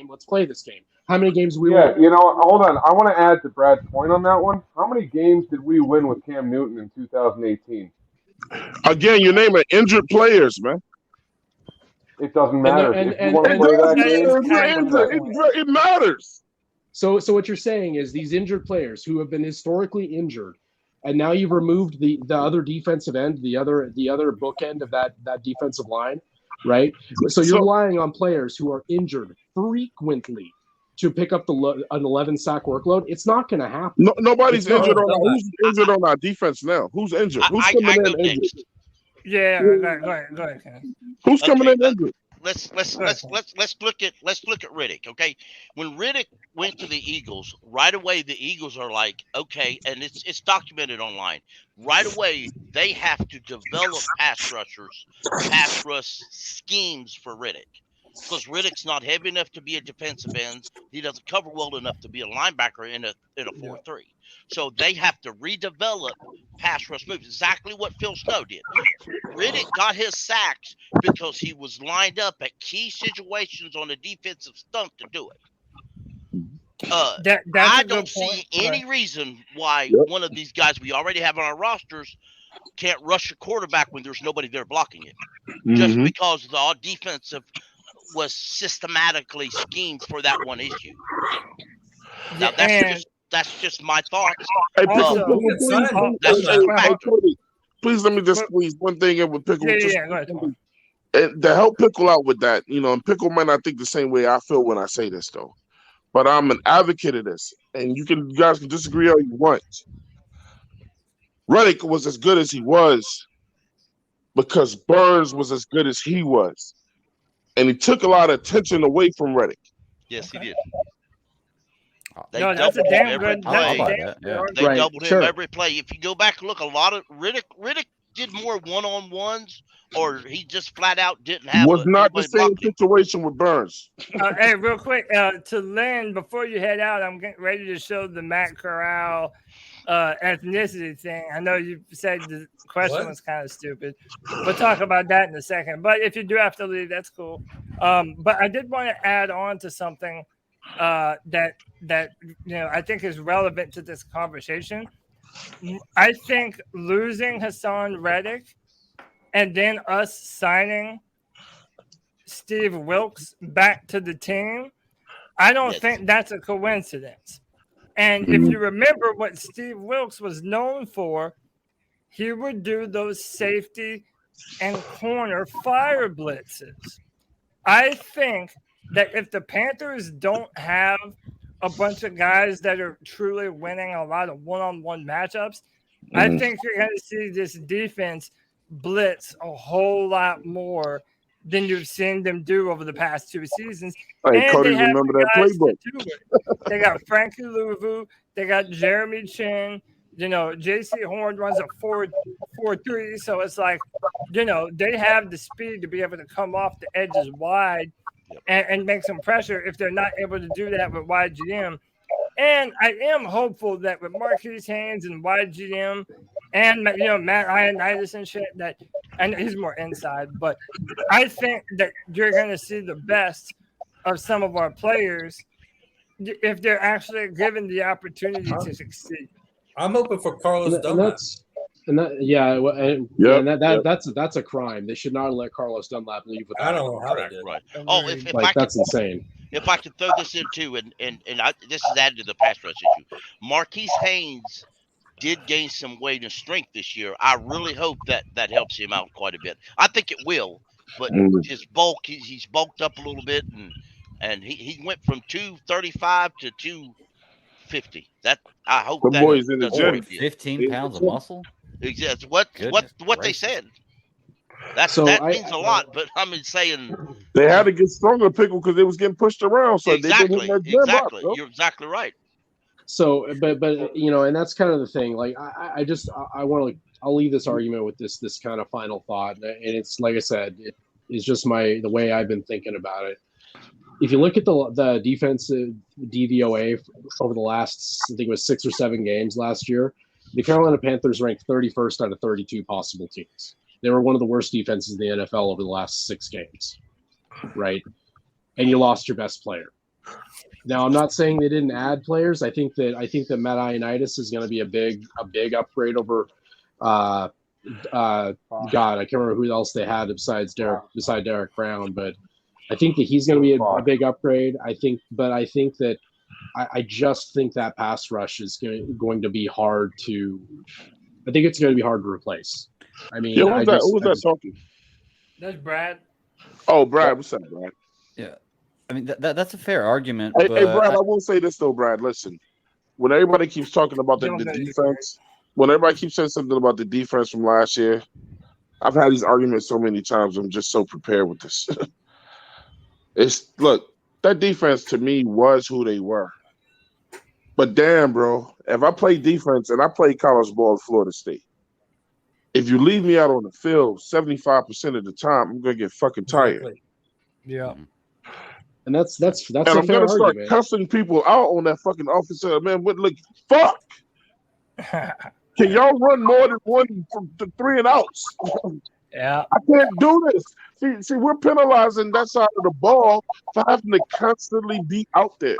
let's play this game. How many games did we win? You know, hold on. I want to add to Brad's point on that one. How many games did we win with Cam Newton in 2018? Again, you're naming injured players, man. It doesn't matter. It matters. So what you're saying is these injured players who have been historically injured, and now you've removed the other defensive end, the other bookend of that defensive line, right? So you're relying on players who are injured frequently to pick up an 11 sack workload. It's not going to happen. Nobody's injured who's injured on our defense now? Who's injured? Who's coming in injured? Next. Yeah, go ahead, Ken. Who's coming in injured? Let's look at Riddick. Okay, when Riddick went to the Eagles, right away the Eagles are like, okay, and it's documented online. Right away they have to develop pass rush schemes for Riddick. Because Riddick's not heavy enough to be a defensive end. He doesn't cover well enough to be a linebacker in a 4-3. So they have to redevelop pass rush moves. Exactly what Phil Snow did. Riddick got his sacks because he was lined up at key situations on the defensive stump to do it. I don't see any reason why one of these guys we already have on our rosters can't rush a quarterback when there's nobody there blocking it. Just because the defensive was systematically schemed for that one issue. Now that's just my thoughts. Hey, please let me just squeeze one thing in with Pickle. Go ahead. And to help Pickle out with that, and Pickle might not think the same way I feel when I say this though, but I'm an advocate of this, and you guys can disagree all you want. Reddick was as good as he was because Burns was as good as he was. And he took a lot of attention away from Reddick. Yes, he did. They doubled him every play. They doubled him every play. If you go back and look, a lot of Riddick did more one-on-ones, or he just flat out didn't have. Was not the same situation with Burns. Hey, real quick, to Lynn, before you head out, I'm getting ready to show the Matt Corral ethnicity thing. I know you said the question was kind of stupid. We'll talk about that in a second. But if you do have to leave, that's cool. But I did want to add on to something that I think is relevant to this conversation. I think losing Hassan Reddick and then us signing Steve Wilks back to the team, I don't think that's a coincidence. And if you remember what Steve Wilks was known for, he would do those safety and corner fire blitzes. I think that if the Panthers don't have a bunch of guys that are truly winning a lot of one-on-one matchups, I think you're going to see this defense blitz a whole lot more than you've seen them do over the past 2 seasons. Hey, and Cody, remember that playbook. They got Frankie Louvu. They got Jeremy Chin. JC Horn runs a 4.43, so it's like, they have the speed to be able to come off the edges wide and make some pressure if they're not able to do that with wide GM. And I am hopeful that with Marquise Haynes and wide GM and, Matt Ioannidis and shit, that I know he's more inside, but I think that you're going to see the best of some of our players if they're actually given the opportunity to succeed. I'm hoping for Carlos Dunlap. That's a crime. They should not let Carlos Dunlap leave without. I don't know how they did. Right. That's insane. If I could throw this in too, this is added to the pass rush issue. Marquise Haynes did gain some weight and strength this year. I really hope that helps him out quite a bit. I think it will, but his bulk, he's bulked up a little bit, and he went from 235 to 250. That I hope the that boys in the gym. 15 pounds of muscle. Exactly. What they said. That means a lot, but I'm saying they had to get stronger, Pickle, because they was getting pushed around. So exactly. Up, You're exactly right. So, but and that's kind of the thing. Like, I want to. I'll leave this argument with this kind of final thought, and it's like I said, it's just the way I've been thinking about it. If you look at the defensive DVOA over the last, I think it was 6 or 7 games last year, the Carolina Panthers ranked 31st out of 32 possible teams. They were one of the worst defenses in the NFL over the last 6 games, right? And you lost your best player. Now, I'm not saying they didn't add players. I think that Matt Ioannidis is going to be a big upgrade over. God, I can't remember who else they had beside Derek Brown, but I think that he's going to be a big upgrade. I just think that pass rush is going to be hard to. I think it's going to be hard to replace. I mean, who was that talking? That's Brad. Oh, Brad, what's up, Brad? Yeah, I mean that's a fair argument. Hey, but Brad, I will say this though, Brad. Listen, when everybody keeps talking about the defense, when everybody keeps saying something about the defense from last year, I've had these arguments so many times. I'm just so prepared with this. Look, that defense to me was who they were. But damn, bro, if I play defense and I play college ball at Florida State, if you leave me out on the field 75% of the time, I'm gonna get fucking tired. Yeah. And that's a I'm fair gonna start argument. cussing people out on that fucking offensive man. Look, fuck. Can y'all run more than 1 from the 3 and outs? Yeah. I can't do this. See, we're penalizing that side of the ball for having to constantly be out there.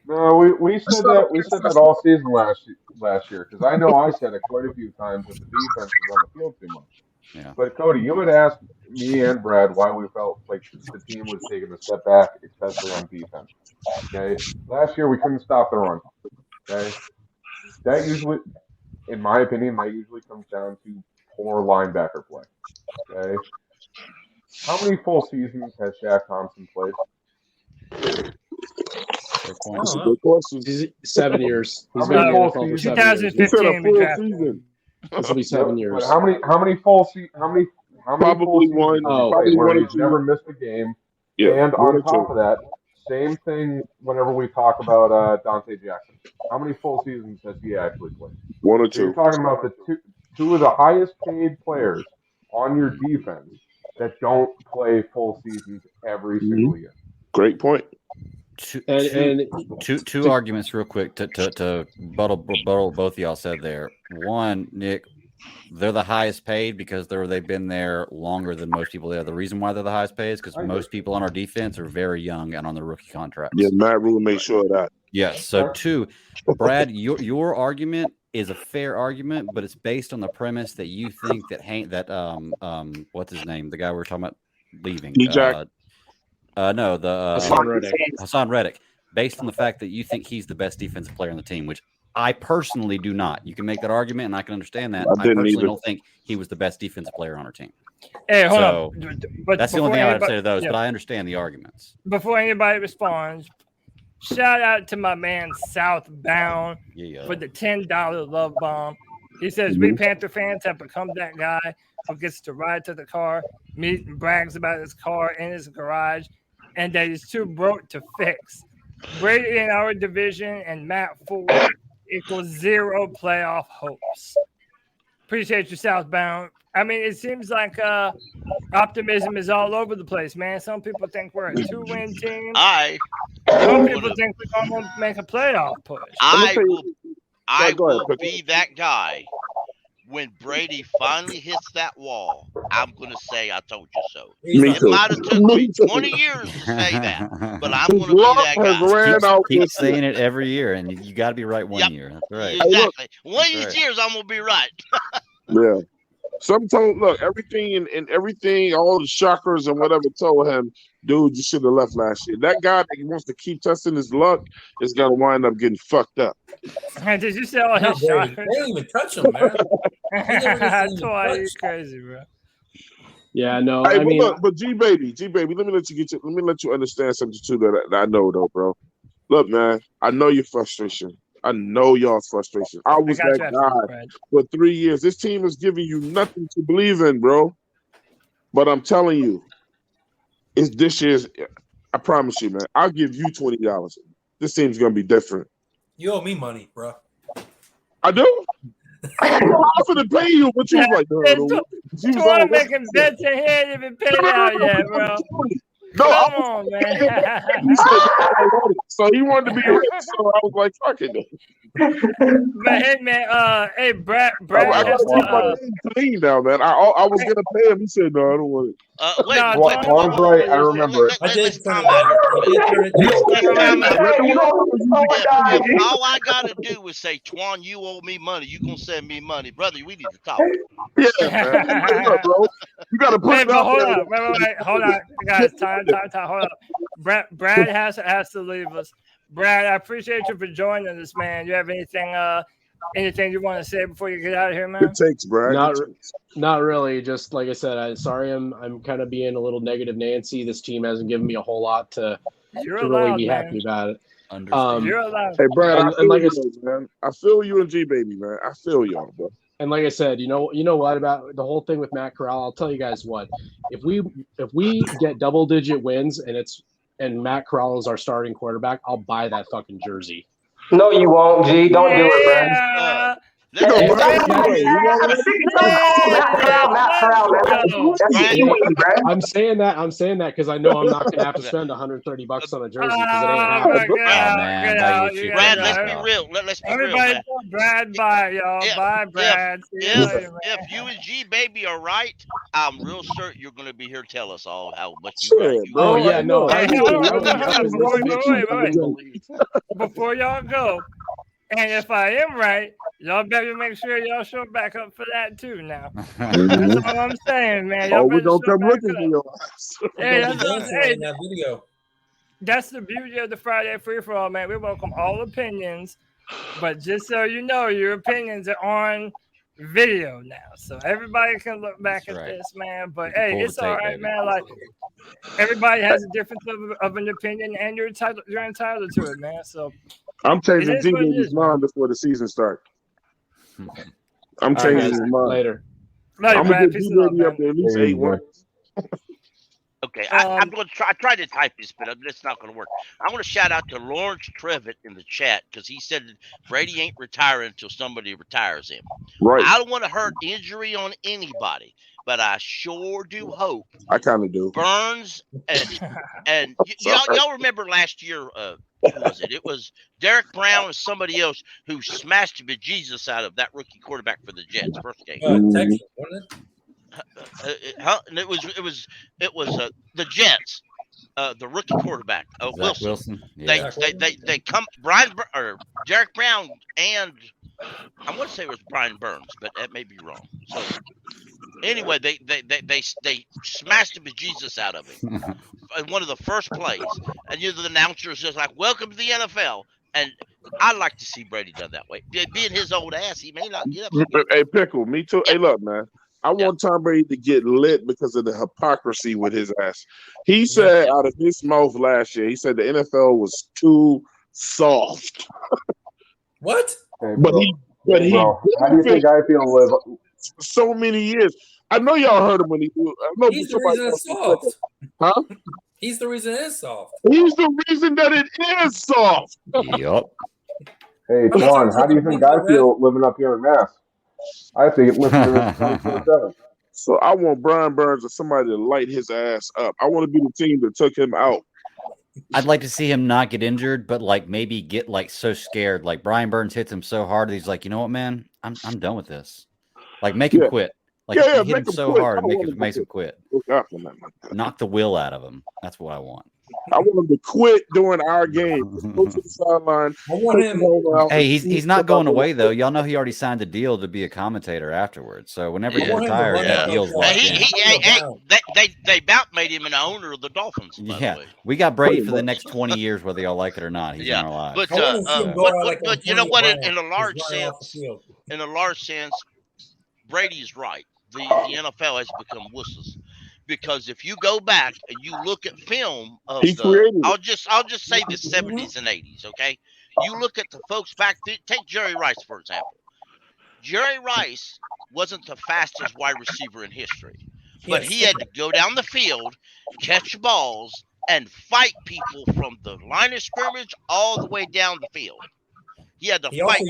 No, we said that all season last year because I know I said it quite a few times that the defense was on the field too much. Yeah. But Cody, you would ask me and Brad why we felt like the team was taking a step back, especially on defense. Okay, last year we couldn't stop the run. Okay, that usually, in my opinion, comes down to poor linebacker play. Okay, how many full seasons has Shaq Thompson played? That's a good question. 7 years. He's How been in many the full NFL for seasons? 7 years. He said a full season. This will be 7 years. But how many full seasons? Probably one. Probably where one or he's two. never missed a game. Yeah, And one on or top two. of that, same thing whenever we talk about Dante Jackson. How many full seasons has he actually played? 1 or So you're 2. talking about the two of the highest paid players on your defense that don't play full seasons every single year. Great point. Two arguments real quick to buttle both of y'all said there. One, Nick, they're the highest paid because they've been there longer than most people there. The reason why they're the highest paid is because most people on our defense are very young and on their rookie contracts. Yeah, Matt Rule made sure of that. Yes. So two, Brad, your argument is a fair argument, but it's based on the premise that you think that what's his name, the guy we were talking about leaving. Hassan Reddick. Based on the fact that you think he's the best defensive player on the team, which I personally do not. You can make that argument, and I can understand that. I personally don't think he was the best defensive player on our team. Hey, hold on. But that's the only thing I would say to those, but I understand the arguments. Before anybody responds, shout out to my man Southbound for the $10 love bomb. He says, we Panther fans have become that guy who gets to ride to the car, meet and brags about his car in his garage, and that he's too broke to fix. Brady in our division and Matt Ford equals 0 playoff hopes. Appreciate you, Southbound. I mean, it seems like optimism is all over the place, man. Some people think we're a 2-win team. Some people think we're going to make a playoff push. I will be that guy when Brady finally hits that wall. I'm going to say I told you so. It might have took me 20 years to say that, but I'm going to be that guy. Keep saying it every year, and you got to be right one year. That's right. Exactly. One of these years, I'm going to be right. Yeah. Some told, look, everything and everything, all the shockers and whatever told him, dude, you should have left last year. That guy that wants to keep testing his luck is going to wind up getting fucked up. Did you say all his shockers? They didn't even touch him, man. That's why you're crazy, bro. Yeah, no, Hey, I mean, look, but G baby, let me let you understand something too that I know though, bro. Look, man, I know your frustration. I know y'all's frustration. I was that guy for 3 years. This team is giving you nothing to believe in, bro. But I'm telling you, it's this year's. I promise you, man. I'll give you $20. This team's gonna be different. You owe me money, bro. I do. I offered to pay you, but you was like, no. You want to make him bet your head even paid out yet, bro? No, come on, man. So he wanted to be rich, so I was like, fuck it. But hey, man, hey, Brad I has to. clean now, man. I was gonna pay him. He said, no, I don't want it. Tom's right. I remember it. I did turn All I gotta do is say, Twan, you owe me money. You gonna send me money, brother? We need to talk. Yeah, man. Bro. You gotta put it out hold there. on, wait, hold on, guys. Time. Hold on. Brad has to leave us. Brad, I appreciate you for joining us, man. You have anything you want to say before you get out of here, man? It takes, Brad. Not really. Just like I said, I'm kind of being a little negative Nancy. This team hasn't given me a whole lot to really be happy about it. You're allowed. Hey, Brad, I feel you and G baby, man. I feel y'all, bro. And like I said, you know what about the whole thing with Matt Corral? I'll tell you guys what. If we get double-digit wins and Matt Corral is our starting quarterback, I'll buy that fucking jersey. No, you won't, G. Don't do it, Brad. Matt Corral, man. I'm saying that because I know I'm not going to have to spend $130 on a jersey because it ain't happening. Brad, let's be real. Let's be Everybody real, tell Brad bye, y'all. Bye, Brad. If you and G baby are right, I'm real certain you're going to be here to tell us all how much you right. Oh yeah, no. Wait. Before y'all go. And if I am right, y'all better make sure y'all show back up for that too now. That's all I'm saying, man. Y'all we don't come looking for your ass. Hey, that video. That's the beauty of the Friday free-for-all, man. We welcome all opinions, but just so you know, your opinions are on video now. So everybody can look back at this, man. But hey, it's all right, man. Like everybody has a difference of an opinion, and you're entitled to it, man. So I'm changing G baby's mind before the season starts. I'm changing his mind later. I'm gonna get G baby up there at least 8 months. Okay, I'm going to try. I tried to type this, but it's not going to work. I want to shout out to Lawrence Trevitt in the chat because he said that Brady ain't retiring until somebody retires him. Right. I don't want to hurt injury on anybody, but I sure do hope. I kind of do. Burns and y'all remember last year? Who was it? It was Derek Brown and somebody else who smashed the bejesus out of that rookie quarterback for the Jets first game. Texas, wasn't it? It was the Jets, the rookie quarterback, Wilson. Yeah. They come Derek Brown and I want to say it was Brian Burns, but that may be wrong. So anyway, they smashed the bejesus out of him in one of the first plays, and the announcer is just like, "Welcome to the NFL." And I'd like to see Brady done that way. Being his old ass, he may not get up. Hey, Pickle, me too. Hey, look, man. I want Tom Brady to get lit because of the hypocrisy with his ass. He said out of his mouth last year, he said the NFL was too soft. What? Hey, how do you think I feel live so many years? I know y'all heard him when he do. He's the reason it's soft. Huh? He's the reason it's soft. He's the reason that it is soft. Yup. Hey, Twan, how do you think I feel living up here in Mass? I think it listen to this 24/7. So I want Brian Burns or somebody to light his ass up. I want to be the team that took him out. I'd like to see him not get injured, but like maybe get like so scared. Like Brian Burns hits him so hard that he's like, you know what, man, I'm done with this. Like make him quit. Like he hit him so hard, makes him quit. Knock the will out of him. That's what I want. I want him to quit during our game. Go to the sideline. I want him. Hey, he's not going away though. Y'all know he already signed a deal to be a commentator afterwards. So whenever he retires, that deal's locked in. They about made him an owner of the Dolphins. Yeah, we got Brady for the next 20 years, whether y'all like it or not. He's in our lives. But you know what? In a large sense, Brady's right. The NFL has become wusses. Because if you go back and you look at film of I'll just say the 70s and 80s, okay? You look at the folks back then, take Jerry Rice, for example. Jerry Rice wasn't the fastest wide receiver in history, but he had to go down the field, catch balls, and fight people from the line of scrimmage all the way down the field. He had to fight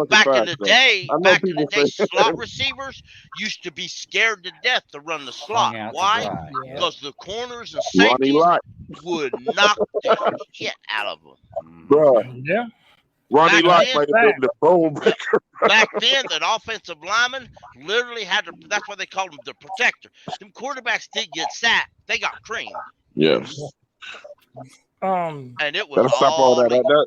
back in the day, slot receivers used to be scared to death to run the slot. Why? Because the corners and safeties would knock the shit out of them. Bro. Yeah. Ronnie Lott might have been the bone breaker. Back then, an offensive lineman literally had to. That's why they called him the protector. Them quarterbacks did get sacked. They got creamed. Yes. And it was That'll stop all that.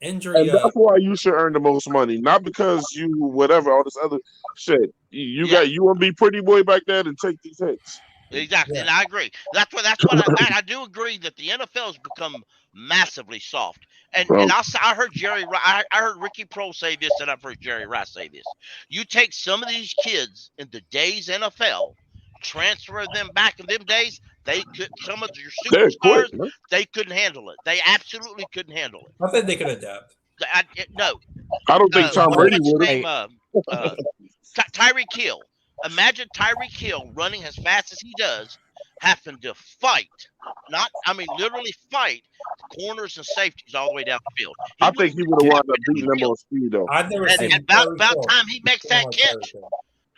Injury. And that's why you should earn the most money, not because you whatever all this other shit. You want to be pretty boy back there and take these hits. Exactly, and I agree. That's what I do agree that the NFL has become massively soft. And I heard I heard Ricky Pro say this, and I've heard Jerry Rice say this. You take some of these kids in the days NFL, transfer them back in them days. They could some of your superstars. They couldn't handle it. They absolutely couldn't handle it. I think they could adapt. No, I don't think Tom Brady would. Tyreek Hill. Imagine Tyreek Hill running as fast as he does, having to fight. Literally fight corners and safeties all the way down the field. I think he would have wound up beating them on speed, though. I've never seen about time he makes that catch.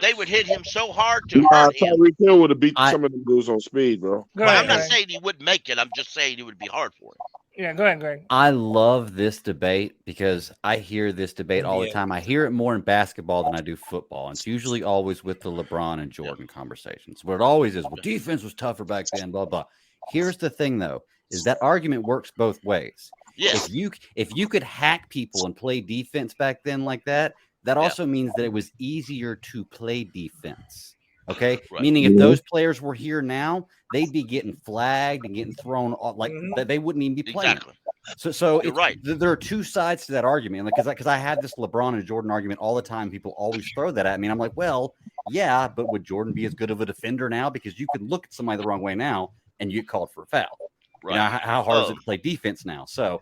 They would hit him so hard to hurt him. Tyreek Hill would have beat some of them dudes on speed, bro. I'm not saying he wouldn't make it. I'm just saying it would be hard for him. Yeah, go ahead, Greg. I love this debate because I hear this debate all the time. I hear it more in basketball than I do football. It's usually always with the LeBron and Jordan conversations. But it always is, well, defense was tougher back then, blah, blah. Here's the thing, though, is that argument works both ways. Yes. If you could hack people and play defense back then like that, that also means that it was easier to play defense. Okay, meaning if those players were here now, they'd be getting flagged and getting thrown like they wouldn't even be playing. Exactly. So there are two sides to that argument. Because I had this LeBron and Jordan argument all the time. People always throw that at me, and I'm like, well, yeah, but would Jordan be as good of a defender now? Because you could look at somebody the wrong way now and you get called for a foul. Right? You know, how hard is it to play defense now? So.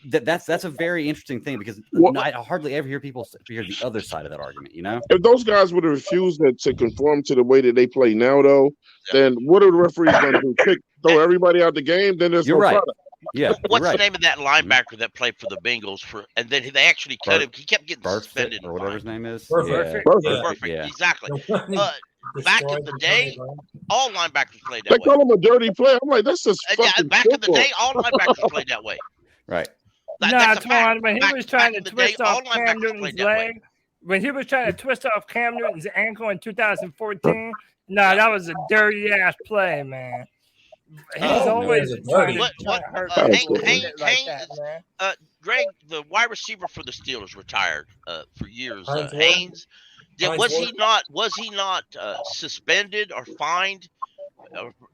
That's a very interesting thing because I hardly ever hear people hear the other side of that argument. You know, if those guys would have refused to conform to the way that they play now, though, then what are the referees going to do? Throw everybody out the game? Then there's no product. Yeah. What's the name of that linebacker that played for the Bengals and then they actually cut him? He kept getting suspended or whatever his name is. Perfect. Yeah. Exactly. Back in the day, all linebackers played that way. They call him a dirty player. I'm like, that's just fucking back in the day, all linebackers played that way. Right. When he was trying to twist off Cam Newton's leg, when he was trying to twist off Cam Newton's ankle in 2014, that was a dirty ass play, man. He's always trying to hurt Greg, the wide receiver for the Steelers, retired for years. Haynes, was he not suspended or fined?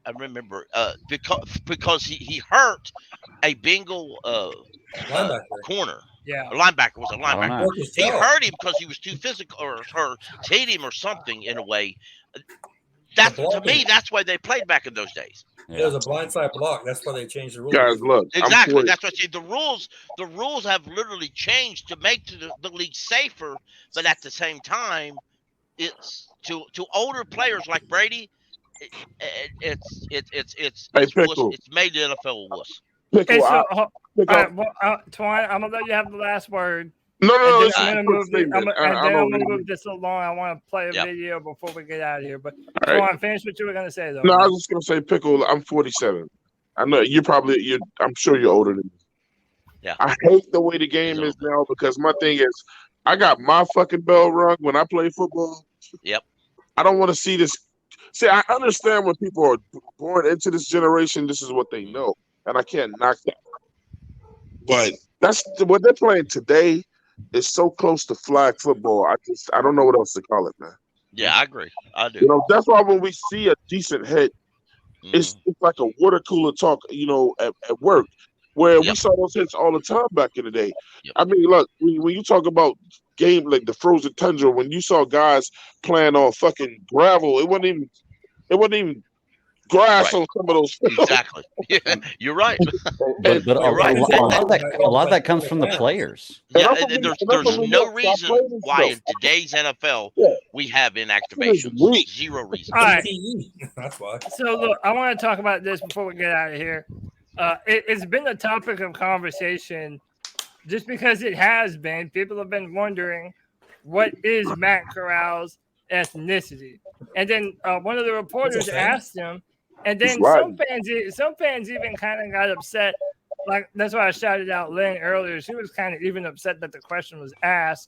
I remember because he hurt a Bengal corner. Yeah, a linebacker was a linebacker. He hurt him because he was too physical or hit him or something in a way. To me, that's why they played back in those days. There was a blindside block. That's why they changed the rules. Guys, look, exactly. That's what I say. The rules have literally changed to make the league safer, but at the same it's to older players like Brady. It's made the NFL a wuss. Pickle, pick All up. right, well, Twine, I'm gonna let you have the last word. No. And It's then a I'm quick gonna statement. I'm gonna move this along. I want to play a video before we get out of here. But All right. Twine, finish what you were gonna say though. No, I man. was just gonna say, Pickle. I'm 47. I know I'm sure you're older than me. Yeah. I hate the way the game is now because my thing is, I got my fucking bell rung when I play football. Yep. I don't want to see this. See, I understand when people are born into this generation, this is what they know, and I can't knock that. But that's what they're playing today is so close to flag football. I don't know what else to call it, man. Yeah, I agree. I do. You know, that's why when we see a decent hit, it's like a water cooler talk, you know, at work, where we saw those hits all the time back in the day. I mean, look, when you talk about game like the frozen tundra, when you saw guys playing on fucking gravel, it wasn't even grass on some of those fields. Exactly. Yeah, you're right. But You're right. a lot of that comes from the players. Yeah, and there's no reason why in today's NFL we have inactivations. Zero reason. All right. That's why. So look, I want to talk about this before we get out of here. It's been a topic of conversation just because it has been. People have been wondering what is Matt Corral's ethnicity, and then one of the reporters asked him, and then some fans even kind of got upset. Like that's why I shouted out Lynn earlier. She was kind of even upset that the question was asked.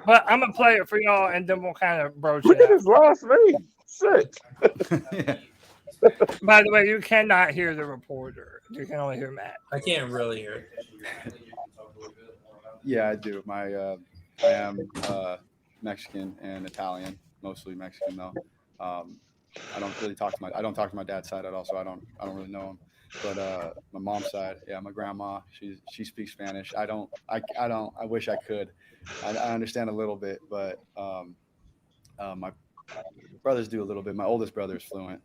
But I'm gonna play it for y'all, and then we'll kind of broach Look it. at his last name. Sick. By the way, you cannot hear the reporter. You can only hear Matt. I can't really hear it. Yeah, I do. I am Mexican and Italian, mostly Mexican though. I don't really talk to my dad's side at all, so I don't really know him. But my mom's side, yeah, my grandma, she speaks Spanish. I wish I could. I understand a little bit, but my brothers do a little bit. My oldest brother is fluent.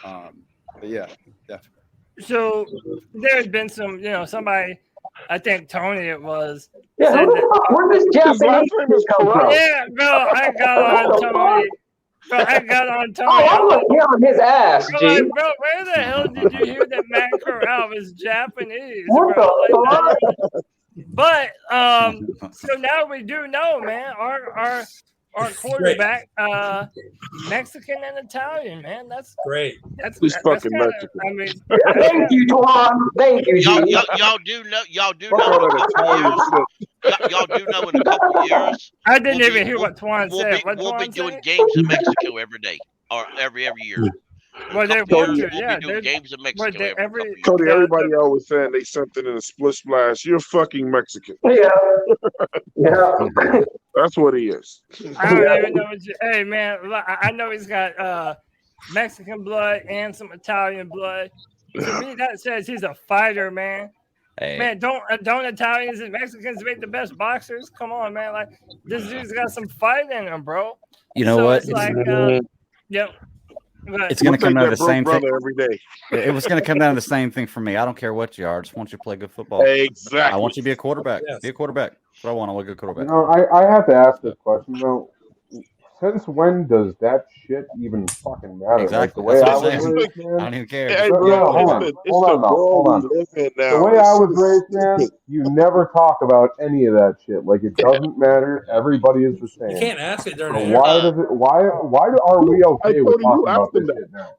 But yeah, definitely. So there's been some, somebody, I think Tony it was. Yeah, who the fuck? Where this Japanese come from? Yeah, bro, I got on Tony. Bro, I got on Tony. Oh, I'm gonna get on his ass, G. Bro, where the hell did you hear that Matt Corral is Japanese? What the fuck? But so now we do know, man. Our quarterback, Mexican and Italian, man. That's great. That's fucking kinda, Mexican. I mean, Thank you, Tuan. Thank you, G. Y'all do know in a couple of years. I didn't even hear what Tuan said. We'll be doing games in Mexico every day or every year. Well, they're We'll yeah, be doing games in Mexico every Cody, everybody always saying they something in a split splash. You're fucking Mexican. Yeah. Yeah. That's what he is. I don't even know what you. Hey, man, I know he's got Mexican blood and some Italian blood. To me, that says he's a fighter, man. Hey. Man, don't Italians and Mexicans make the best boxers? Come on, man. Like this dude's got some fight in him, bro. You know what? It's like, yep. It's going to come down to the same thing every day. It was going to come down to the same thing for me. I don't care what you are. I just want you to play good football. Exactly. I want you to be a quarterback. Yes. Be a quarterback. That's what I want. I want a good quarterback. You know, I have to ask this question though. Since when does that shit even fucking matter? Exactly. Like, the way That's I what I'm was saying. raised, man. I don't even care. Hey, No, hold on, man. The way I was raised, man, you never talk about any of that shit. Like it doesn't matter. Everybody is the same. You can't ask it during So the why does it? Why are we okay with talking about this shit now?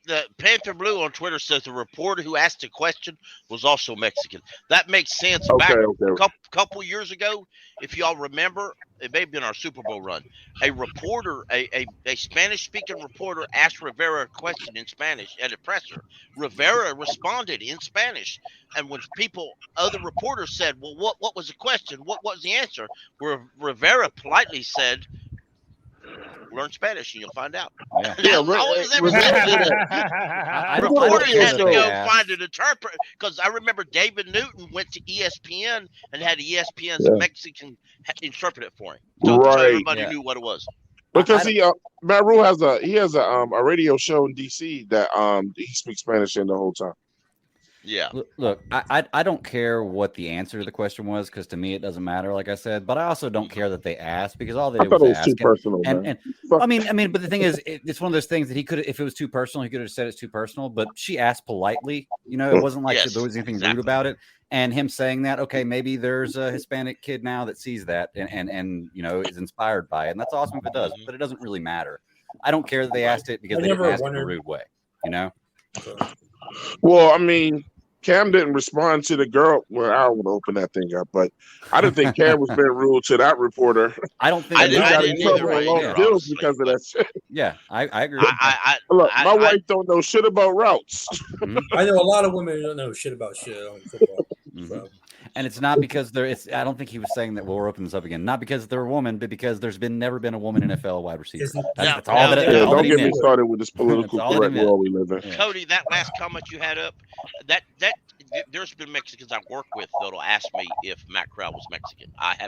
The Panther Blue on Twitter says the reporter who asked the question was also Mexican. That makes sense. Back a couple years ago, if y'all remember, it may have been our Super Bowl run. A reporter, a Spanish-speaking reporter asked Rivera a question in Spanish at a presser. Rivera responded in Spanish. And when other reporters said, well, what was the question? What was the answer? Rivera politely said, learn Spanish and you'll find out. Yeah, Reporters had to go find an interpreter because I remember David Newton went to ESPN and had ESPN's Mexican interpret it for him. So everybody knew what it was. Because Matt Rule has a radio show in DC that he speaks Spanish in the whole time. Yeah. Look, I don't care what the answer to the question was because to me it doesn't matter, like I said. But I also don't care that they asked because all they I did was thought it was ask. too personal, and man. I mean, but the thing is, it's one of those things that he could, if it was too personal, he could have said it's too personal. But she asked politely. You know, it wasn't like there was anything rude about it. And him saying that, okay, maybe there's a Hispanic kid now that sees that and you know is inspired by it, and that's awesome if it does. But it doesn't really matter. I don't care that they asked it because they didn't ask it in a rude way. You know. Well, I mean, Cam didn't respond to the girl. Well, I would open that thing up, but I didn't think Cam was being rude to that reporter. I don't think he got in trouble and lost deals because of that shit. Yeah, I agree. Look, my wife don't know shit about routes. I know a lot of women who don't know shit about shit on football. So. And it's not because I don't think he was saying that. Well, we're opening this up again. Not because they're a woman, but because there's never been a woman NFL wide receiver. That's all that. Don't get me started with this political correct world we live in. Cody, that last comment you had up, that there's been Mexicans I work with that'll ask me if Matt Corral was Mexican. I've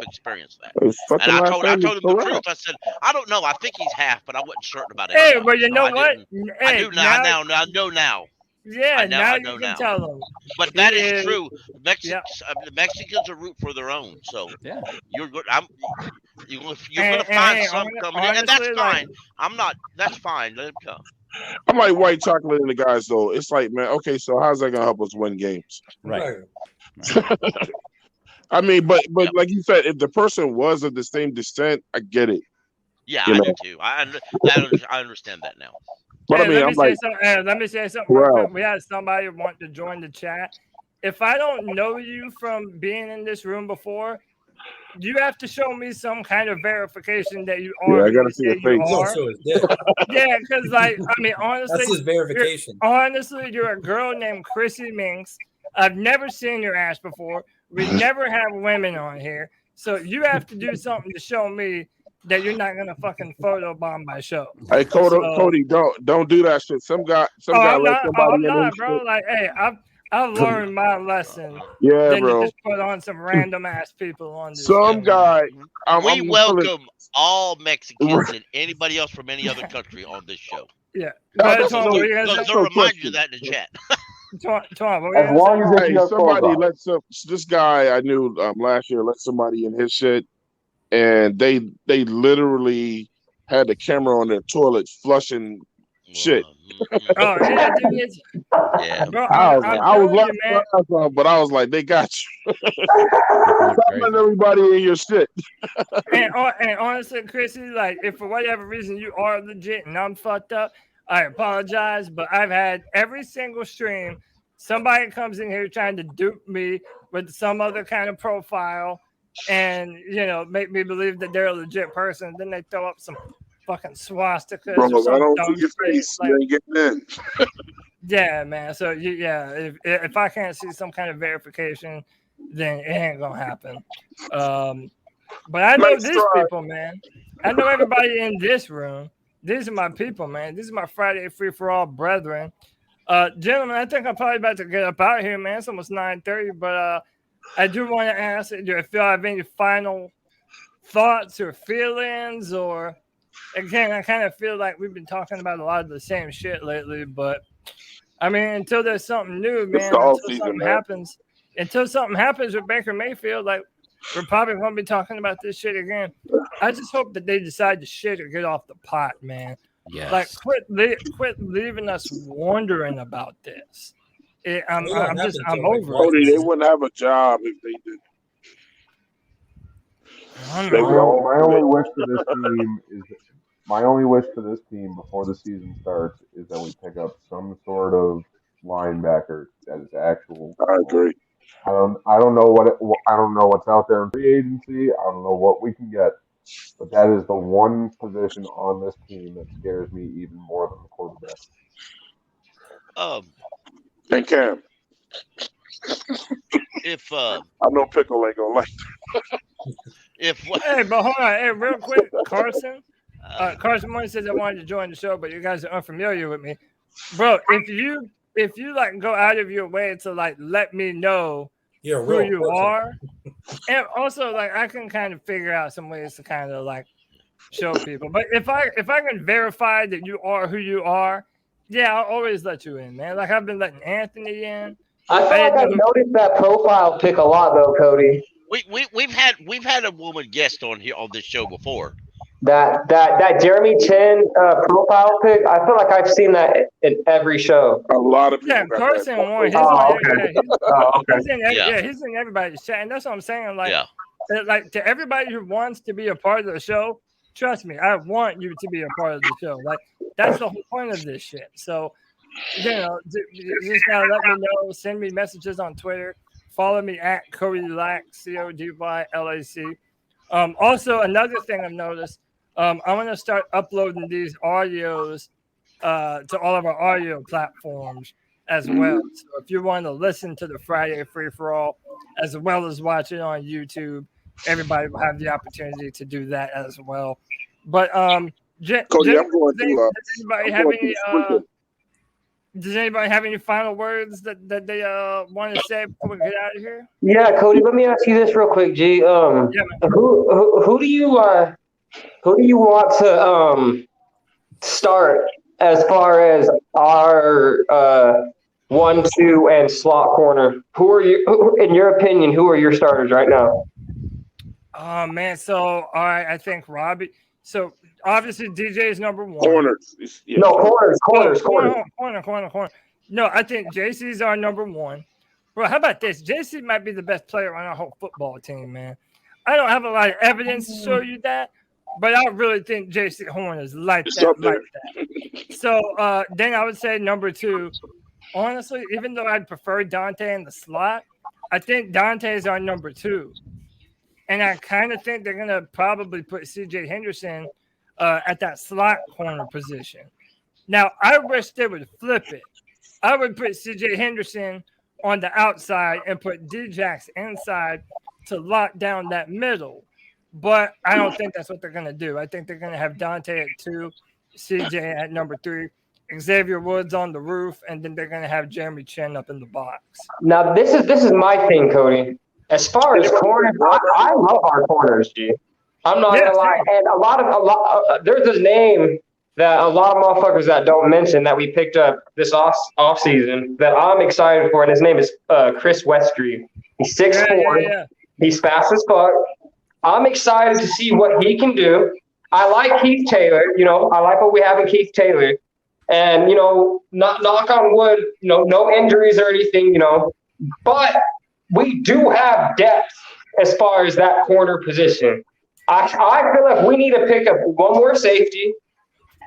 experienced that. And I told him the truth. I said, I don't know. I think he's half, but I wasn't certain about it. Hey, well, you know what? I do now. I know now. Yeah, now you can tell them. But that is true. The Mexicans are root for their own. So you're good. You're going to find some coming in, and that's fine. I'm not. That's fine. Let him come. I'm like white chocolate in the guys though. It's like, man, okay, so how's that gonna help us win games? Right. I mean, but like you said, if the person was of the same descent, I get it. Yeah, I do too. I understand that now. But hey, I mean, let me say something real quick. We had somebody want to join the chat. If I don't know you from being in this room before, you have to show me some kind of verification that you are. Yeah, I gotta see your face. Yeah, because like I mean, honestly, that's his verification. You're a girl named Chrissy Minks. I've never seen your ass before. We never have women on here, so you have to do something to show me that you're not gonna fucking photobomb my show. Hey, Cody, don't do that shit. Some guy let somebody I'm not, bro. shit. Like, hey, I've learned my lesson. Yeah, then bro. You just put on some random ass people on this. Some guy. We welcome all Mexicans and anybody else from any other country on this show. Yeah, they'll remind you that in the chat. As long as somebody lets this guy I knew last year let somebody in his shit, and they literally had the camera on their toilet flushing shit. Oh yeah, dude. Yeah. Bro, I was laughing, but I was like, they got you. Stop letting everybody in your shit. and honestly, Chrissy, like if for whatever reason you are legit and I'm fucked up, I apologize. But I've had every single stream somebody comes in here trying to dupe me with some other kind of profile and make me believe that they're a legit person. Then they throw up some fucking swastikas. Bro, or some I don't dumb see your shit. face. Like, You ain't getting in. yeah, man. So if I can't see some kind of verification, then it ain't gonna happen. But I know these people, man. I know everybody in this room. These are my people, man. These are my Friday free for all brethren. Gentlemen, I think I'm probably about to get up out of here, man. It's almost 9:30, but I do want to ask if y'all have any final thoughts or feelings, or again, I kind of feel like we've been talking about a lot of the same shit lately, but I mean, until there's something new, man, until something happens with Baker Mayfield, like we're probably going to be talking about this shit again. I just hope that they decide to shit or get off the pot, man. Yes. Like, quit leaving us wondering about this. I'm over it. Cody, they wouldn't have a job if they did. My only wish for this team before the season starts is that we pick up some sort of linebacker that is actual. I agree. I don't know what's out there in free agency. I don't know what we can get, but that is the one position on this team that scares me even more than the quarterback. Hey Cam, if I know Pickle ain't gonna like that. Hey, but hold on, hey, real quick, Carson. Carson Moore says I wanted to join the show, but you guys are unfamiliar with me, bro. If you like go out of your way to like let me know who you are, and also like I can kind of figure out some ways to kind of like show people. But if I can verify that you are who you are, Yeah, I'll always let you in, man. Like I've been letting Anthony in. I feel like I've noticed that profile pick a lot, though, Cody. We've had a woman guest on here on this show before. That Jeremy Chin profile pic, I feel like I've seen that in every show. A lot of people. Yeah, Carson won. He's in everybody's chat, and that's what I'm saying. Like, like to everybody who wants to be a part of the show, trust me, I want you to be a part of the show. Like, that's the whole point of this shit. So, you know, just gotta let me know. Send me messages on Twitter. Follow me at Cody Lack, CODYLAC. Also, another thing I've noticed. I'm going to start uploading these audios to all of our audio platforms as well. So if you want to listen to the Friday Free-For-All as well as watch it on YouTube, everybody will have the opportunity to do that as well. But Cody, I'm going to. Does anybody have any final words that they want to say before we get out of here? Yeah, Cody, let me ask you this real quick, G. Who do you want to start as far as our 1, 2, and slot corner? In your opinion, who are your starters right now? Oh man, so all right, I think Robbie. So obviously DJ is number 1. Corners. Yeah. No, corners. Corner. No, I think JC's our number 1. Bro, how about this? JC might be the best player on our whole football team, man. I don't have a lot of evidence to show you that, but I really think JC Horn is like that. So then I would say number 2. Honestly, even though I'd prefer Dante in the slot, I think Dante is our number 2. And I kind of think they're going to probably put C.J. Henderson at that slot corner position. Now, I wish they would flip it. I would put C.J. Henderson on the outside and put D-Jax inside to lock down that middle. But I don't think that's what they're going to do. I think they're going to have Dante at 2, C.J. at number 3, Xavier Woods on the roof, and then they're going to have Jeremy Chin up in the box. Now, this is my thing, Cody. As far as corners, I love our corners, G. I'm not gonna lie. And a lot there's this name that a lot of motherfuckers that don't mention that we picked up this off season that I'm excited for, and his name is Chris Westry. He's 6'4". Yeah. He's fast as fuck. I'm excited to see what he can do. I like Keith Taylor. You know, I like what we have in Keith Taylor. And you know, knock on wood, you know, no injuries or anything. You know, but we do have depth as far as that corner position. I feel like we need to pick up one more safety,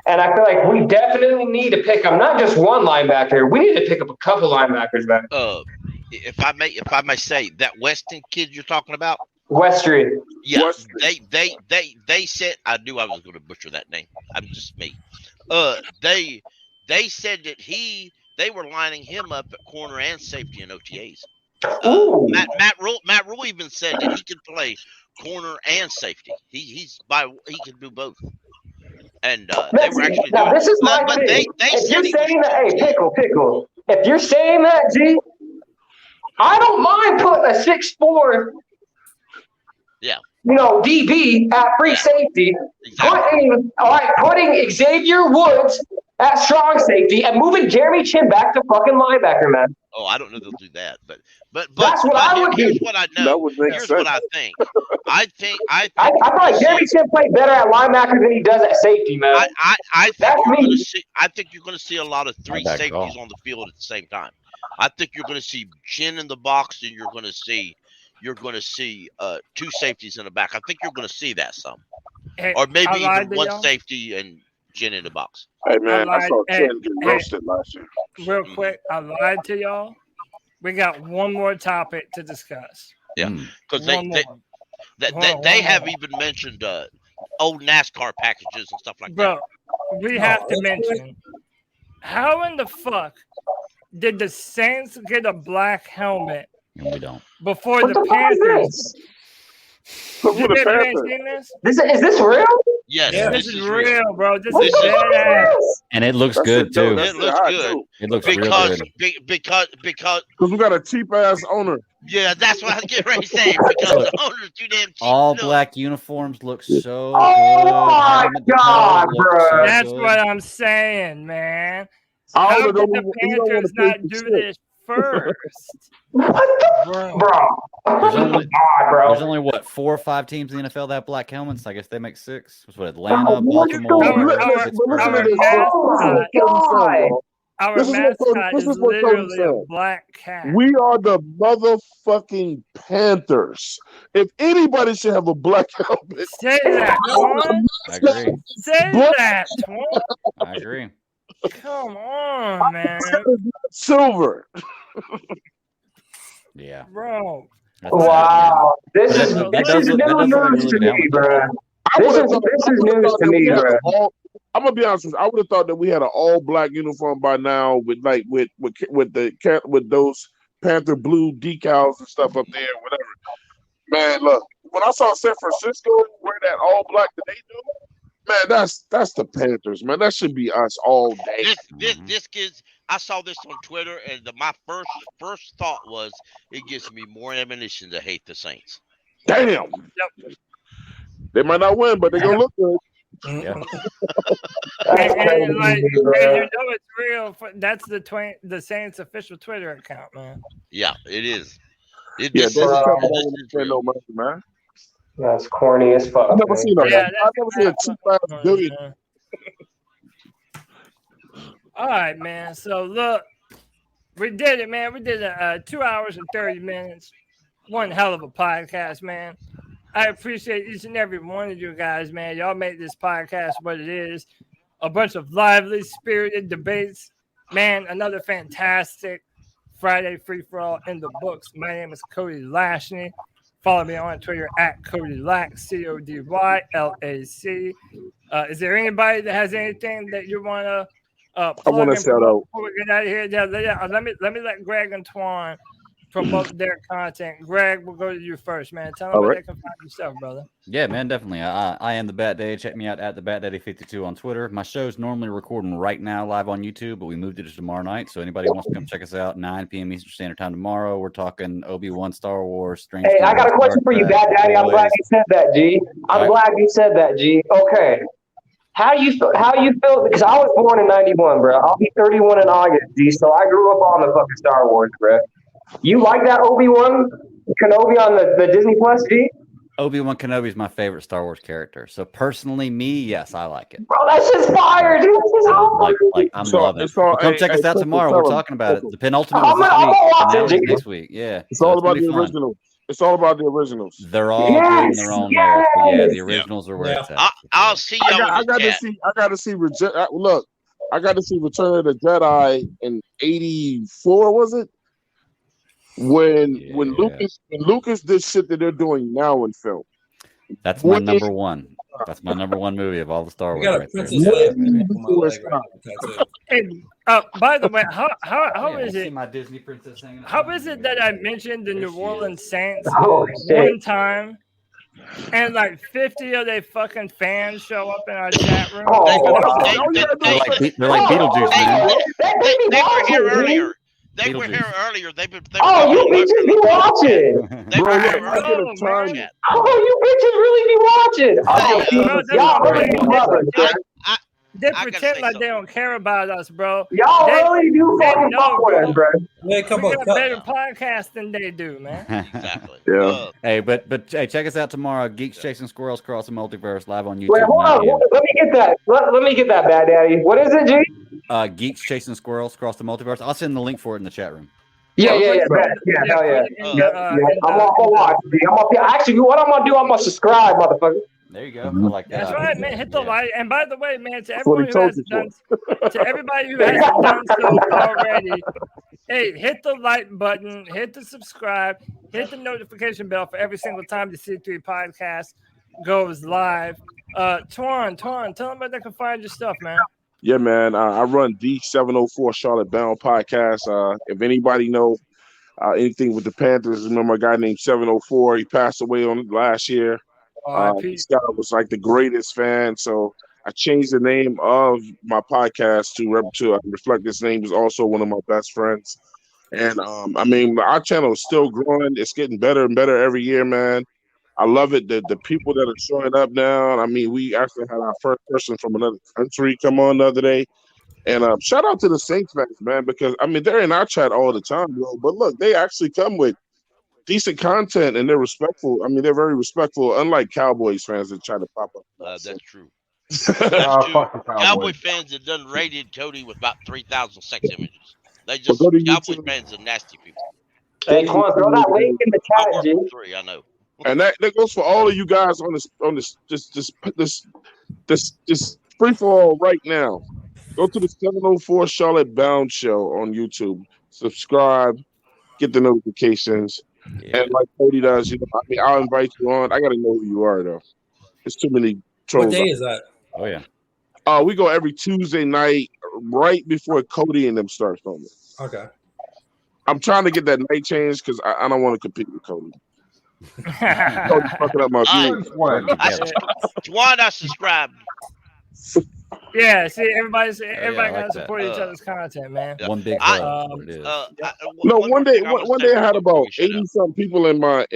and I feel like we definitely need to pick up not just one linebacker. We need to pick up a couple linebackers back. If I may say, that Weston kid you're talking about, Westry. Yeah, Westry. they said, I knew I was going to butcher that name. I'm just me. They said that they were lining him up at corner and safety in OTAs. Matt Rule even said that he can play corner and safety. He can do both. And they were actually now, doing this is my but thing. If you're he saying that, hey, pickle. If you're saying that, G, I don't mind putting a 6'4", yeah, you know, DB at free safety, putting Xavier Woods at strong safety, and moving Jeremy Chin back to fucking linebacker, man. Oh, I don't know they'll do that, but that's what I would here's do. what I know. That would make here's sense. what I think. I feel like Jeremy Chin played better at linebacker than he does at safety, man. I think you're going to see a lot of three safeties on the field at the same time. I think you're going to see Chin in the box, and you're going to see two safeties in the back. I think you're going to see that some, or maybe even one safety and Chin in the box. Hey man, I saw Chin get roasted last year. Real quick, I lied to y'all. We got one more topic to discuss. Yeah, because they have even mentioned old NASCAR packages and stuff like that. Bro, we have to mention, how in the fuck did the Saints get a black helmet? And we don't. Before the Panthers. Is this real? Yes, yeah, this is real, bro. This is badass. And it looks good too. It looks good. It looks because real good. Because we got a cheap ass owner. Yeah, that's what I was getting ready to say. Because the owner's too damn cheap. All black uniforms look so good. Oh my god, bro! That's what I'm saying, man. How did the Panthers not do this first? What the bro? There's only what 4 or 5 teams in the NFL that have black helmets. I guess they make 6. That's what Atlanta, Baltimore, Our mascot is literally a black cat. We are the motherfucking Panthers. If anybody should have a black helmet, say that, Twan. I agree. Say that, Twan. I agree. Come on, man. Silver. Yeah, bro. Wow, this is new news to me, bro. This is news to me, bro. I'm gonna be honest with you. I would have thought that we had an all black uniform by now, with those Panther blue decals and stuff up there, whatever. Man, look, when I saw San Francisco wear that all black that they do, man, that's the Panthers, man. That should be us all day. This gives. I saw this on Twitter, and my first thought was, it gives me more ammunition to hate the Saints. Damn. Yep. They might not win, but they're gonna look good. Yeah. and you know it's real. That's the Saints official Twitter account, man. Yeah, it is. Man. That's corny as fuck. I've never seen a cheap ass billion. All right, man. So look, we did it, man. We did 2 hours and 30 minutes. One hell of a podcast, man. I appreciate each and every one of you guys, man. Y'all make this podcast what it is. A bunch of lively, spirited debates. Man, another fantastic Friday free-for-all in the books. My name is Cody Lashney. Follow me on Twitter at Cody Lack, CODYLAC. Is there anybody that has anything that you want to I want to shout out. Before we get out of here, let me let Greg and Twan promote their content. Greg, we'll go to you first, man. Tell them where they can find yourself, brother. Yeah, man, definitely. I am the Bat Daddy. Check me out at the Bat Daddy 52 on Twitter. My show's normally recording right now live on YouTube, but we moved it to tomorrow night. So anybody wants to come check us out, 9 p.m. Eastern Standard Time tomorrow. We're talking Obi-Wan, Star Wars, Strange. Hey, I got a question for you, Bat Daddy. I'm glad you said that, G. I'm glad you said that, G. Okay. How you feel? Because I was born in 91, bro. I'll be 31 in August, G. So I grew up on the fucking Star Wars, bro. You like that Obi-Wan Kenobi on the Disney Plus, G? Obi-Wan Kenobi is my favorite Star Wars character. So personally, yes, I like it. Bro, that's just fire, dude. That's just I'm loving it. Come check us out tomorrow. We're talking about it. The penultimate was this week. Next week. Yeah. It's all about the originals. It's all about the originals. They're all good in their own merits. But yeah, the originals are where it's at. I'll see you. I got to see. Look, I got to see Return of the Jedi in '84. Was it when Lucas did shit that they're doing now in film? That's my number one. That's my number one movie of all the Star Wars. Right there. And by the way, how is it? My Disney princess hanging. How is it that I mentioned the New Orleans Saints one time, and like 50 of their fucking fans show up in our chat room? They're like Beetlejuice, man. They were here earlier. They were here earlier. You bitches be watching. You bitches really be watching. Y'all really be watching. They pretend like they don't care about us, bro. Y'all really do fucking fuck with us, bro. We got a better podcast than they do, man. Exactly. Yeah. Hey, but hey, check us out tomorrow. Geeks Chasing Squirrels Across the Multiverse live on YouTube. Wait, hold on. Let me get that. Let me get that, Bad Daddy. What is it, G? Geeks Chasing Squirrels Across the Multiverse. I'll send the link for it in the chat room. Yeah, hell yeah. I'm off a watch. Actually, what I'm gonna do, I'm gonna subscribe, motherfucker. There you go. I like that. That's right, man. Hit the like. And by the way, man, to everybody who hasn't done so already, hey, hit the like button, hit the subscribe, hit the notification bell for every single time the C3 podcast goes live. Twan, tell them where they can find your stuff, man. Yeah, man. I run the 704 Charlotte Bound podcast. If anybody know anything with the Panthers, remember a guy named 704. He passed away on last year. This guy was like the greatest fan, so I changed the name of my podcast to reflect this name. Is also one of my best friends, and I mean our channel is still growing. It's getting better and better every year, man. I love it. The people that are showing up now. I mean, we actually had our first person from another country come on the other day. And shout out to the Saints fans, man, because I mean they're in our chat all the time, bro. But look, they actually come with decent content and they're respectful. I mean, they're very respectful, unlike Cowboys fans that try to pop up. That's true. That's true. Cowboy fans have done rated Cody with about 3,000 sex images. They just Cowboy fans are nasty people. Hey, come on, throw that link in the chat, G. Three, I know. And that goes for all of you guys on this free for all right now. Go to the 704 Charlotte Bound Show on YouTube. Subscribe, get the notifications, and like Cody does, you know, I mean, I'll invite you on. I gotta know who you are though. There's too many trolls. What day is that? Oh yeah. We go every Tuesday night, right before Cody and them start filming. Okay. I'm trying to get that night changed because I don't want to compete with Cody. Cody's fucking up my views. Juan, I subscribed. Yeah, see, everybody gotta support each other's content, man. One big one day I had about 80-something people in my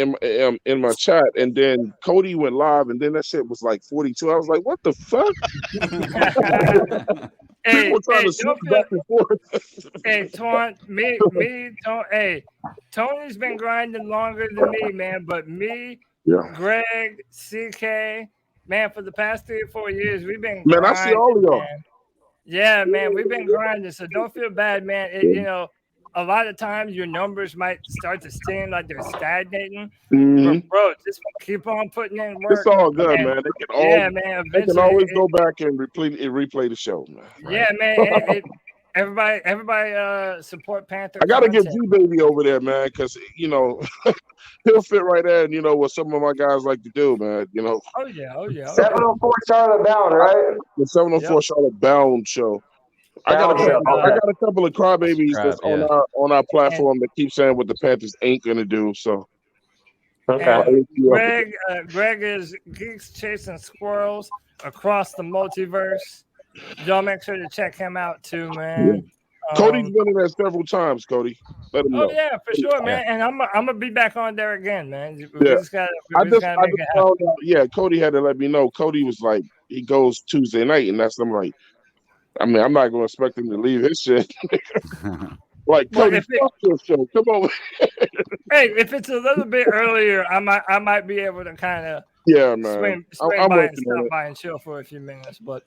chat, and then Cody went live, and then that shit was like 42. I was like, what the fuck? People trying to switch back and forth. Hey, Tony's been grinding longer than me, man. But me, Greg, CK, man, for the past 3 or 4 years, we've been grinding. Man, I see all of y'all. Man. Yeah, man, we've been grinding. So don't feel bad, man. You know, a lot of times your numbers might start to seem like they're stagnating. But bro, just keep on putting in work. It's all good, man. They can always go back and replay the show, man. Right? Yeah, man. Everybody support Panther. I gotta get G-Baby over there, man, because you know he'll fit right in. You know what some of my guys like to do, man. You know. Oh yeah. 704 Charlotte Bound, right? The 704 Charlotte Bound show. I got a couple of crybabies that's on our platform that keep saying what the Panthers ain't gonna do. So. Okay. Greg is Geeks Chasing Squirrels Across the Multiverse. Y'all make sure to check him out too, man. Cody's been in there several times, Cody. Let him know. Oh yeah, for sure, man. And I'm gonna be back on there again, man. Cody had to let me know. Cody was like, he goes Tuesday night, and I'm like, I mean, I'm not gonna expect him to leave his shit. Like, Cody, fuck your show. Come on. Hey, if it's a little bit earlier, I might be able to kind of man. swing by and stop by and chill for a few minutes. But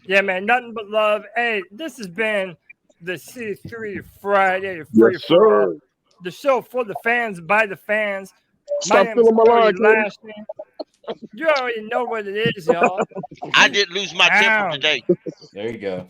yeah, man, nothing but love. Hey, this has been the C3 Friday Free for All, the show for the fans by the fans. Stop filling my line, Cody. You already know what it is, y'all. I didn't lose my temper today. There you go.